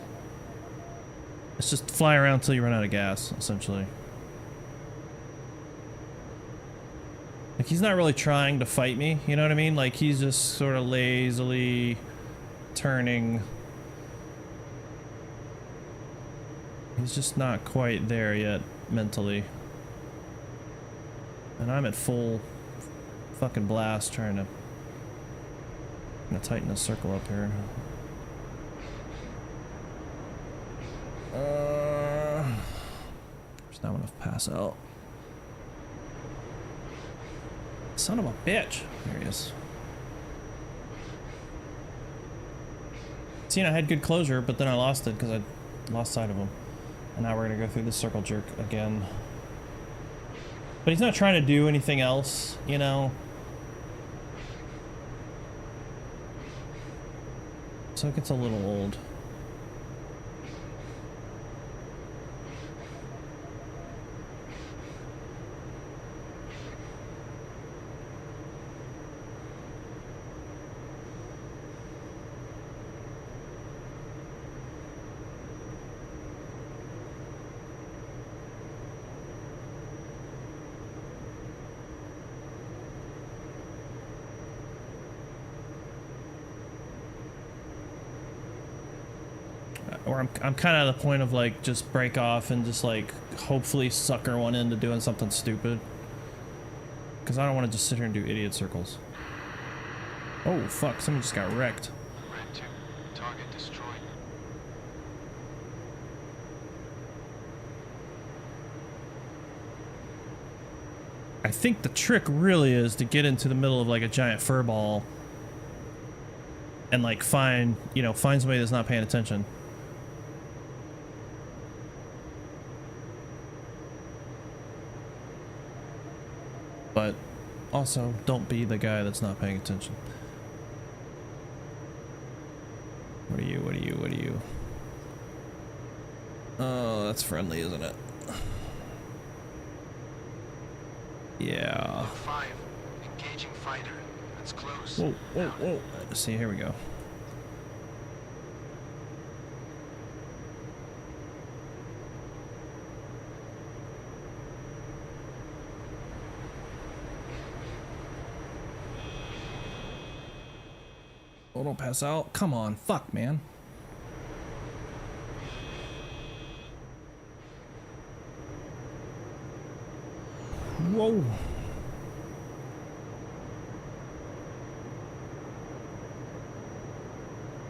It's just fly around until you run out of gas, essentially. Like, he's not really trying to fight me, you know what I mean? Like, he's just sort of lazily turning. He's just not quite there yet, mentally. And I'm at full fucking blast trying to gonna tighten the circle up here. There's not enough pass out. Son of a bitch. There he is. See, I had good closure, but then I lost it because I lost sight of him. And now we're gonna go through this circle jerk again. But he's not trying to do anything else, you know? So it gets a little old. Or I'm kind of at the point of like just break off and just like hopefully sucker one into doing something stupid, because I don't want to just sit here and do idiot circles. Oh fuck, someone just got wrecked. Red 2, target destroyed. I think the trick really is to get into the middle of like a giant fur ball and like find somebody that's not paying attention. But also, don't be the guy that's not paying attention. What are you? What are you? What are you? Oh, that's friendly, isn't it? Yeah. 5, engaging fighter. That's close. Whoa, whoa, whoa. See, here we go. Oh, don't pass out. Come on. Fuck, man. Whoa.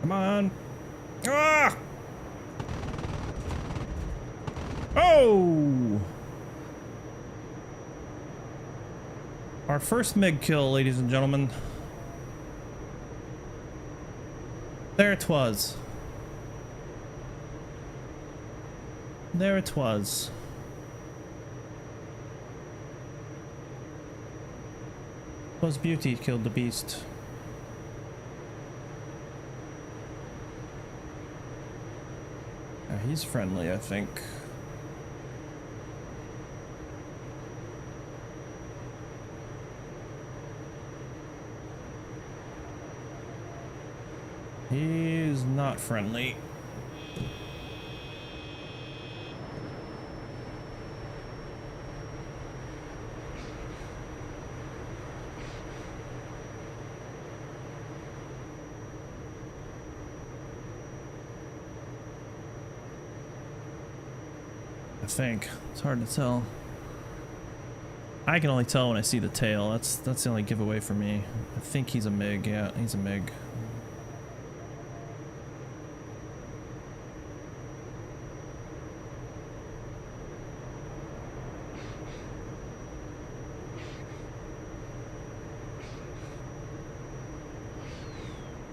Come on. Ah! Oh! Our first MiG kill, ladies and gentlemen. There it was. There it was. Was Beauty killed the beast. He's friendly, I think. He's not friendly. I think it's hard to tell. I can only tell when I see the tail. That's the only giveaway for me. I think he's a MiG. Yeah, he's a MiG.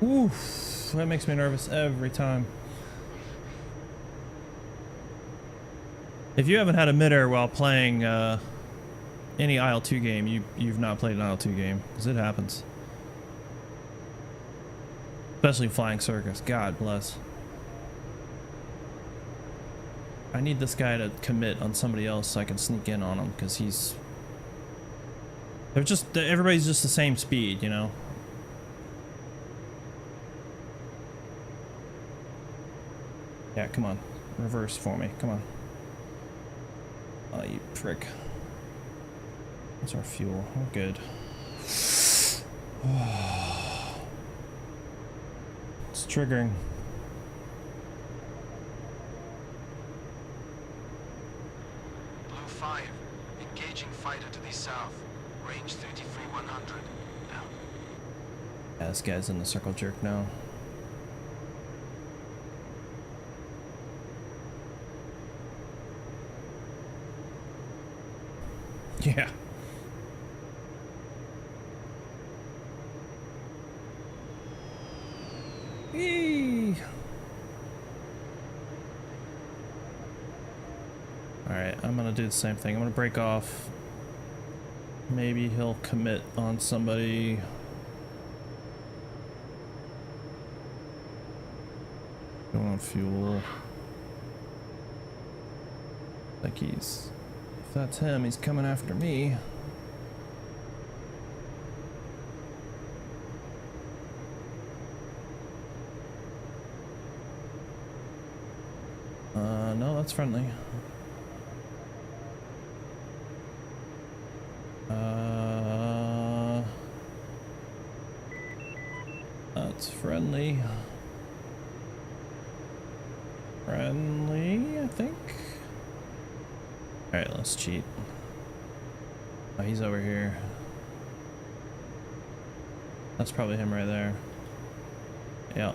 Oof, that makes me nervous every time. If you haven't had a midair while playing any IL-2 game, you've not played an IL-2 game, because it happens. Especially Flying Circus. God bless. I need this guy to commit on somebody else so I can sneak in on him, because everybody's just the same speed, you know? Yeah, come on. Reverse for me. Come on. Oh, you prick. That's our fuel. We're good. It's triggering. Blue 5, engaging fighter to the south. Range 33-100. Now. Yeah, this guy's in the circle jerk now. Yeah. Eee. Alright, I'm gonna do the same thing. I'm gonna break off. Maybe he'll commit on somebody. Go on fuel. Like he's... If that's him, he's coming after me. No, that's friendly. That's friendly. Friendly, I think. Alright, let's cheat. Oh, he's over here. That's probably him right there. Yeah.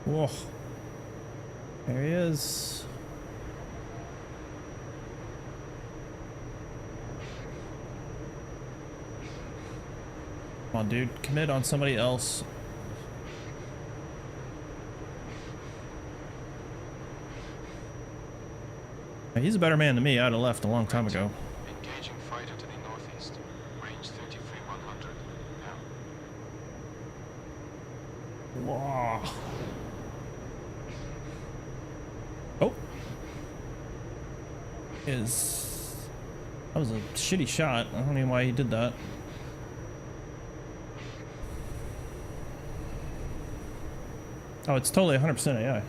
Whoa. There he is. Come on, dude. Commit on somebody else. He's a better man than me. I'd have left a long time ago. Engaging fighter to the northeast. Range 33-100. Now. Whoa. Oh. That was a shitty shot. I don't know why he did that. Oh, it's totally 100% AI.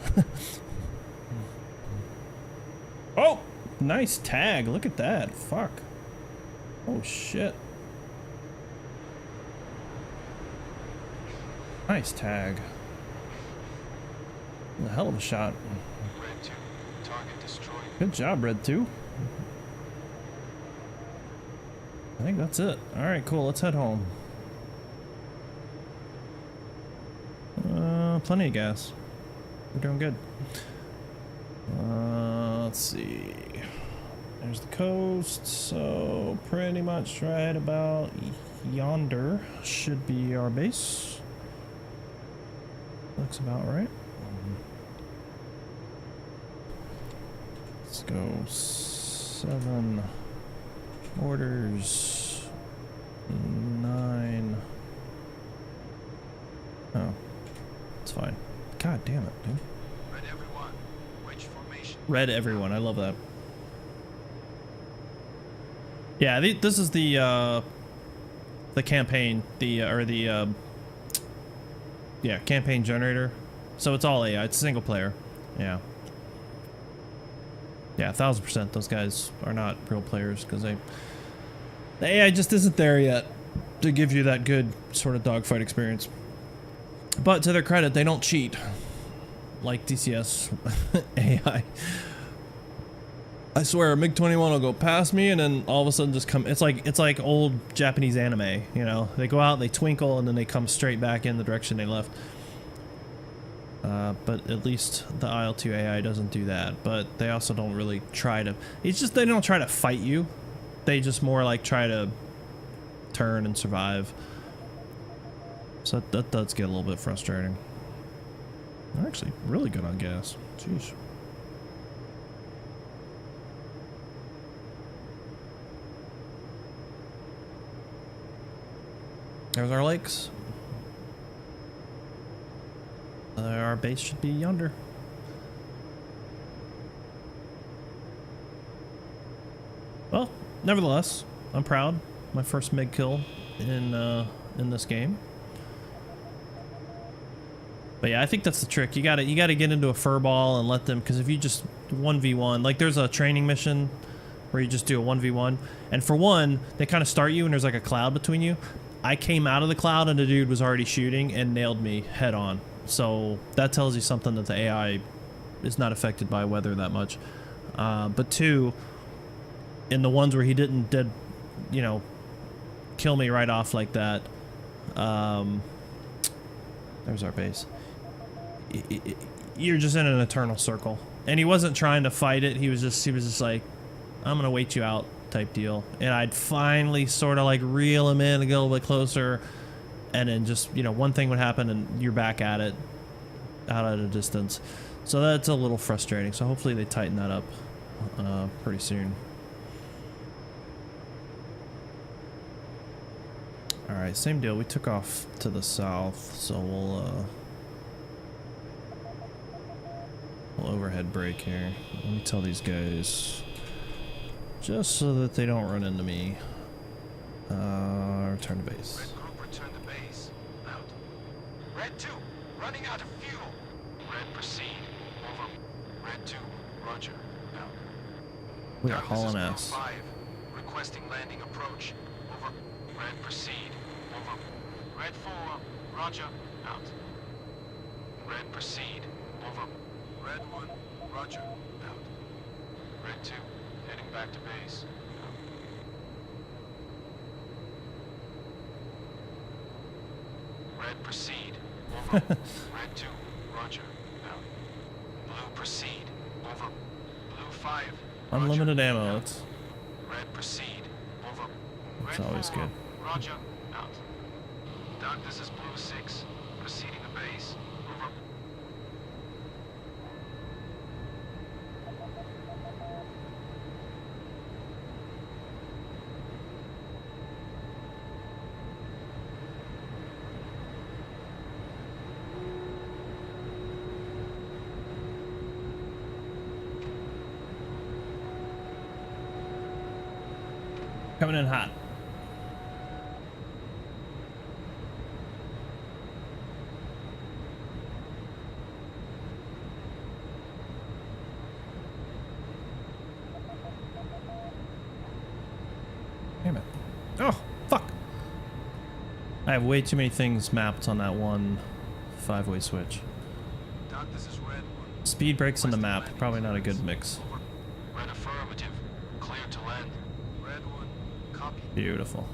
Oh, nice tag. Look at that. Fuck. Oh, shit. Nice tag. A hell of a shot. Red 2. Target destroyed. Good job, Red 2. I think that's it. Alright, cool. Let's head home. Plenty of gas. We're doing good. Let's see. There's the coast, so pretty much right about yonder should be our base. Looks about right. Let's go 7 orders 9. Oh, it's fine. God damn it, dude. Red everyone. Which formation? Red everyone. I love that. Yeah, this is the campaign, yeah, campaign generator. So it's all AI. It's single player. Yeah. Yeah, 1000%. Those guys are not real players because the AI just isn't there yet to give you that good sort of dogfight experience. But to their credit, they don't cheat like DCS AI. I swear, a MiG-21 will go past me and then all of a sudden just come. It's like old Japanese anime, you know. They go out, they twinkle, and then they come straight back in the direction they left. But at least the IL-2 AI doesn't do that. But they also don't really try to. It's just they don't try to fight you. They just more like try to turn and survive. So that does get a little bit frustrating. They're actually really good on gas. Jeez. There's our lakes. Our base should be yonder. Well, nevertheless, I'm proud. My first MiG kill in this game. But yeah, I think that's the trick. You gotta get into a furball and let them, because if you just 1v1, like there's a training mission where you just do a 1v1, and for one, they kind of start you and there's like a cloud between you. I came out of the cloud and the dude was already shooting and nailed me head on. So that tells you something, that the AI is not affected by weather that much. But two, in the ones where he didn't kill me right off like that. There's our base. You're just in an eternal circle. And he wasn't trying to fight it. He was just like, I'm gonna wait you out type deal. And I'd finally sort of like reel him in and get a little bit closer. And then just, you know, one thing would happen and you're back at it, out at a distance. So that's a little frustrating. So hopefully they tighten that up pretty soon. All right, same deal. We took off to the south, so we'll overhead brake here. Let me tell these guys, just so that they don't run into me. Return to base. Red group, return to base. Out. Red 2, running out of fuel. Red proceed. Over. Red 2, roger. Out. We are Douglas is hauling group ass. 5, requesting landing approach. Over. Red proceed. Over. Red 4, roger. Out. Red proceed. Over. Red 1, roger. Out. Red 2, heading back to base. Out. Red proceed. Over. Red 2, roger. Out. Blue proceed. Over. Blue 5, roger. Unlimited ammo. Out. That's Red proceed. Over. That's Red always 4, good. roger. Out. Doc, this is Blue 6. Proceeding to base. Over. coming in hot. Damn it. Oh, fuck. I have way too many things mapped on that one 5-way switch. Doc, this is Red 1. Speed brakes on the map, probably not a good mix. Over. Red affirmative. Clear to land. Red 1, copy. Beautiful.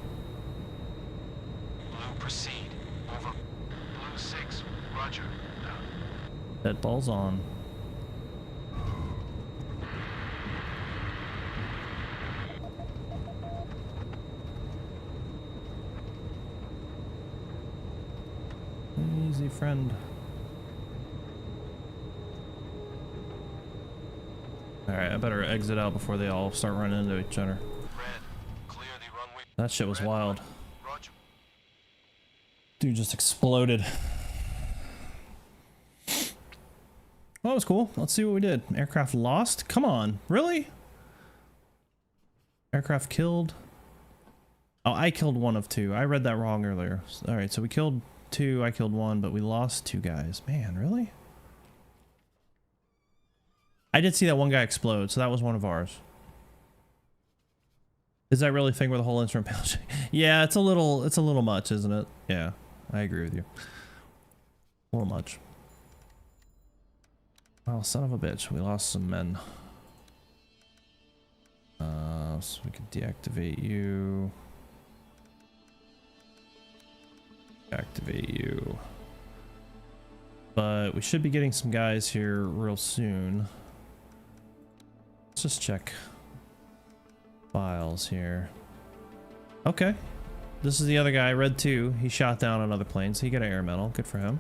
Blue proceed. Over. Blue 6, roger. Out. Dead balls on. Easy, friend. Alright, I better exit out before they all start running into each other. Red, clear the runway. That shit was Red wild. 1, roger. Dude just exploded. Well, that was cool. Let's see what we did. Aircraft lost? Come on. Really? Aircraft killed? Oh, I killed one of two. I read that wrong earlier. Alright, so we killed two, I killed one, but we lost two guys. Man, really? I did see that one guy explode, so that was one of ours. Is that really a thing where the whole instrument panel? Yeah, it's a little much, isn't it? Yeah, I agree with you. A little much. Oh, son of a bitch, we lost some men. So we can deactivate you. Activate you. But we should be getting some guys here real soon. Let's just check files here. Okay. This is the other guy, Red 2. He shot down another plane, so he got an air medal. Good for him.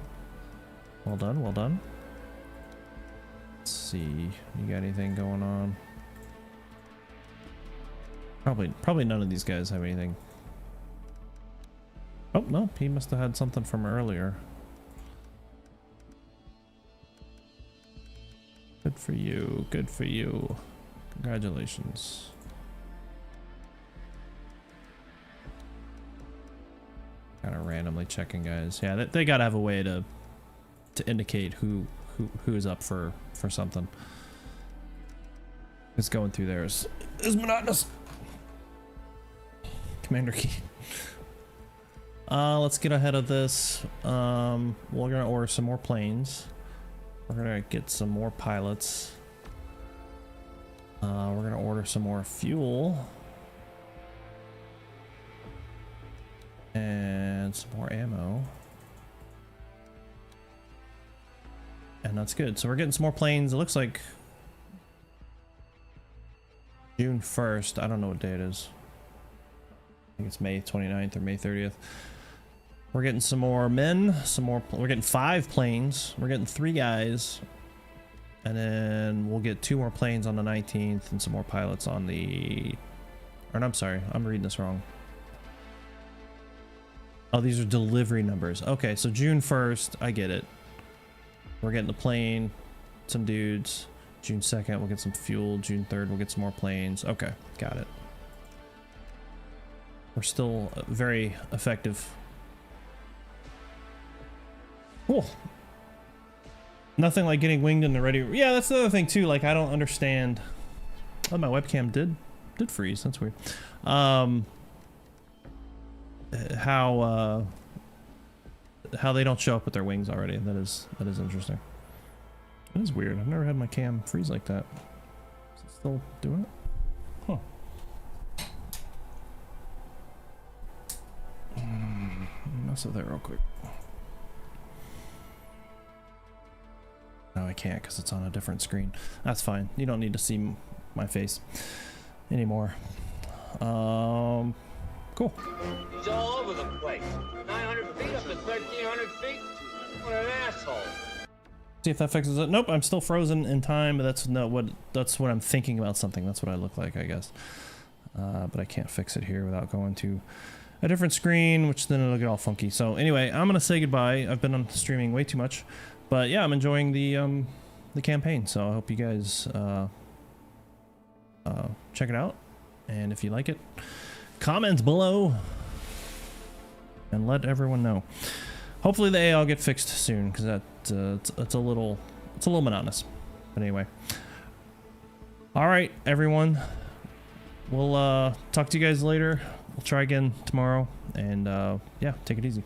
Well done, well done. Let's see. You got anything going on? Probably none of these guys have anything. Oh, no. He must have had something from earlier. Good for you. Good for you. Congratulations. Kind of randomly checking guys. Yeah, they gotta have a way to indicate who is up for something. It's going through there is monotonous. Commander key. Let's get ahead of this. We're gonna order some more planes. We're gonna get some more pilots. We're gonna order some more fuel. And some more ammo. And that's good. So we're getting some more planes. It looks like June 1st. I don't know what day it is. I think it's May 29th or May 30th. We're getting some more men, we're getting 5 planes. We're getting 3 guys. And then we'll get 2 more planes on the 19th and some more pilots on the, or no, I'm sorry, I'm reading this wrong. Oh, these are delivery numbers. Okay, so June 1st, I get it. We're getting the plane, some dudes. June 2nd, we'll get some fuel. June 3rd, we'll get some more planes. Okay, got it. We're still very effective. Cool. Nothing like getting winged in the ready. Yeah, that's the other thing too. Like, I don't understand. Oh, my webcam did freeze. That's weird. How they don't show up with their wings already. That is interesting. It is weird. I've never had my cam freeze like that. Is it still doing it? Huh. Mess with that real quick. No, I can't because it's on a different screen. That's fine. You don't need to see my face anymore. Cool. He's all over the place. 900 feet up to 1,300 feet. What an asshole. See if that fixes it. Nope, I'm still frozen in time, but that's what I'm thinking about something. That's what I look like, I guess. But I can't fix it here without going to a different screen, which then it'll get all funky. So anyway, I'm gonna say goodbye. I've been on streaming way too much, but yeah, I'm enjoying the campaign. So I hope you guys check it out, and if you like it, comment below and let everyone know. Hopefully the AI will get fixed soon, because that it's a little monotonous. But anyway, all right, everyone. We'll talk to you guys later. We'll try again tomorrow, and yeah, take it easy.